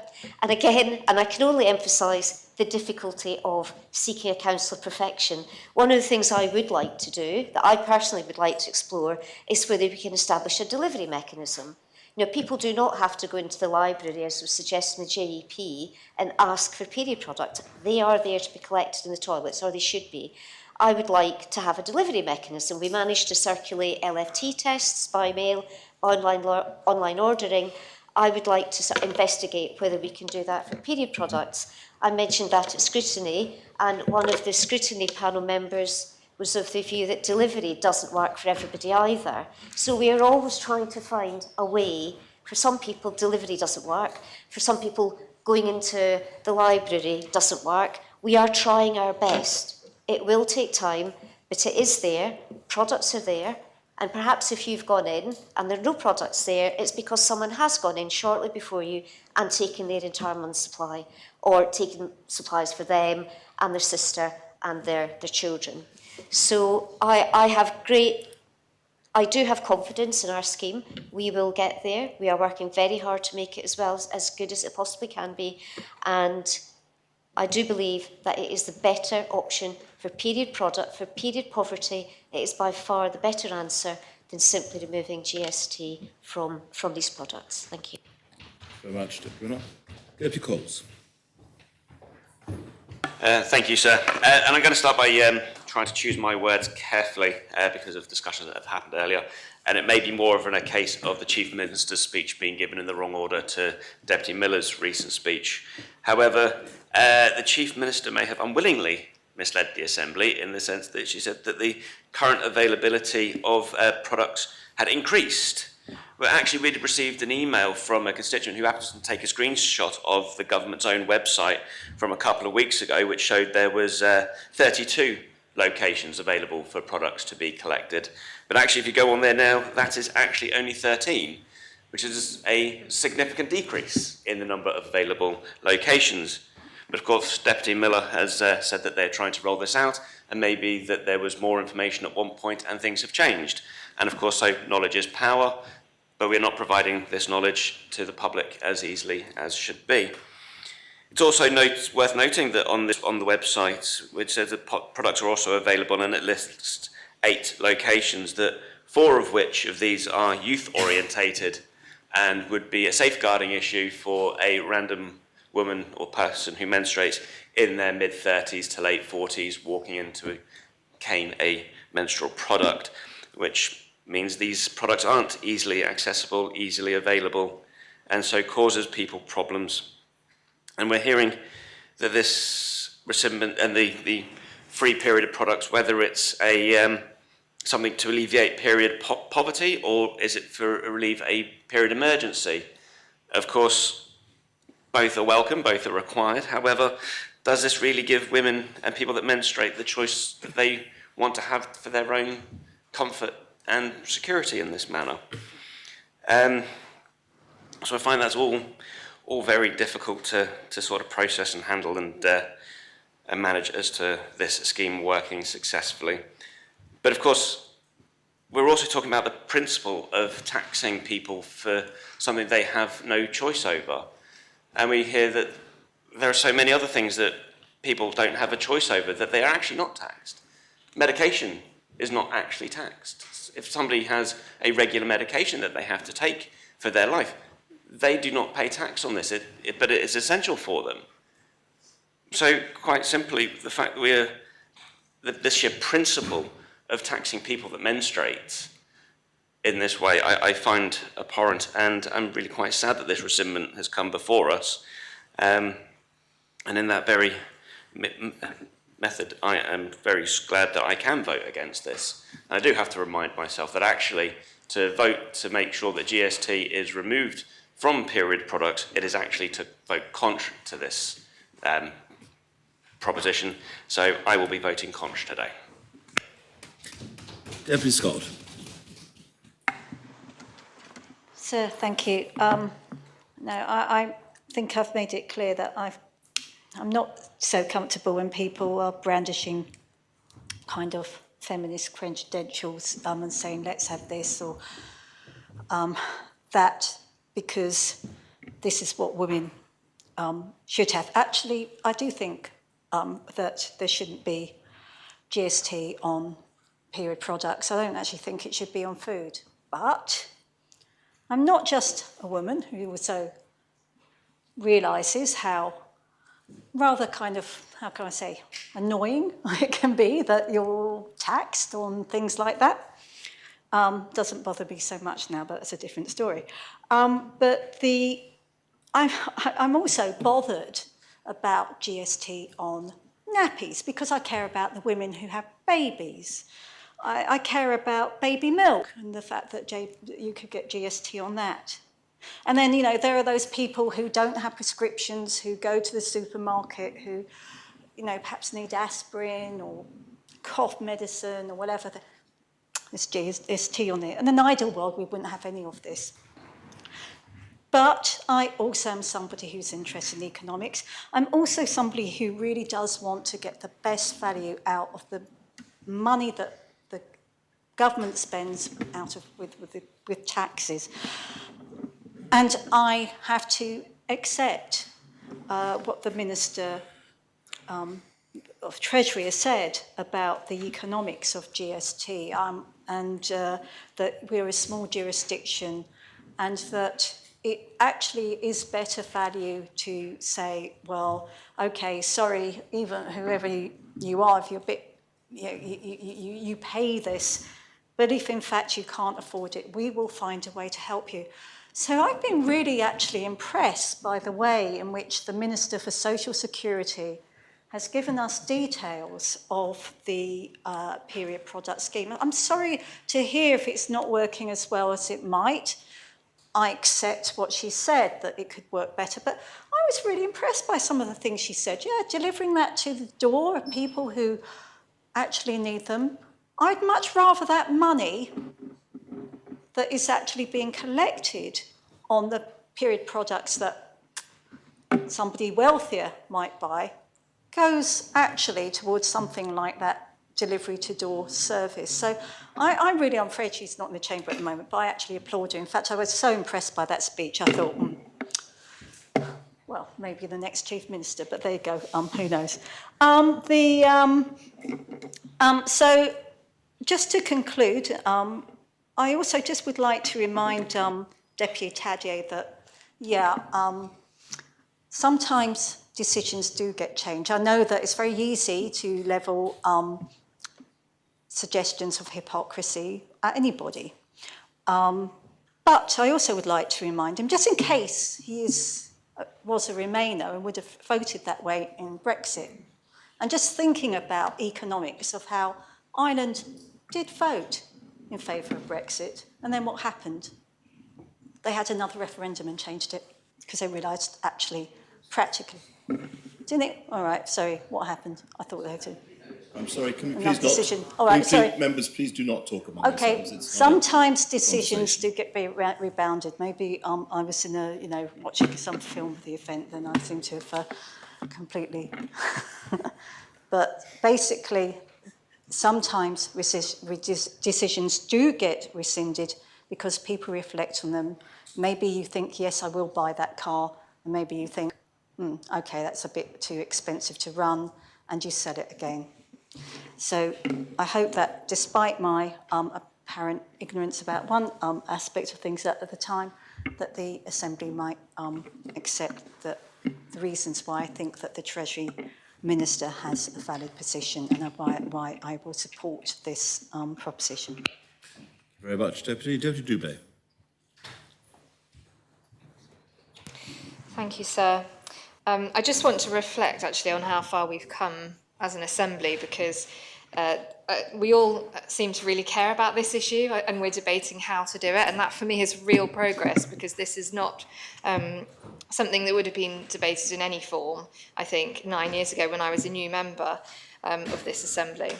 And again, and I can only emphasise the difficulty of seeking a council of perfection. One of the things I would like to do, that I personally would like to explore, is whether we can establish a delivery mechanism. You know, people do not have to go into the library, as was suggested in the JEP, and ask for period product. They are there to be collected in the toilets, or they should be. I would like to have a delivery mechanism. We managed to circulate LFT tests by mail, online ordering. I would like to investigate whether we can do that for period products. I mentioned that at scrutiny, and one of the scrutiny panel members was of the view that delivery doesn't work for everybody either. So we are always trying to find a way. For some people, delivery doesn't work. For some people, going into the library doesn't work. We are trying our best. It will take time, but it is there. Products are there. And perhaps if you've gone in and there are no products there, it's because someone has gone in shortly before you and taken their entire month's supply, or taken supplies for them and their sister and their children. So I do have confidence in our scheme. We will get there. We are working very hard to make it as good as it possibly can be. And I do believe that it is the better option for period poverty. It is by far the better answer than simply removing GST from these products. Thank you. Very much, Deputy. Deputy Coles. Thank you, sir. And I'm going to start by trying to choose my words carefully because of discussions that have happened earlier. And it may be more of a case of the Chief Minister's speech being given in the wrong order to Deputy Miller's recent speech. However, the Chief Minister may have unwillingly misled the Assembly in the sense that she said that the current availability of products had increased. But actually, we'd received an email from a constituent who happens to take a screenshot of the government's own website from a couple of weeks ago, which showed there was 32 locations available for products to be collected. But actually, if you go on there now, that is actually only 13, which is a significant decrease in the number of available locations. But of course, Deputy Miller has said that they're trying to roll this out, and maybe that there was more information at one point and things have changed. And of course, so knowledge is power, but we're not providing this knowledge to the public as easily as should be. It's also worth noting that on the website, which says that products are also available, and it lists 8 locations, that 4 of which of these are youth-orientated and would be a safeguarding issue for a random woman or person who menstruates in their mid-30s to late 40s walking into a menstrual product, which means these products aren't easily accessible, easily available, and so causes people problems. And we're hearing that this rescindment and the free period of products, whether it's something to alleviate period poverty, or is it for relieve a period emergency? Of course, both are welcome, both are required. However, does this really give women and people that menstruate the choice that they want to have for their own comfort and security in this manner? So I find that's all very difficult to sort of process and handle and manage as to this scheme working successfully. But of course, we're also talking about the principle of taxing people for something they have no choice over. And we hear that there are so many other things that people don't have a choice over that they are actually not taxed. Medication is not actually taxed. If somebody has a regular medication that they have to take for their life, they do not pay tax on this, but it is essential for them. So quite simply, the fact that this sheer principle of taxing people that menstruate in this way, I find abhorrent, and I'm really quite sad that this rescindment has come before us. And in that very method, I am very glad that I can vote against this. And I do have to remind myself that actually to vote to make sure that GST is removed from period products, it is actually to vote contrary to this proposition. So I will be voting contrary today. Deputy Scott. Sir, thank you. No, I think I've made it clear that I'm not so comfortable when people are brandishing kind of feminist credentials and saying, let's have this or that, because this is what women should have. Actually, I do think that there shouldn't be GST on period products. I don't actually think it should be on food. But I'm not just a woman who also realises how rather kind of, how can I say, annoying it can be that you're taxed on things like that. Doesn't bother me so much now, but that's a different story. But I'm also bothered about GST on nappies because I care about the women who have babies. I care about baby milk and the fact that you could get GST on that. And then, you know, there are those people who don't have prescriptions, who go to the supermarket, who, you know, perhaps need aspirin or cough medicine or whatever. There's GST on it. In an ideal world, we wouldn't have any of this. But I also am somebody who's interested in economics. I'm also somebody who really does want to get the best value out of the money that the government spends with taxes. And I have to accept what the Minister of Treasury has said about the economics of GST, and that we're a small jurisdiction, and that it actually is better value to say, well, okay, sorry, even whoever you are, if you're a bit, you pay this, but if in fact you can't afford it, we will find a way to help you. So I've been really actually impressed by the way in which the Minister for Social Security has given us details of the period product scheme. I'm sorry to hear if it's not working as well as it might. I accept what she said, that it could work better, but I was really impressed by some of the things she said. Yeah, delivering that to the door of people who actually need them. I'd much rather that money that is actually being collected on the period products that somebody wealthier might buy goes actually towards something like that delivery to door service. So I'm afraid she's not in the chamber at the moment, but I actually applaud her. In fact, I was so impressed by that speech. I thought, well, maybe the next chief minister, but there you go. Who knows? So just to conclude, I also just would like to remind Deputy Tadier that, sometimes decisions do get changed. I know that it's very easy to level suggestions of hypocrisy at anybody. But I also would like to remind him, just in case he was a Remainer and would have voted that way in Brexit, and just thinking about economics of how Ireland did vote in favour of Brexit, and then what happened? They had another referendum and changed it because they realised actually practically. Didn't it? All right, sorry, what happened? I thought they had to. I'm sorry, can we Another please not... decision. All right, sorry. Members, please do not talk among Okay, yourselves. It's not sometimes decisions do get rebounded. Maybe I was in a, watching some film of the event, then I seem to have completely... But basically, sometimes decisions do get rescinded because people reflect on them. Maybe you think, yes, I will buy that car, and maybe you think, okay, that's a bit too expensive to run, and you sell it again. So I hope that despite my apparent ignorance about one aspect of things at the time, that the Assembly might accept that the reasons why I think that the Treasury Minister has a valid position and why I will support this proposition. very much. Deputy Dubé. Thank you, sir. I just want to reflect actually on how far we've come as an Assembly, because we all seem to really care about this issue and we're debating how to do it, and that for me is real progress, because this is not something that would have been debated in any form, I think, 9 years ago when I was a new member of this Assembly.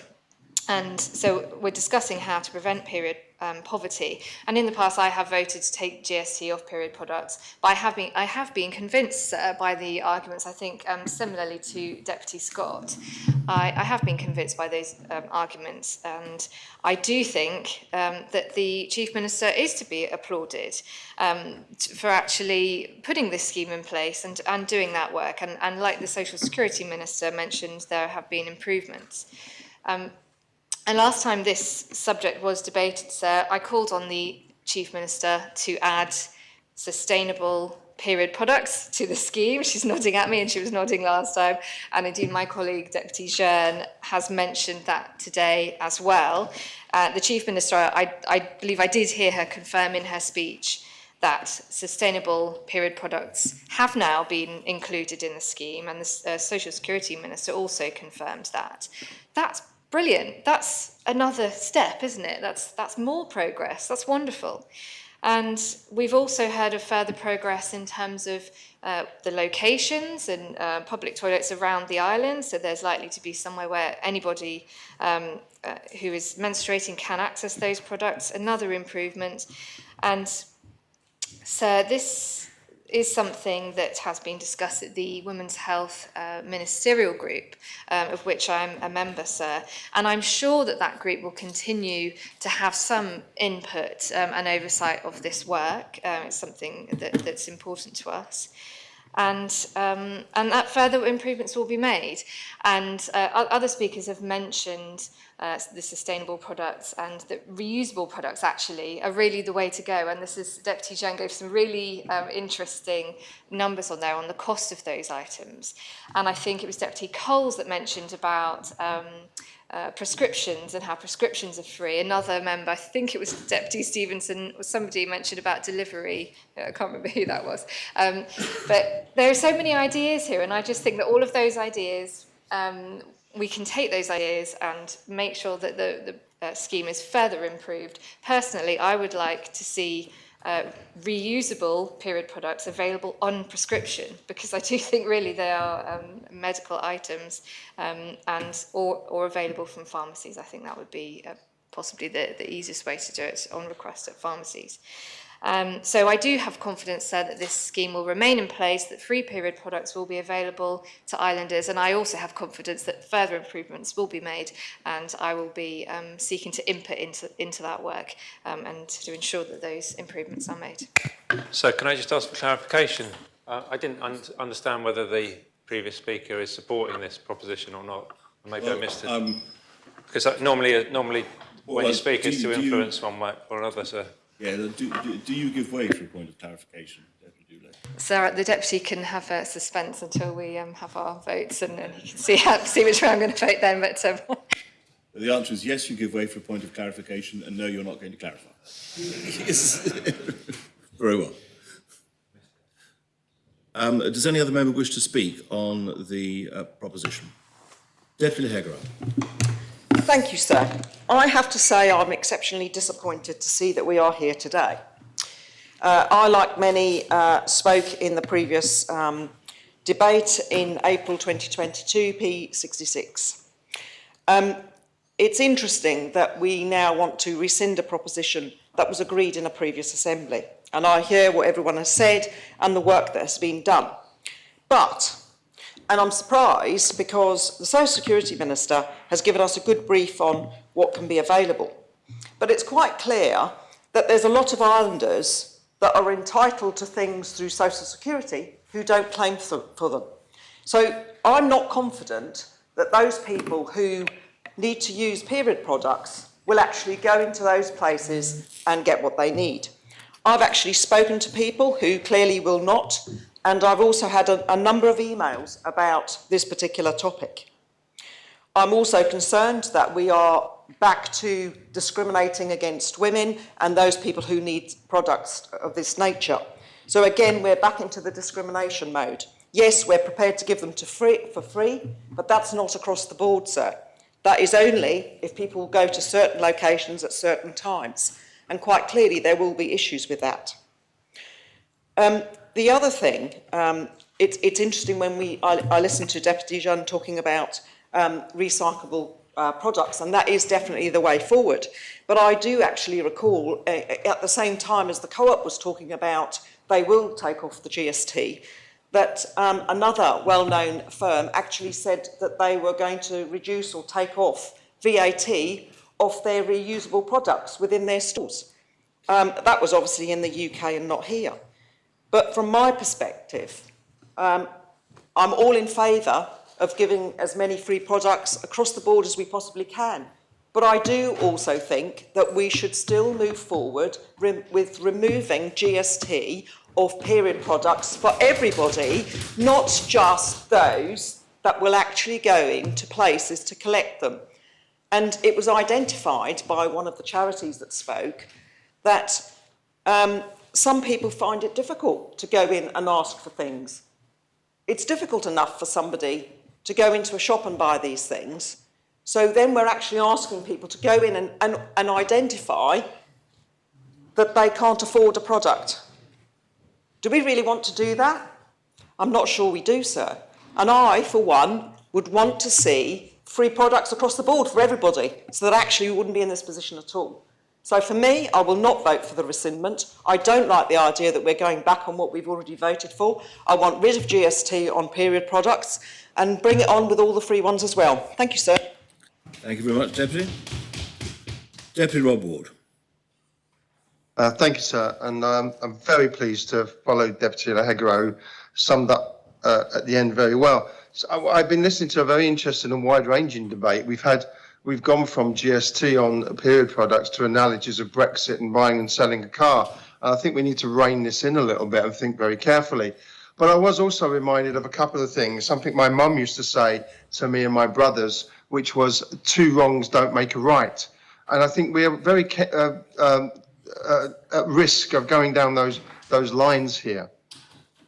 And so we're discussing how to prevent period poverty. And in the past, I have voted to take GST off period products, but I have been convinced by the arguments, I think, similarly to Deputy Scott. I have been convinced by those arguments, and I do think that the Chief Minister is to be applauded for actually putting this scheme in place and doing that work. And like the Social Security Minister mentioned, there have been improvements. And last time this subject was debated, sir, I called on the Chief Minister to add sustainable period products to the scheme. She's nodding at me, and she was nodding last time. And indeed, my colleague, Deputy Jean, has mentioned that today as well. The Chief Minister, I believe I did hear her confirm in her speech that sustainable period products have now been included in the scheme, and the Social Security Minister also confirmed that. That's brilliant. That's another step, isn't it? That's more progress. That's wonderful. And we've also heard of further progress in terms of the locations and public toilets around the island. So there's likely to be somewhere where anybody who is menstruating can access those products. Another improvement. And so this is something that has been discussed at the Women's Health Ministerial Group, of which I'm a member, sir. And I'm sure that that group will continue to have some input and oversight of this work. It's something that's important to us. And that further improvements will be made. And other speakers have mentioned the sustainable products, and the reusable products actually are really the way to go. And this is, Deputy Jean gave some really interesting numbers on there on the cost of those items. And I think it was Deputy Coles that mentioned about prescriptions and how prescriptions are free. Another member, I think it was Deputy Stevenson, or somebody mentioned about delivery. I can't remember who that was. But there are so many ideas here, and I just think that all of those ideas, we can take those ideas and make sure that the scheme is further improved. Personally, I would like to see reusable period products available on prescription, because I do think really they are medical items or available from pharmacies. I think that would be possibly the easiest way to do it, on request at pharmacies. So I do have confidence, sir, that this scheme will remain in place, that free period products will be available to islanders, and I also have confidence that further improvements will be made, and I will be seeking to input into that work and to ensure that those improvements are made. So can I just ask for clarification? I didn't understand whether the previous speaker is supporting this proposition or not. Maybe I missed it. Because normally when you speak, it's to influence one way or another, sir. Yeah, do you give way for a point of clarification, Deputy Dewley? Sir, the Deputy can have a suspense until we have our votes, and then you can see which way I'm going to vote then. But the answer is yes, you give way for a point of clarification, and no, you're not going to clarify. Yes. Very well. Does any other member wish to speak on the proposition? Deputy Hegarau. Thank you, sir. I have to say I'm exceptionally disappointed to see that we are here today. I, like many, spoke in the previous debate in April 2022, P66. It's interesting that we now want to rescind a proposition that was agreed in a previous assembly. And I hear what everyone has said and the work that has been done. And I'm surprised because the Social Security Minister has given us a good brief on what can be available. But it's quite clear that there's a lot of islanders that are entitled to things through Social Security who don't claim for them. So I'm not confident that those people who need to use period products will actually go into those places and get what they need. I've actually spoken to people who clearly will not, and I've also had a number of emails about this particular topic. I'm also concerned that we are back to discriminating against women and those people who need products of this nature. So again, we're back into the discrimination mode. Yes, we're prepared to give them for free, but that's not across the board, sir. That is only if people go to certain locations at certain times. And quite clearly, there will be issues with that. The other thing, it's interesting when I listened to Deputy Jeanne talking about recyclable products, and that is definitely the way forward. But I do actually recall, at the same time as the Co-op was talking about they will take off the GST, that another well-known firm actually said that they were going to reduce or take off VAT off their reusable products within their stores. That was obviously in the UK and not here. But from my perspective, I'm all in favour of giving as many free products across the board as we possibly can. But I do also think that we should still move forward with removing GST of period products for everybody, not just those that will actually go into places to collect them. And it was identified by one of the charities that spoke that some people find it difficult to go in and ask for things. It's difficult enough for somebody to go into a shop and buy these things. So then we're actually asking people to go in and identify that they can't afford a product. Do we really want to do that? I'm not sure we do, sir. And I, for one, would want to see free products across the board for everybody, so that actually we wouldn't be in this position at all. So for me, I will not vote for the rescindment. I don't like the idea that we're going back on what we've already voted for. I want rid of GST on period products and bring it on with all the free ones as well. Thank you, sir. Thank you very much, Deputy. Deputy Rob Ward. Thank you, sir. And I'm very pleased to follow Deputy Hegarau, who summed up at the end very well. So I've been listening to a very interesting and wide-ranging debate. We've gone from GST on period products to analogies of Brexit and buying and selling a car. And I think we need to rein this in a little bit and think very carefully. But I was also reminded of a couple of things, something my mum used to say to me and my brothers, which was 2 wrongs don't make a right. And I think we are very at risk of going down those lines here.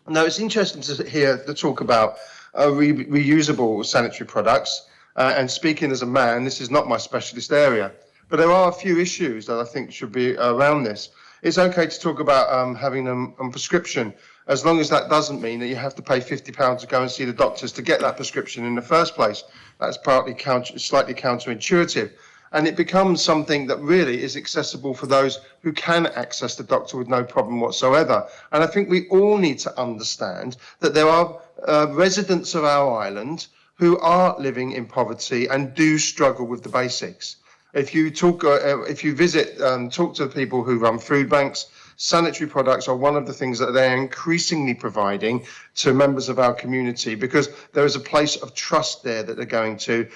Now, it's interesting to hear the talk about reusable sanitary products. And speaking as a man, this is not my specialist area. But there are a few issues that I think should be around this. It's okay to talk about having them on prescription, as long as that doesn't mean that you have to pay £50 to go and see the doctors to get that prescription in the first place. That's partly slightly counterintuitive. And it becomes something that really is accessible for those who can access the doctor with no problem whatsoever. And I think we all need to understand that there are residents of our island who are living in poverty and do struggle with the basics. If you talk, if you visit, talk to people who run food banks, sanitary products are one of the things that they're increasingly providing to members of our community, because there is a place of trust there that they're going to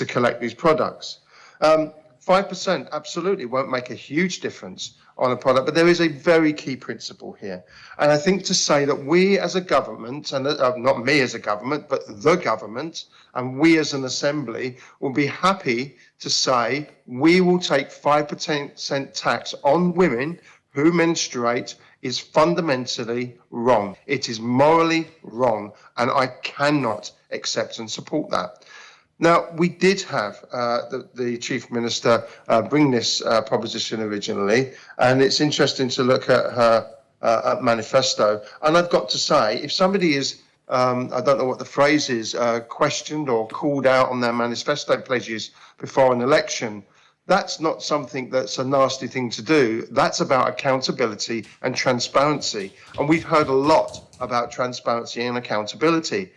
collect these products. 5% absolutely won't make a huge difference on a product, but there is a very key principle here. And I think to say that we as a government, and not me as a government, but the government, and we as an assembly will be happy to say we will take 5% tax on women who menstruate is fundamentally wrong. It is morally wrong, and I cannot accept and support that. Now, we did have the Chief Minister bring this proposition originally, and it's interesting to look at her manifesto. And I've got to say, if somebody is, I don't know what the phrase is, questioned or called out on their manifesto pledges before an election, that's not something that's a nasty thing to do. That's about accountability and transparency. And we've heard a lot about transparency and accountability.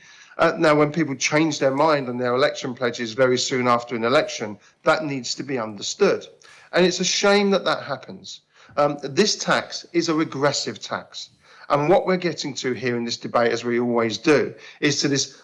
Now, when people change their mind on their election pledges very soon after an election, that needs to be understood. And it's a shame that that happens. This tax is a regressive tax. And what we're getting to here in this debate, as we always do, is to this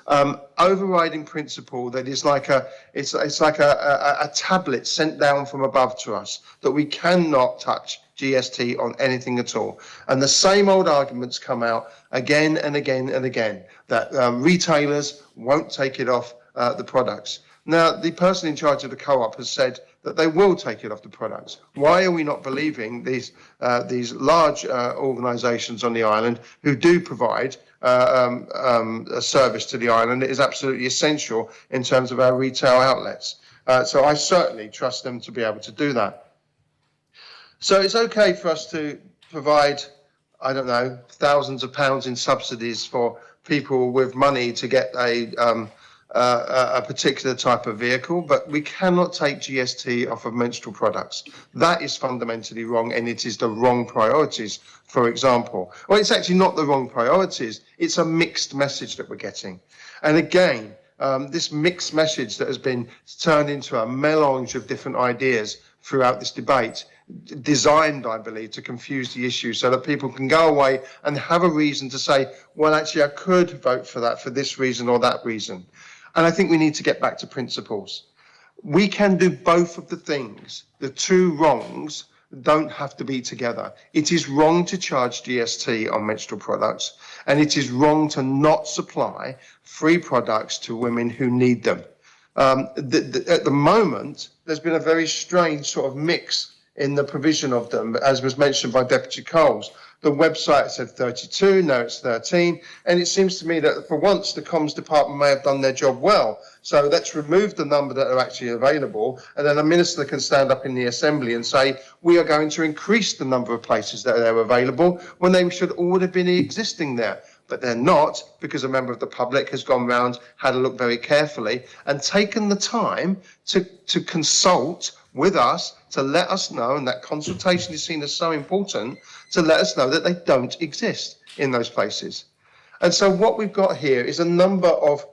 overriding principle that is like it's like a tablet sent down from above to us, that we cannot touch GST on anything at all. And the same old arguments come out again and again and again, that retailers won't take it off the products. Now, the person in charge of the co-op has said that they will take it off the products. Why are we not believing these large organisations on the island who do provide a service to the island that is absolutely essential in terms of our retail outlets? So I certainly trust them to be able to do that. So it's okay for us to provide, I don't know, thousands of pounds in subsidies for people with money to get a particular type of vehicle, but we cannot take GST off of menstrual products. That is fundamentally wrong, and it is the wrong priorities, for example. Well, it's actually not the wrong priorities. It's a mixed message that we're getting. And again, this mixed message that has been turned into a melange of different ideas throughout this debate, designed, I believe, to confuse the issue so that people can go away and have a reason to say, well, actually, I could vote for that for this reason or that reason. And I think we need to get back to principles. We can do both of the things. The two wrongs don't have to be together. It is wrong to charge GST on menstrual products, and it is wrong to not supply free products to women who need them. At the moment, there's been a very strange sort of mix in the provision of them, as was mentioned by Deputy Coles. The website said 32, now it's 13, and it seems to me that for once the comms department may have done their job well. So let's remove the number that are actually available, and then a minister can stand up in the assembly and say, we are going to increase the number of places that are available when they should already have been existing there. But they're not, because a member of the public has gone round, had a look very carefully, and taken the time to consult with us, to let us know, and that consultation is seen as so important, to let us know that they don't exist in those places. And so what we've got here is a number of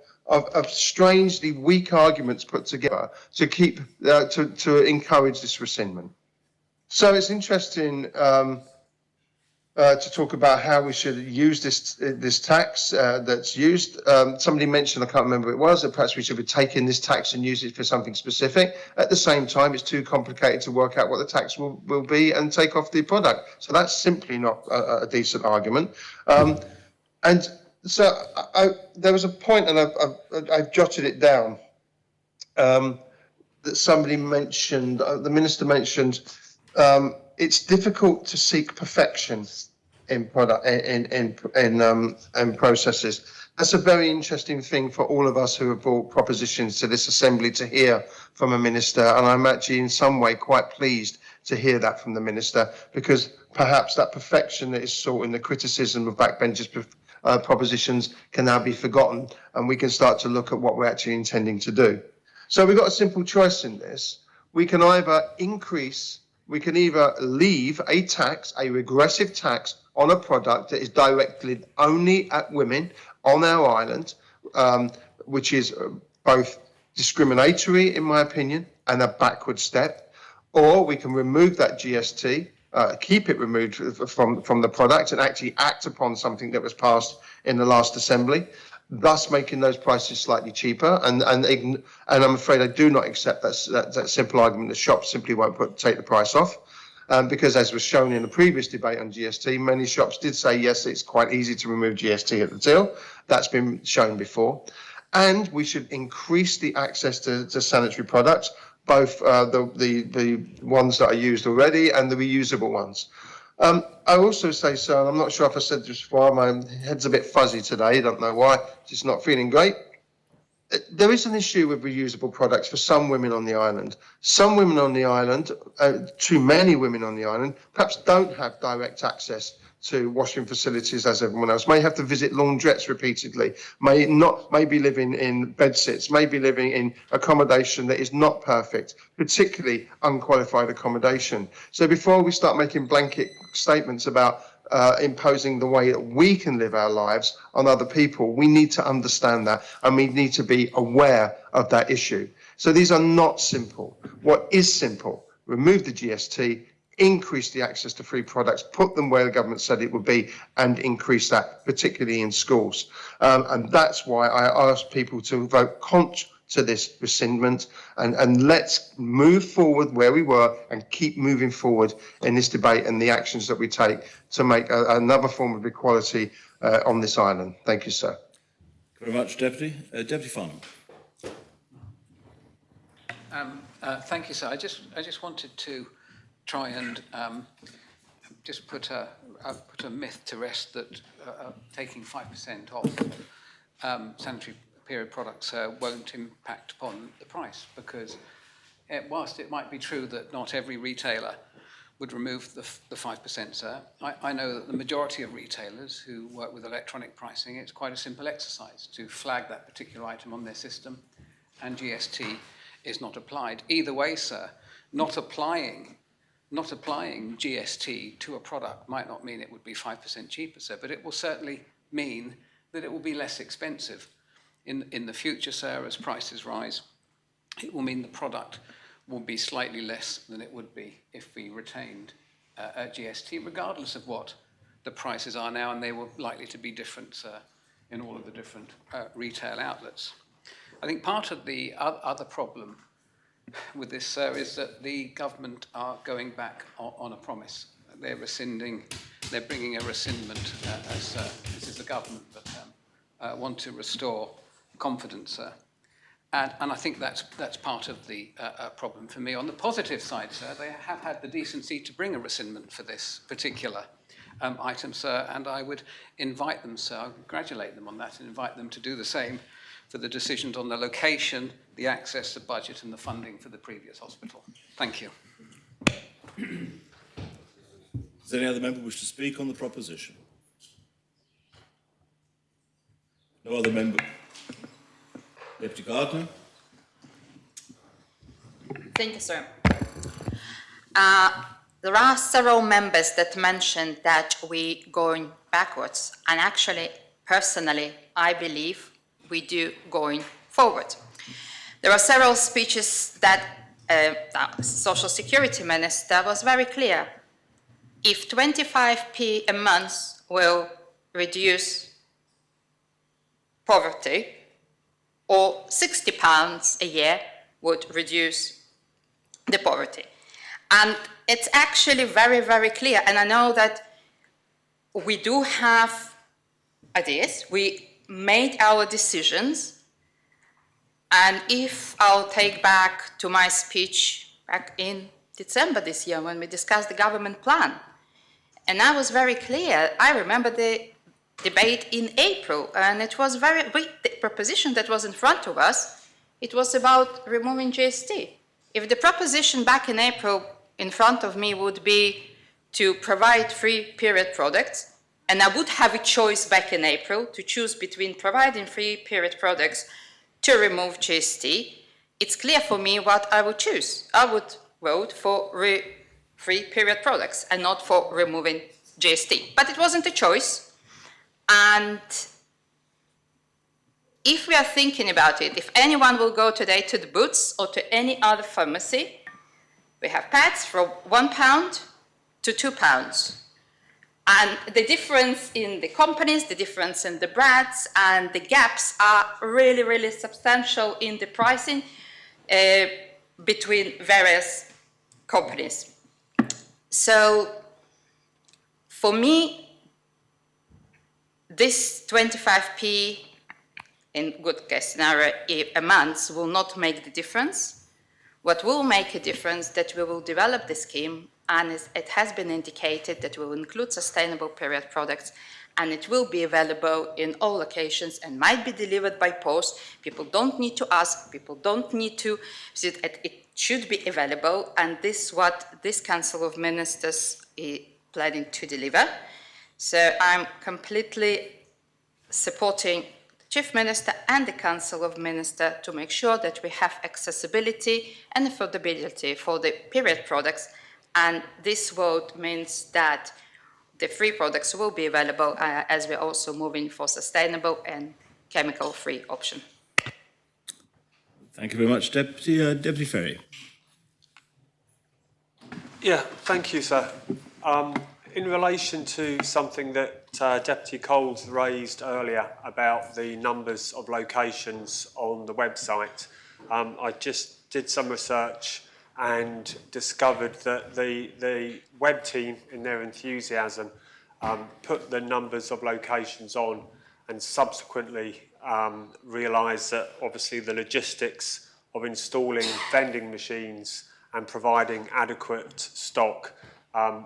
strangely weak arguments put together to keep to encourage this rescindment. So it's interesting to talk about how we should use this tax that's used. Somebody mentioned, I can't remember who it was, that perhaps we should be taking this tax and use it for something specific. At the same time, it's too complicated to work out what the tax will be and take off the product. So that's simply not a decent argument. And so there was a point, and I've jotted it down, that somebody mentioned, the minister mentioned, it's difficult to seek perfection in product in processes. That's a very interesting thing for all of us who have brought propositions to this assembly to hear from a minister, and I'm actually in some way quite pleased to hear that from the minister, because perhaps that perfection that is sought in the criticism of backbenchers' propositions can now be forgotten, and we can start to look at what we're actually intending to do. So we've got a simple choice in this. we can either leave a tax, a regressive tax on a product that is directed only at women on our island, which is both discriminatory, in my opinion, and a backward step, or we can remove that GST, keep it removed from the product and actually act upon something that was passed in the last assembly, thus making those prices slightly cheaper. And I'm afraid I do not accept that simple argument that shops simply won't take the price off. Because as was shown in the previous debate on GST, many shops did say, yes, it's quite easy to remove GST at the till. That's been shown before. And we should increase the access to sanitary products, both the ones that are used already and the reusable ones. I also say, sir, and I'm not sure if I said this before, my head's a bit fuzzy today, don't know why, just not feeling great. There is an issue with reusable products for some women on the island. Some women on the island, too many women on the island, perhaps don't have direct access to washing facilities as everyone else, may have to visit laundrettes repeatedly, may be living in bedsits, may be living in accommodation that is not perfect, particularly unqualified accommodation. So before we start making blanket statements about imposing the way that we can live our lives on other people, we need to understand that, and we need to be aware of that issue. So these are not simple. What is simple? Remove the GST, increase the access to free products, put them where the government said it would be, and increase that, particularly in schools. And that's why I ask people to vote contra to this rescindment, and let's move forward where we were and keep moving forward in this debate and the actions that we take to make another form of equality on this island. Thank you, sir. Thank you very much, Deputy. Deputy Farnham. Thank you, sir. I just wanted to try and just put a myth to rest that taking 5% off sanitary period products won't impact upon the price, because whilst it might be true that not every retailer would remove the 5%, sir, I know that the majority of retailers who work with electronic pricing, it's quite a simple exercise to flag that particular item on their system, and GST is not applied. Either way, sir, not applying GST to a product might not mean it would be 5% cheaper, sir, but it will certainly mean that it will be less expensive. In the future, sir, as prices rise, it will mean the product will be slightly less than it would be if we retained a GST, regardless of what the prices are now, and they were likely to be different, sir, in all of the different retail outlets. I think part of the other problem with this, sir, is that the government are going back on a promise. They're bringing a rescindment, as this is the government, but want to restore confidence, sir. And I think that's part of the problem for me. On the positive side, sir, they have had the decency to bring a rescindment for this particular item, sir, and I would invite them, sir, I would congratulate them on that and invite them to do the same for the decisions on the location, the access, the budget and the funding for the previous hospital. Thank you. Does any other member wish to speak on the proposition? No other member. Deputy Gardner. Thank you, sir. There are several members that mentioned that we're going backwards, and actually, personally, I believe we do going forward. There are several speeches that the Social Security Minister was very clear. If 25p a month will reduce poverty, or £60 a year would reduce the poverty. And it's actually very, very clear. And I know that we do have ideas. We made our decisions. And if I'll take back to my speech back in December this year when we discussed the government plan, and I was very clear. I remember the debate in April, and it was the proposition that was in front of us, it was about removing GST. If the proposition back in April in front of me would be to provide free period products, and I would have a choice back in April to choose between providing free period products to remove GST, it's clear for me what I would choose. I would vote for free period products and not for removing GST. But it wasn't a choice. And if we are thinking about it, if anyone will go today to the Boots or to any other pharmacy, we have pads from £1 to £2. And the difference in the companies, the difference in the brands, and the gaps are really, really substantial in the pricing between various companies. So for me, this 25p in good case scenario a month will not make the difference. What will make a difference that we will develop the scheme, and it has been indicated that we will include sustainable period products, and it will be available in all locations and might be delivered by post. People don't need to ask, people don't need to visit it. It should be available, and this is what this Council of Ministers is planning to deliver. So I'm completely supporting the Chief Minister and the Council of Ministers to make sure that we have accessibility and affordability for the period products. And this vote means that the free products will be available as we're also moving for sustainable and chemical-free option. Thank you very much, Deputy Ferry. Yeah, thank you, sir. In relation to something that Deputy Coles raised earlier about the numbers of locations on the website, I just did some research and discovered that the web team, in their enthusiasm, put the numbers of locations on and subsequently realised that obviously the logistics of installing vending machines and providing adequate stock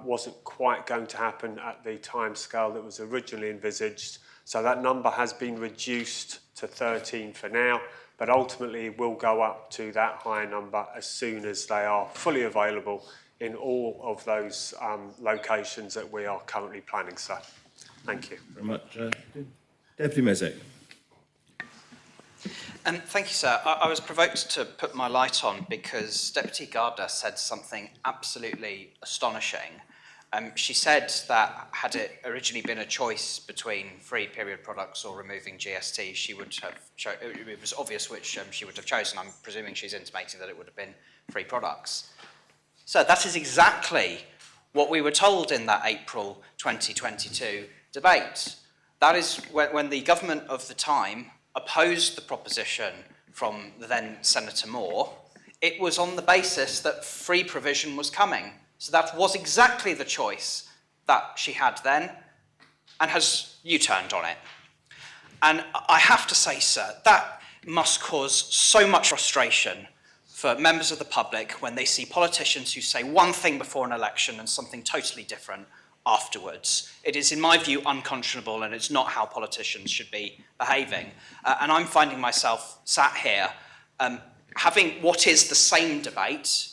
wasn't quite going to happen at the timescale that was originally envisaged. So that number has been reduced to 13 for now, but ultimately will go up to that higher number as soon as they are fully available in all of those locations that we are currently planning, sir. Thank you. Very much. Deputy Mezek. Thank you, sir. I was provoked to put my light on because Deputy Gardner said something absolutely astonishing. She said that had it originally been a choice between free period products or removing GST, she would have it was obvious which she would have chosen. I'm presuming she's intimating that it would have been free products. So that is exactly what we were told in that April 2022 debate. That is when the government of the time opposed the proposition from the then Senator Moore. It was on the basis that free provision was coming. So that was exactly the choice that she had then and has U-turned on it. And I have to say, sir, that must cause so much frustration for members of the public when they see politicians who say one thing before an election and something totally different afterwards. It is, in my view, unconscionable, and it's not how politicians should be behaving. And I'm finding myself sat here having what is the same debate.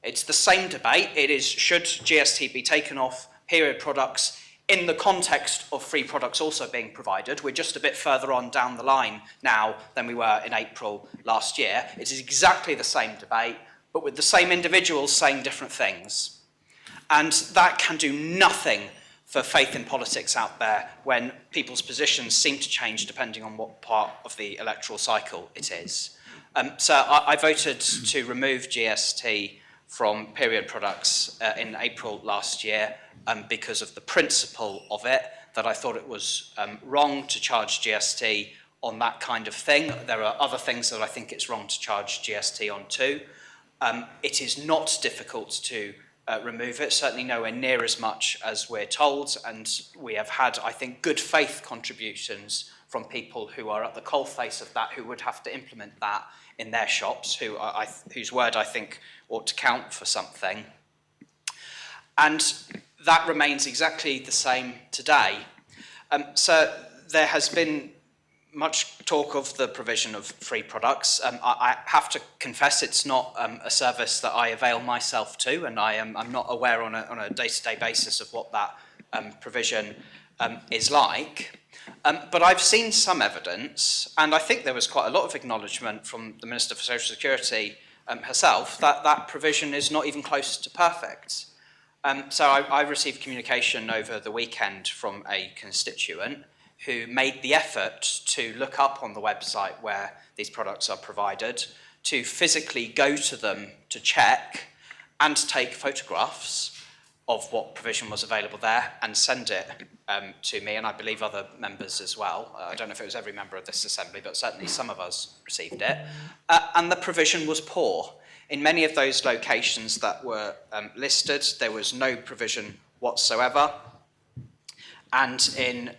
It's the same debate. It is, should GST be taken off period products in the context of free products also being provided? We're just a bit further on down the line now than we were in April last year. It is exactly the same debate, but with the same individuals saying different things. And that can do nothing for faith in politics out there when people's positions seem to change depending on what part of the electoral cycle it is. So I voted to remove GST from period products in April last year because of the principle of it, that I thought it was wrong to charge GST on that kind of thing. There are other things that I think it's wrong to charge GST on too. It is not difficult to remove it, certainly nowhere near as much as we're told, and we have had, I think, good faith contributions from people who are at the coalface of that, who would have to implement that in their shops, whose word I think ought to count for something. And that remains exactly the same today. So there has been much talk of the provision of free products. I have to confess it's not a service that I avail myself to, and I'm not aware on a day-to-day basis of what that provision is like. But I've seen some evidence, and I think there was quite a lot of acknowledgement from the Minister for Social Security herself, that that provision is not even close to perfect. So I received communication over the weekend from a constituent who made the effort to look up on the website where these products are provided, to physically go to them to check and take photographs of what provision was available there and send it to me, and I believe other members as well. I don't know if it was every member of this assembly, but certainly some of us received it. And the provision was poor. In many of those locations that were listed, there was no provision whatsoever. And in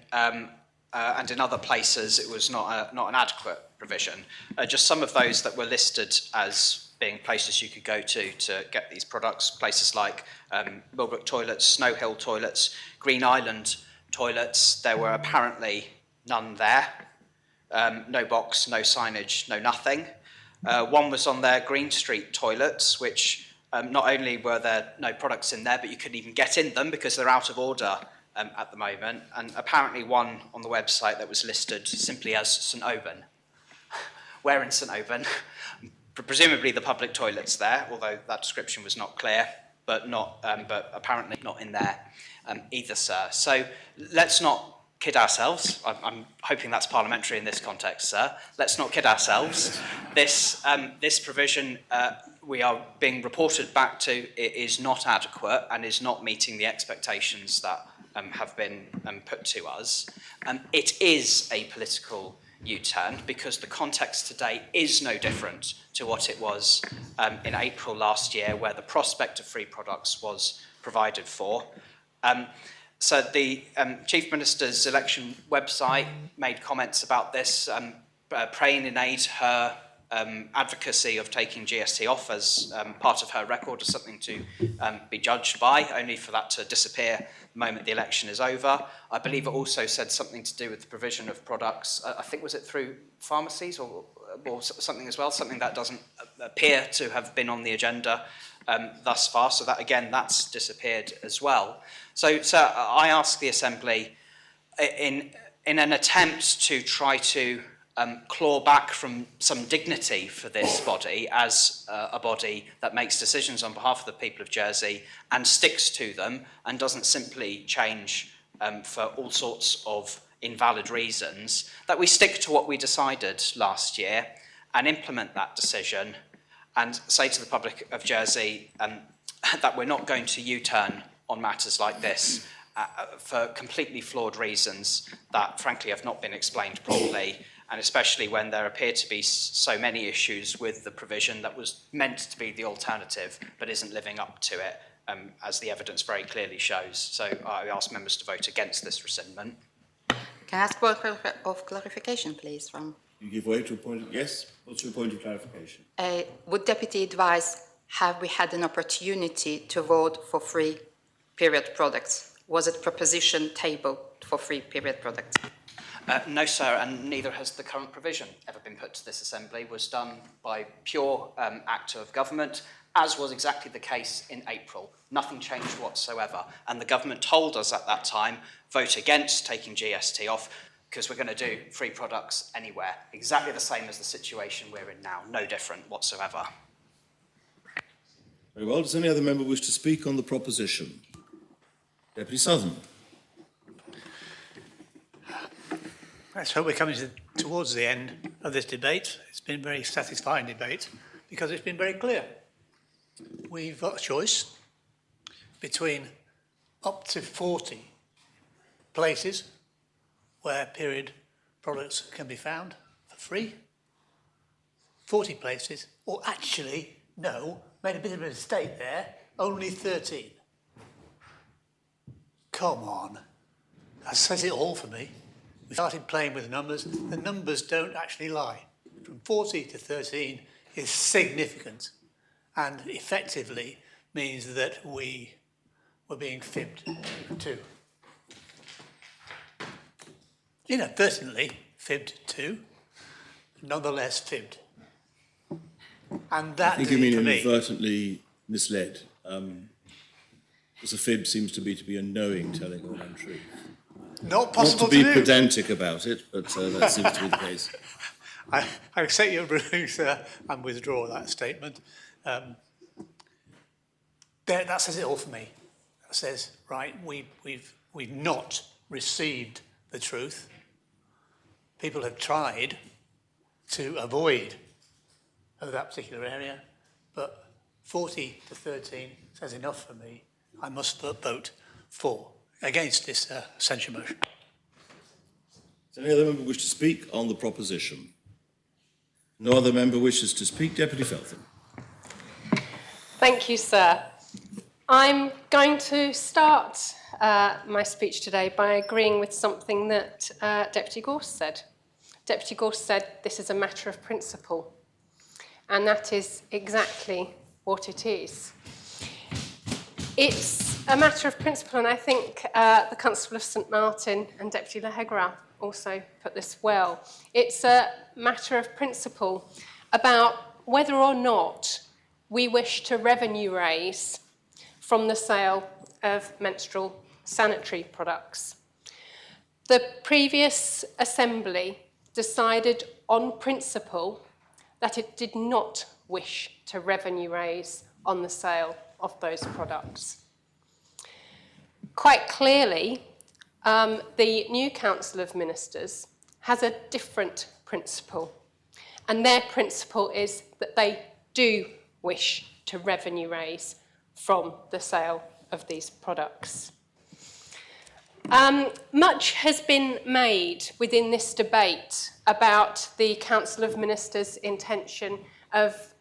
other places, it was not an adequate provision. Just some of those that were listed as being places you could go to get these products, places like Millbrook toilets, Snow Hill toilets, Green Island toilets, there were apparently none there. No box, no signage, no nothing. One was on their Green Street toilets, which not only were there no products in there, but you couldn't even get in them because they're out of order at the moment. And apparently one on the website that was listed simply as St Oban. Where in St Oban? Presumably the public toilets there, although that description was not clear, but apparently not in there either, sir. So let's not kid ourselves. I'm hoping that's parliamentary in this context, sir. Let's not kid ourselves. This provision we are being reported back to is not adequate and is not meeting the expectations that have been put to us. It is a political U-turn because the context today is no different to what it was in April last year, where the prospect of free products was provided for. So the Chief Minister's election website made comments about this, praying in aid her advocacy of taking GST off as part of her record as something to be judged by, only for that to disappear the moment the election is over. I believe it also said something to do with the provision of products, I think was it through pharmacies or something as well, something that doesn't appear to have been on the agenda thus far, so that again, that's disappeared as well. So I ask the Assembly, in an attempt to try to claw back from some dignity for this body as a body that makes decisions on behalf of the people of Jersey and sticks to them and doesn't simply change for all sorts of invalid reasons, that we stick to what we decided last year and implement that decision and say to the public of Jersey that we're not going to U-turn on matters like this for completely flawed reasons that frankly have not been explained properly, and especially when there appear to be so many issues with the provision that was meant to be the alternative but isn't living up to it, as the evidence very clearly shows. So I ask members to vote against this rescindment. Can I ask word of clarification, please? You give way to a point of... Yes? What's your point of clarification? Would Deputy advise, have we had an opportunity to vote for free period products? Was it proposition tabled for free period products? No, sir, and neither has the current provision ever been put to this Assembly. It was done by pure act of government, as was exactly the case in April. Nothing changed whatsoever. And the government told us at that time, vote against taking GST off, because we're going to do free products anywhere. Exactly the same as the situation we're in now. No different whatsoever. Very well. Does any other member wish to speak on the proposition? Deputy Southern. Let's hope we're coming towards the end of this debate. It's been a very satisfying debate because it's been very clear. We've got a choice between up to 40 places where period products can be found for free, 40 places, or actually, no, made a bit of a mistake there, only 13. Come on, that says it all for me. We started playing with numbers. The numbers don't actually lie. From 40 to 13 is significant and effectively means that we were being fibbed to. Inadvertently fibbed to, nonetheless fibbed. And that, I think you mean for me, inadvertently misled. Because a fib seems to be a knowing telling of an untruth. Not possible Not to be do. pedantic about it, but that seems to be the case. I accept your ruling, sir, and withdraw that statement. That says it all for me. That says, right, we've not received the truth. People have tried to avoid that particular area, but 40 to 13 says enough for me. I must vote against this censure motion. Does any other member wish to speak on the proposition? No other member wishes to speak. Deputy Feltham. Thank you, sir. I'm going to start my speech today by agreeing with something that Deputy Gorse said. Deputy Gorse said this is a matter of principle, and that is exactly what it is. It's a matter of principle, and I think the Constable of St Martin and Deputy Lehegra also put this well. It's a matter of principle about whether or not we wish to revenue raise from the sale of menstrual sanitary products. The previous Assembly decided on principle that it did not wish to revenue raise on the sale of those products. Quite clearly, the new Council of Ministers has a different principle, and their principle is that they do wish to revenue raise from the sale of these products. Much has been made within this debate about the Council of Ministers' intention of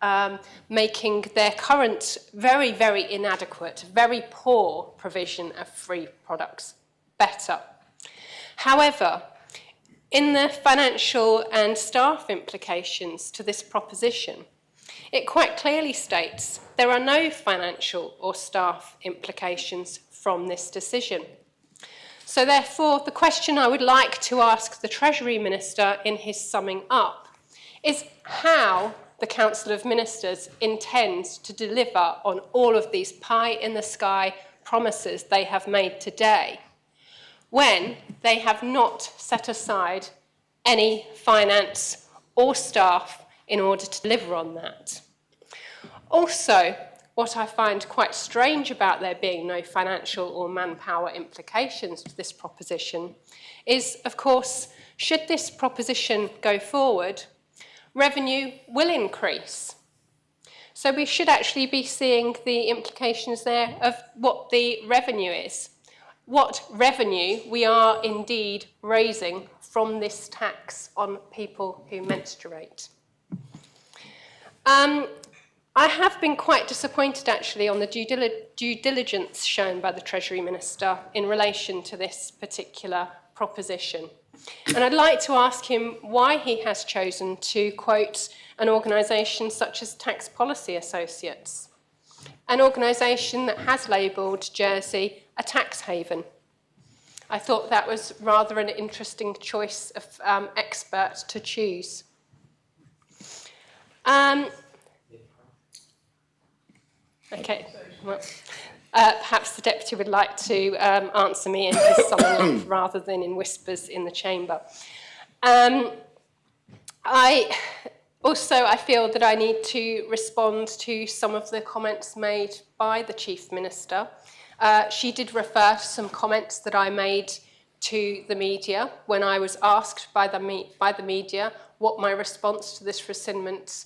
making their current very, very inadequate, very poor provision of free products better. However, in the financial and staff implications to this proposition, it quite clearly states there are no financial or staff implications from this decision. So therefore, the question I would like to ask the Treasury Minister in his summing up is how the Council of Ministers intends to deliver on all of these pie-in-the-sky promises they have made today, when they have not set aside any finance or staff in order to deliver on that. Also, what I find quite strange about there being no financial or manpower implications to this proposition is, of course, should this proposition go forward, revenue will increase. So we should actually be seeing the implications there of what the revenue is, what revenue we are indeed raising from this tax on people who menstruate. I have been quite disappointed actually on the due diligence shown by the Treasury Minister in relation to this particular proposition. And I'd like to ask him why he has chosen to quote an organisation such as Tax Policy Associates, an organisation that has labelled Jersey a tax haven. I thought that was rather an interesting choice of expert to choose. Okay, well, perhaps the Deputy would like to answer me in his summing up rather than in whispers in the chamber. I feel that I need to respond to some of the comments made by the Chief Minister. She did refer to some comments that I made to the media when I was asked by the media what my response to this rescindment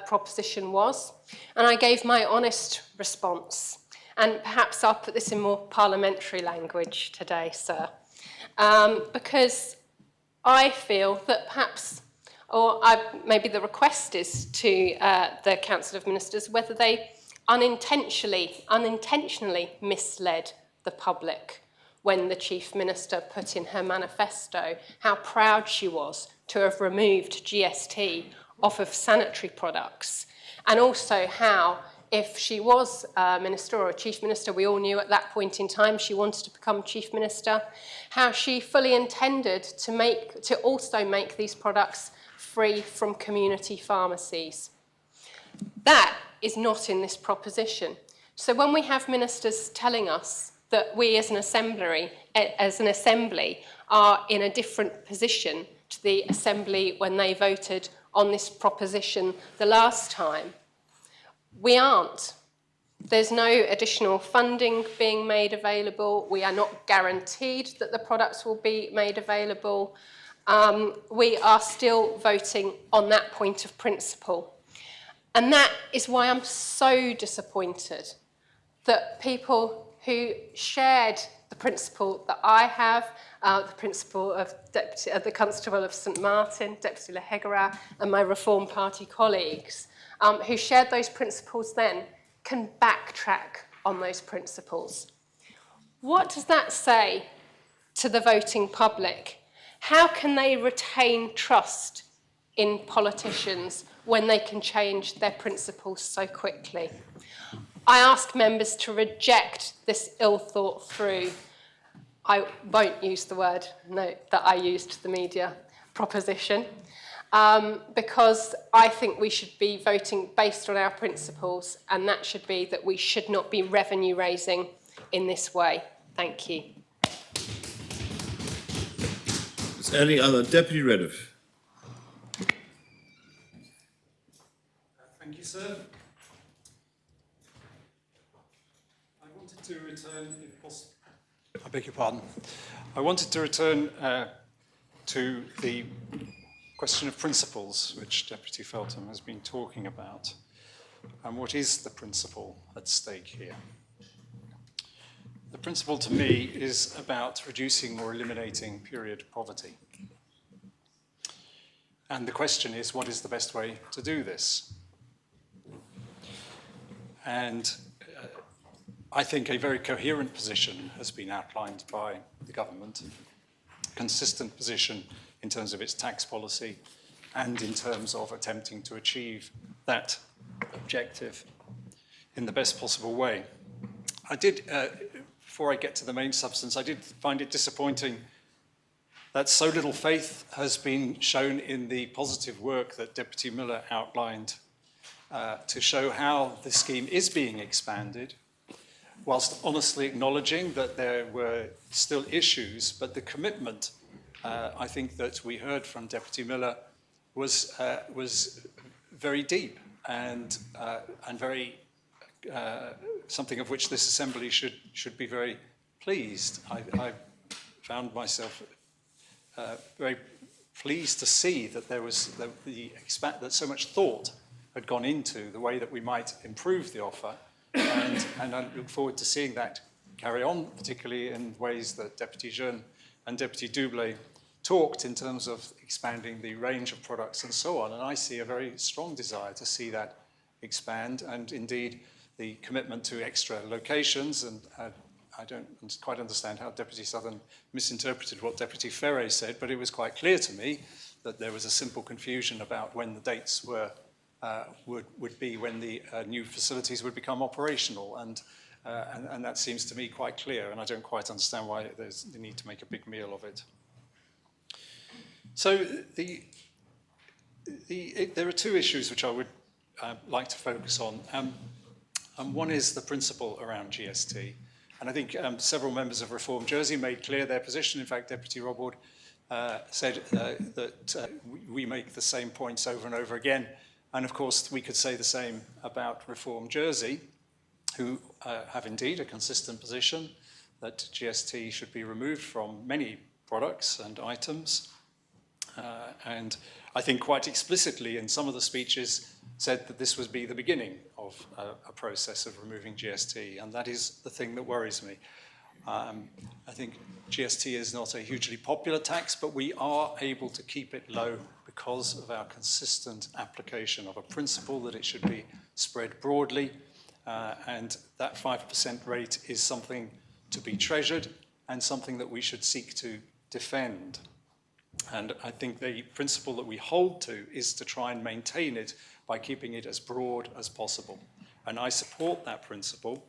proposition was, and I gave my honest response. And perhaps I'll put this in more parliamentary language today, sir, because I feel that perhaps, maybe the request is to the Council of Ministers, whether they unintentionally misled the public when the Chief Minister put in her manifesto how proud she was to have removed GST off of sanitary products, and also how, if she was a minister or a chief minister, we all knew at that point in time she wanted to become chief minister, how she fully intended to also make these products free from community pharmacies. That is not in this proposition. So when we have ministers telling us that we as an assembly are in a different position to the assembly when they voted on this proposition the last time. We aren't. There's no additional funding being made available. We are not guaranteed that the products will be made available. We are still voting on that point of principle. And that is why I'm so disappointed that people who shared the principle that I have, the principle of the Constable of St Martin, Deputy Lehegra, and my Reform Party colleagues, who shared those principles then, can backtrack on those principles. What does that say to the voting public? How can they retain trust in politicians when they can change their principles so quickly? I ask members to reject this ill-thought-through, I won't use the word that I used to the media, proposition, because I think we should be voting based on our principles, and that should be that we should not be revenue raising in this way. Thank you. Is there any other? Deputy Rediff. Thank you, sir. I wanted to return, if possible. I beg your pardon. I wanted to return to the question of principles, which Deputy Feltham has been talking about. And what is the principle at stake here? The principle to me is about reducing or eliminating period poverty. And the question is, what is the best way to do this? And I think a very coherent position has been outlined by the government, a consistent position in terms of its tax policy and in terms of attempting to achieve that objective in the best possible way. I did, before I get to the main substance, I did find it disappointing that so little faith has been shown in the positive work that Deputy Miller outlined to show how the scheme is being expanded, whilst honestly acknowledging that there were still issues, but the commitment, I think, that we heard from Deputy Miller was very deep and very something of which this Assembly should be very pleased. I found myself very pleased to see that there was that so much thought had gone into the way that we might improve the offer, and I look forward to seeing that carry on, particularly in ways that Deputy Jeune and Deputy Doublé talked in terms of expanding the range of products and so on. And I see a very strong desire to see that expand, and indeed the commitment to extra locations. And I don't quite understand how Deputy Southern misinterpreted what Deputy Ferret said, but it was quite clear to me that there was a simple confusion about when the dates were would be when the new facilities would become operational, and that seems to me quite clear, and I don't quite understand why there's the need to make a big meal of it. So there are two issues which I would like to focus on. And one is the principle around GST. And I think several members of Reform Jersey made clear their position. In fact, Deputy Rob Wood said that we make the same points over and over again. And of course, we could say the same about Reform Jersey, who have indeed a consistent position that GST should be removed from many products and items. And I think quite explicitly in some of the speeches said that this would be the beginning of a process of removing GST, and that is the thing that worries me. I think GST is not a hugely popular tax, but we are able to keep it low because of our consistent application of a principle that it should be spread broadly, and that 5% rate is something to be treasured and something that we should seek to defend. And I think the principle that we hold to is to try and maintain it by keeping it as broad as possible. And I support that principle.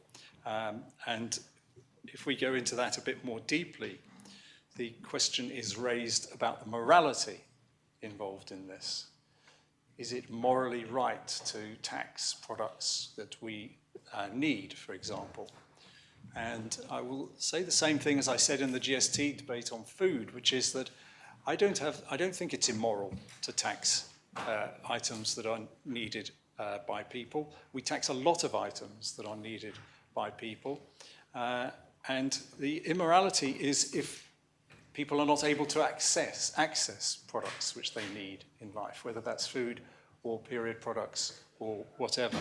And if we go into that a bit more deeply, the question is raised about the morality involved in this. Is it morally right to tax products that we need, for example? And I will say the same thing as I said in the GST debate on food, which is that I don't think it's immoral to tax items that are needed by people. We tax a lot of items that are needed by people. And the immorality is if people are not able to access products which they need in life, whether that's food or period products or whatever.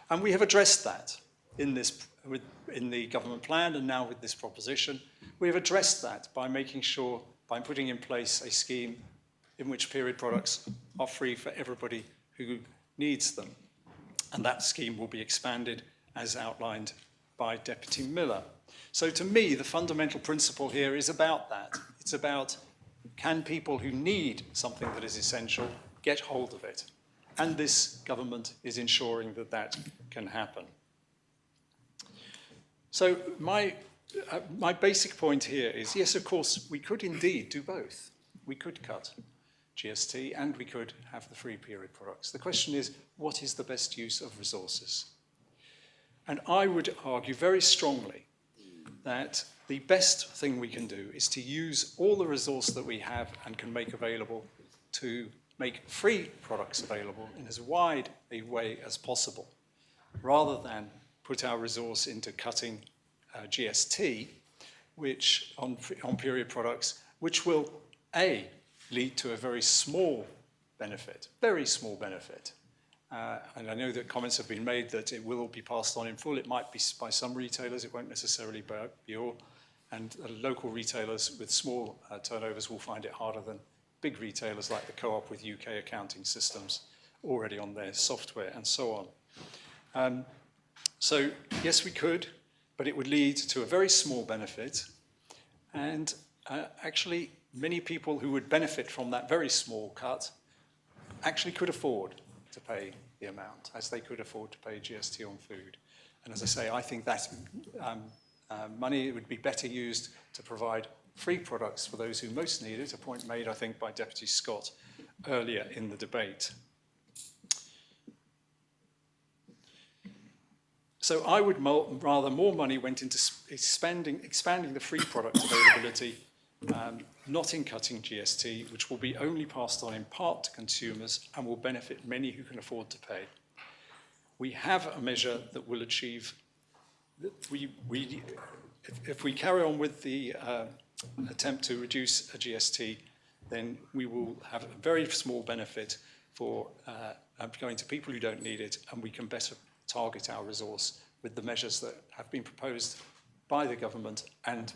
And we have addressed that in the government plan and now with this proposition. We have addressed that by making sure, by putting in place a scheme in which period products are free for everybody who needs them. And that scheme will be expanded as outlined by Deputy Miller. So to me, the fundamental principle here is about that. It's about, can people who need something that is essential get hold of it? And this government is ensuring that that can happen. So my basic point here is, yes, of course, we could indeed do both. We could cut GST and we could have the free period products. The question is, what is the best use of resources? And I would argue very strongly that the best thing we can do is to use all the resource that we have and can make available to make free products available in as wide a way as possible, rather than put our resource into cutting GST, which on period products, which will lead to a very small benefit, and I know that comments have been made that it will be passed on in full. It might be by some retailers, it won't necessarily be all, and local retailers with small turnovers will find it harder than big retailers like the Co-op with UK accounting systems already on their software and so on. So yes, we could, but it would lead to a very small benefit, and actually many people who would benefit from that very small cut actually could afford to pay the amount, as they could afford to pay GST on food. And as I say, I think that money would be better used to provide free products for those who most need it, a point made, I think, by Deputy Scott earlier in the debate. So I would rather more money went into expanding the free product availability, not in cutting GST, which will be only passed on in part to consumers and will benefit many who can afford to pay. We have a measure that will achieve, if we carry on with the attempt to reduce a GST, then we will have a very small benefit for going to people who don't need it, and we can better target our resource with the measures that have been proposed by the government and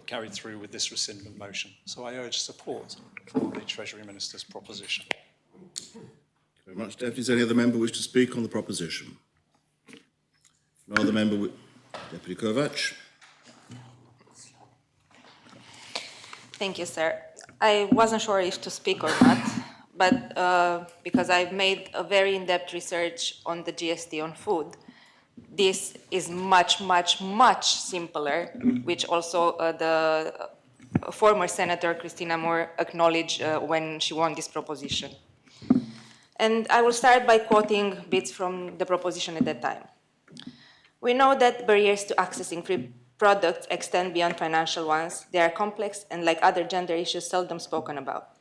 carried through with this rescindment motion. So I urge support for the Treasury Minister's proposition. Thank you very much, Deputy. Does any other member wish to speak on the proposition? No other member. Deputy Kovac. Thank you, sir. I wasn't sure if to speak or not, but because I've made a very in-depth research on the GST on food, this is much, much, much simpler, which also the former Senator Christina Moore acknowledged when she won this proposition. And I will start by quoting bits from the proposition at that time. We know that barriers to accessing free products extend beyond financial ones. They are complex and, like other gender issues, seldom spoken about.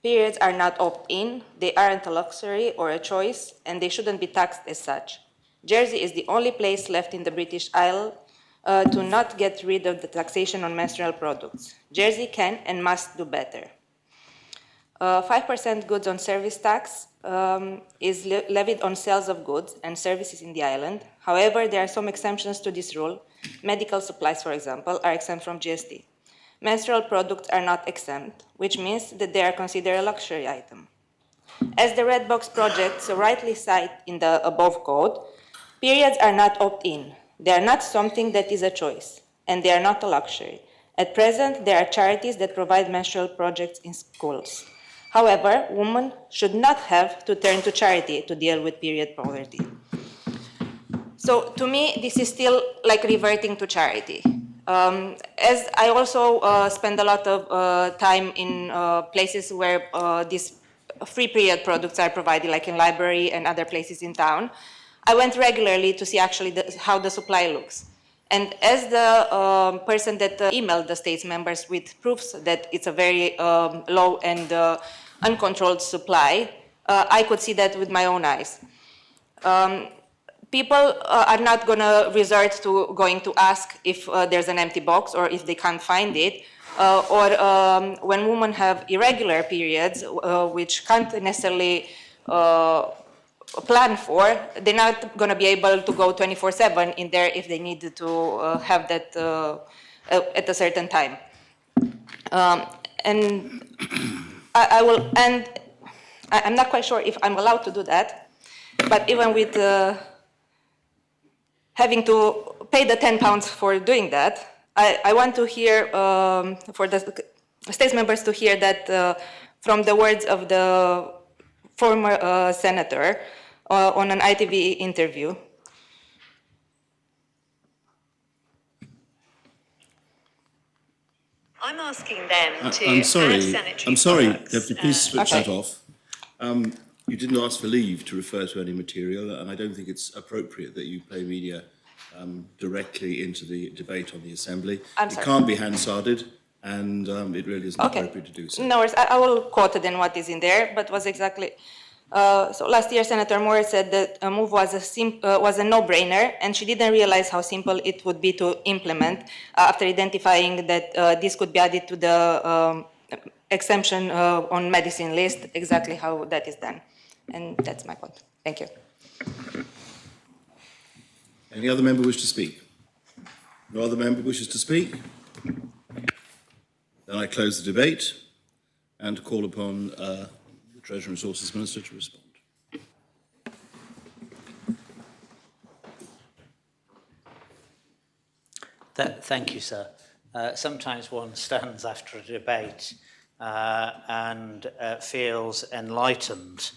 Periods are not opt-in, they aren't a luxury or a choice, and they shouldn't be taxed as such. Jersey is the only place left in the British Isles to not get rid of the taxation on menstrual products. Jersey can and must do better. 5% goods on service tax is levied on sales of goods and services in the island. However, there are some exemptions to this rule. Medical supplies, for example, are exempt from GST. Menstrual products are not exempt, which means that they are considered a luxury item. As the Red Box Project so rightly cites in the above code, periods are not opt-in. They are not something that is a choice, and they are not a luxury. At present, there are charities that provide menstrual projects in schools. However, women should not have to turn to charity to deal with period poverty. So to me, this is still like reverting to charity. As I also spend a lot of time in places where these free period products are provided, like in library and other places in town, I went regularly to see actually how the supply looks. And as the person that emailed the states members with proofs that it's a very low and uncontrolled supply, I could see that with my own eyes. People are not going to resort to going to ask if there's an empty box or if they can't find it. Or when women have irregular periods, which can't necessarily plan for, they're not going to be able to go 24/7 in there if they need to have that at a certain time. And I will, and I'm not quite sure if I'm allowed to do that, but even with having to pay the £10 for doing that, I want to hear for the states members to hear that from the words of the former senator on an ITV interview. I'm asking them to I'm sorry. add sanitary I'm sorry, products, Deputy, please switch Okay. that off. You didn't ask for leave to refer to any material, and I don't think it's appropriate that you play media directly into the debate on the Assembly. I'm It sorry. can't be Hansarded, and it really isn't Okay. appropriate to do so. No worries. I will quote then what is in there, but was exactly. So last year, Senator Moore said that a move was a no-brainer, and she didn't realize how simple it would be to implement after identifying that this could be added to the exemption on medicine list, exactly how that is done. And that's my point. Thank you. Any other member wish to speak? No other member wishes to speak? Then I close the debate and call upon the Treasury and Resources Minister to respond. Thank you, sir. Sometimes one stands after a debate and feels enlightened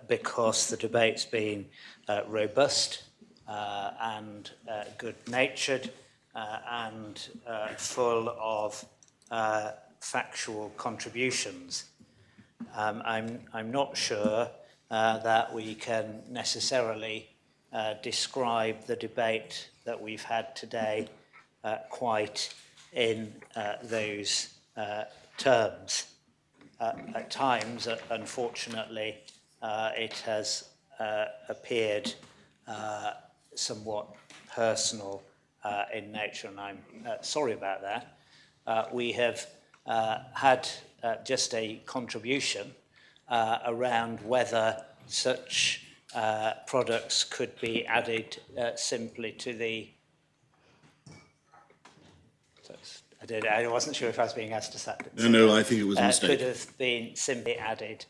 because the debate's been robust and good-natured and full of factual contributions. I'm not sure that we can necessarily describe the debate that we've had today quite in those terms. At times, unfortunately, it has appeared somewhat personal in nature, and I'm sorry about that. We have had just a contribution around whether such products could be added simply to the. I wasn't sure if I was being asked to say. No, I think it was a mistake. Could have been simply added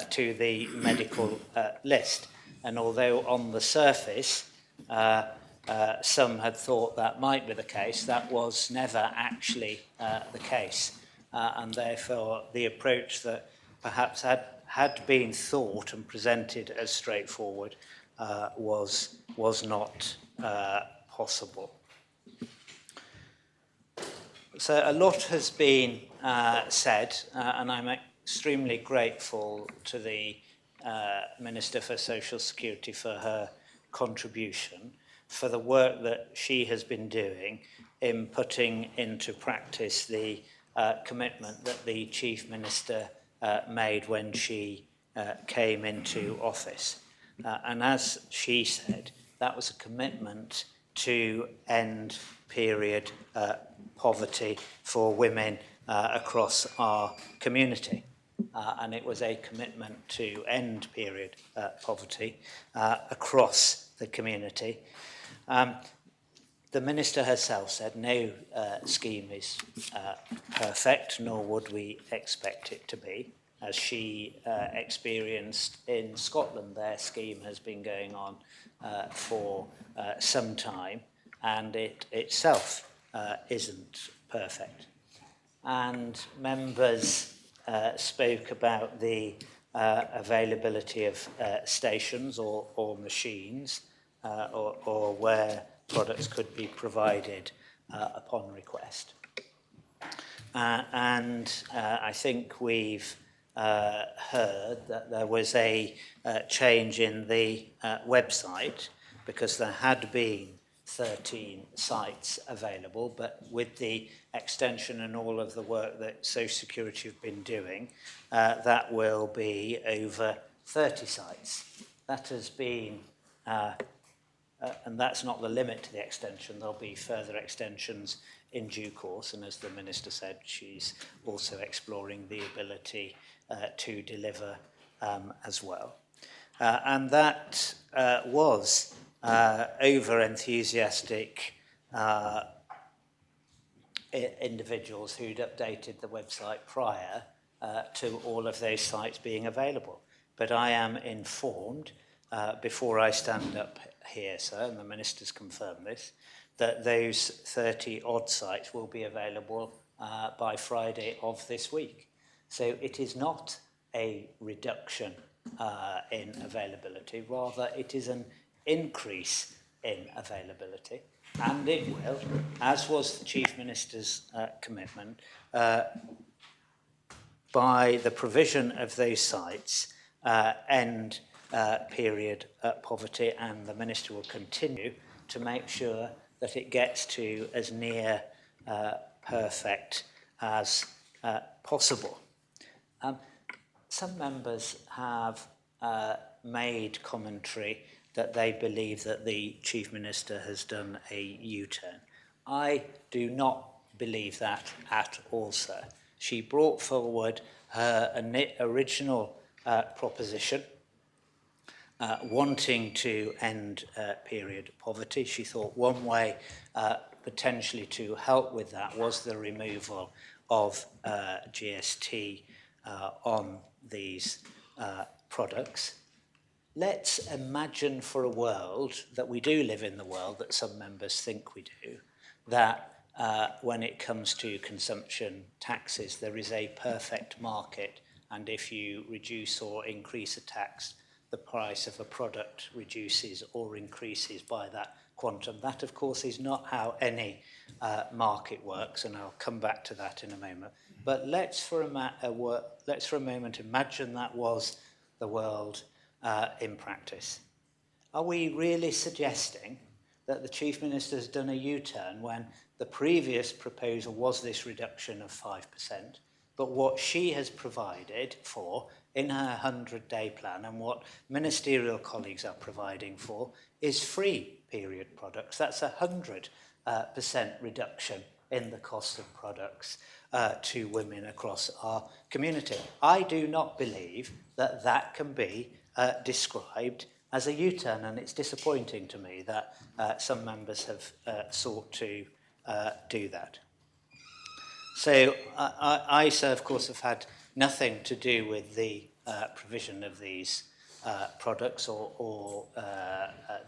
to the medical list. And although on the surface some had thought that might be the case, that was never actually the case. And therefore the approach that perhaps had been thought and presented as straightforward was not possible. So a lot has been said, and I'm extremely grateful to the Minister for Social Security for her contribution, for the work that she has been doing in putting into practice the commitment that the Chief Minister made when she came into office. And as she said, that was a commitment to end period poverty for women across our community. And it was a commitment to end period poverty across the community. The Minister herself said no scheme is perfect, nor would we expect it to be. As she experienced in Scotland, their scheme has been going on for some time, and it itself isn't perfect. And members spoke about the availability of stations or machines or where products could be provided upon request. And I think we've heard that there was a change in the website because there had been 13 sites available, but with the extension and all of the work that Social Security have been doing, that will be over 30 sites. That has been, and that's not the limit to the extension, there'll be further extensions in due course, and as the Minister said, she's also exploring the ability to deliver as well. And that was over-enthusiastic individuals who'd updated the website prior to all of those sites being available. But I am informed, before I stand up here, sir, and the Minister's confirmed this, that those 30 odd sites will be available by Friday of this week. So it is not a reduction in availability, rather it is an increase in availability, and it will, as was the Chief Minister's commitment, by the provision of those sites, end period poverty, and the Minister will continue to make sure that it gets to as near perfect as possible. Some members have made commentary that they believe that the Chief Minister has done a U-turn. I do not believe that at all, sir. She brought forward her original proposition, wanting to end period poverty. She thought one way potentially to help with that was the removal of GST on these products. Let's imagine for a world that we do live in the world that some members think we do, that when it comes to consumption taxes, there is a perfect market, and if you reduce or increase a tax, the price of a product reduces or increases by that quantum. That, of course, is not how any market works, and I'll come back to that in a moment. But let's for a moment imagine that was the world in practice. Are we really suggesting that the Chief Minister has done a U-turn when the previous proposal was this reduction of 5%, but what she has provided for in her 100-day plan and what ministerial colleagues are providing for is free period products? That's 100% reduction in the cost of products to women across our community. I do not believe that that can be described as a U-turn, and it's disappointing to me that some members have sought to do that. So I, sir, of course, have had nothing to do with the provision of these products or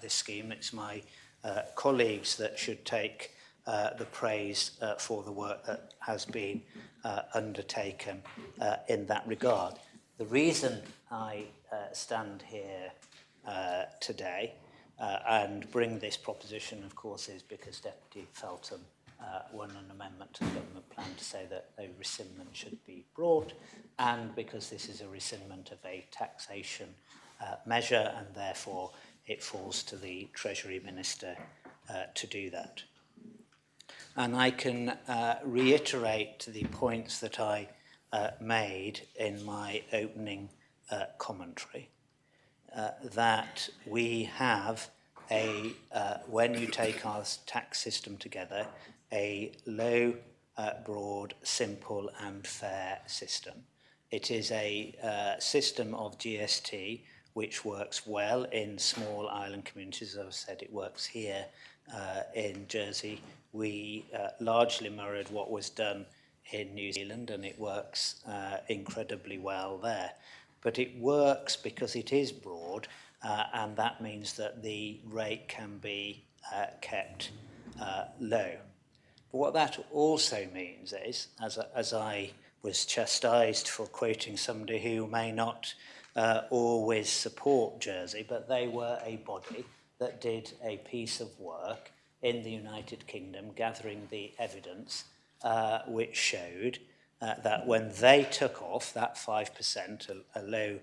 this scheme. It's my colleagues that should take the praise for the work that has been undertaken in that regard. The reason I stand here today and bring this proposition, of course, is because Deputy Feltham won an amendment to the government plan to say that a rescindment should be brought, and because this is a rescindment of a taxation measure, and therefore it falls to the Treasury Minister to do that. And I can reiterate the points that I made in my opening commentary, that we have a, when you take our tax system together, a low, broad, simple and fair system. It is a system of GST which works well in small island communities. As I said, it works here in Jersey. We largely mirrored what was done in New Zealand, and it works incredibly well there. But it works because it is broad, and that means that the rate can be kept low. But what that also means is, as I was chastised for quoting somebody who may not always support Jersey, but they were a body that did a piece of work in the United Kingdom gathering the evidence which showed that when they took off that 5%, a low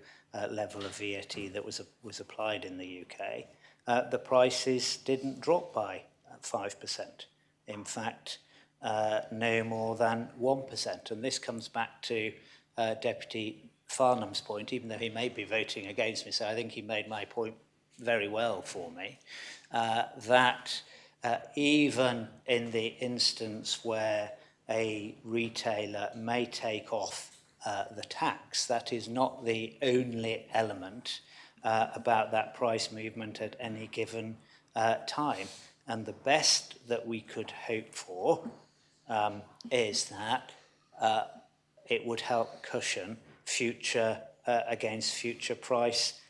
level of VAT that was applied in the UK, the prices didn't drop by 5%. In fact, no more than 1%. And this comes back to Deputy Farnham's point, even though he may be voting against me, so I think he made my point very well for me, that even in the instance where a retailer may take off the tax, that is not the only element about that price movement at any given time. And the best that we could hope for is that it would help cushion future against future price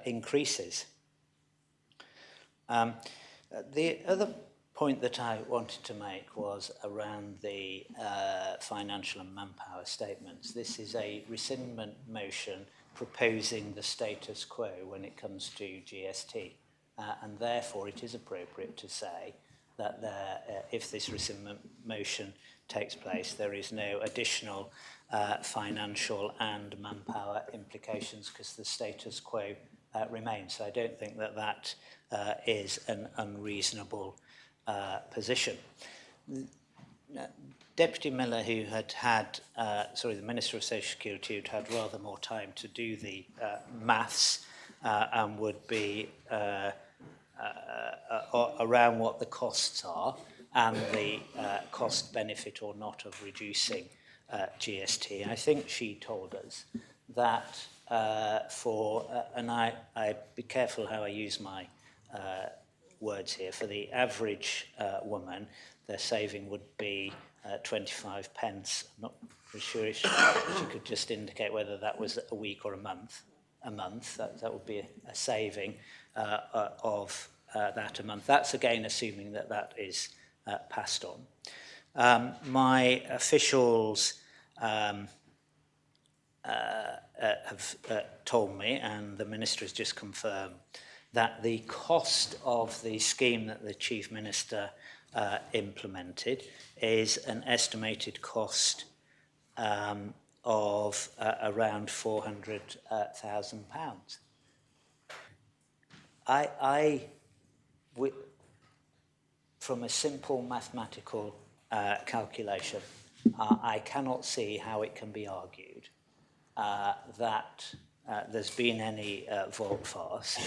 increases. The other point that I wanted to make was around the financial and manpower statements. This is a rescindment motion proposing the status quo when it comes to GST, and therefore it is appropriate to say that if this rescindment motion takes place, there is no additional financial and manpower implications because the status quo remains. So I don't think that that is an unreasonable position. Deputy Miller, who the Minister of Social Security, who'd had rather more time to do the maths and would be around what the costs are and the cost benefit or not of reducing GST. I think she told us that and I be careful how I use my words here, for the average woman, their saving would be 25 pence. I'm not sure if she could just indicate whether that was a week or a month. That would be a saving of that a month. That's again assuming that that is passed on. My officials have told me, and the Minister has just confirmed, that the cost of the scheme that the Chief Minister implemented is an estimated cost of around £400,000. From a simple mathematical calculation, I cannot see how it can be argued that there's been any volte-face.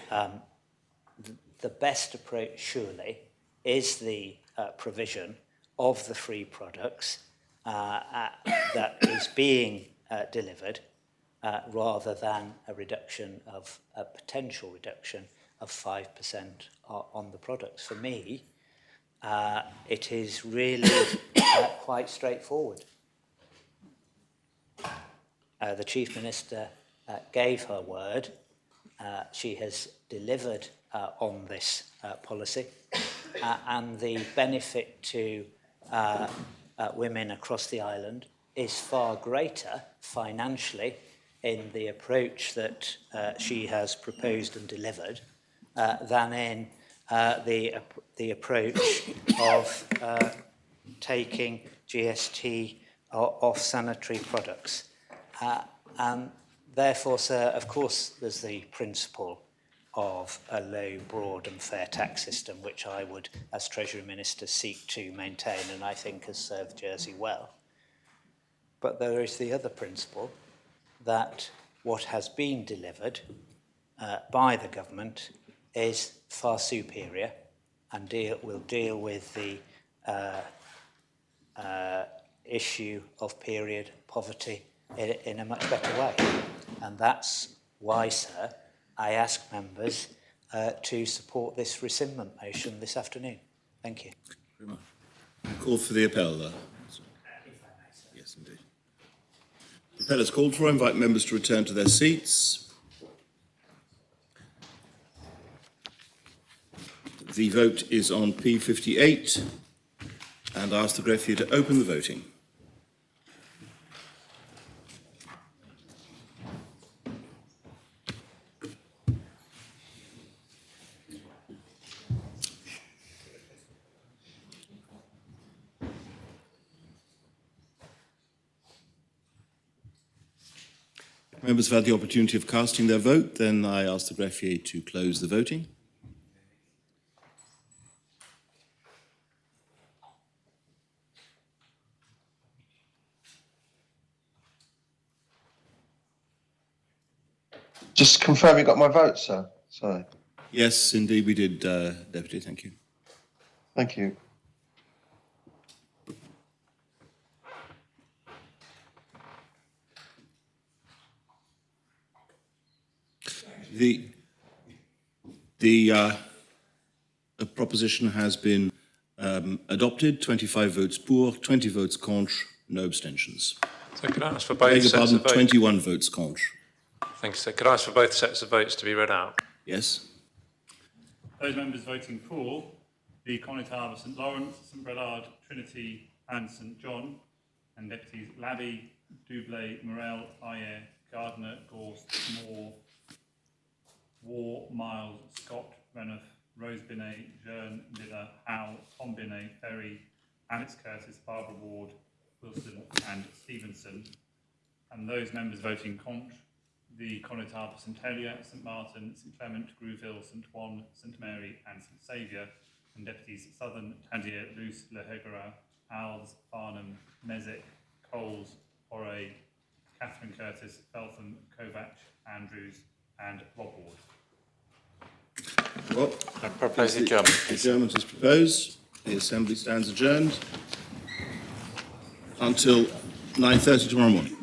The best approach, surely, is the provision of the free products that is being delivered, rather than a potential reduction of 5% on the products. For me, it is really quite straightforward. The Chief Minister gave her word. She has delivered on this policy, and the benefit to women across the island is far greater financially in the approach that she has proposed and delivered than in the approach of taking GST off sanitary products. And therefore, sir, of course, there's the principle of a low, broad and fair tax system, which I would, as Treasury Minister, seek to maintain, and I think has served Jersey well. But there is the other principle that what has been delivered by the government is far superior and will deal with the issue of period poverty in a much better way. And that's why, sir, I ask members to support this rescindment motion this afternoon. Thank you. Very much. Call for the appel, though. Yes, indeed. The appel is called for. I invite members to return to their seats. The vote is on P58, and I ask the greffier to open the voting. Members have had the opportunity of casting their vote. Then I ask the greffier to close the voting. Just confirm you got my vote, sir. Sorry. Yes, indeed we did, Deputy, thank you. Thank you. The proposition has been adopted, 25 votes pour, 20 votes contre, no abstentions. So could I ask for Beg both your sets pardon, of votes? 21 votes contre. Thank you, sir. Could I ask for both sets of votes to be read out? Yes. Those members voting for the Connaught Harbour, St Lawrence, St Brelard, Trinity and St John, and Deputies Labby, Doublé, Morel, Ayer, Gardner, Gorst, Moore, War, Miles, Scott, Renouf, Rose Binet, Jearn, Miller, Howe, Tom Binet, Ferry, Alex Curtis, Barbara Ward, Wilson and Stevenson. And those members voting contre, the Connaught Harbour, St Helier, St Martin, St Clement, Grouville, St Juan, St Mary and St Saviour, and Deputies Southern, Tadier, Luce, Le Hegara, Alves, Farnham, Mezek, Coles, Horay, Catherine Curtis, Feltham, Kovac, Andrews and Rob Ward. Well, I propose adjournment. Adjournment is proposed. The Assembly stands adjourned until 9:30 tomorrow morning.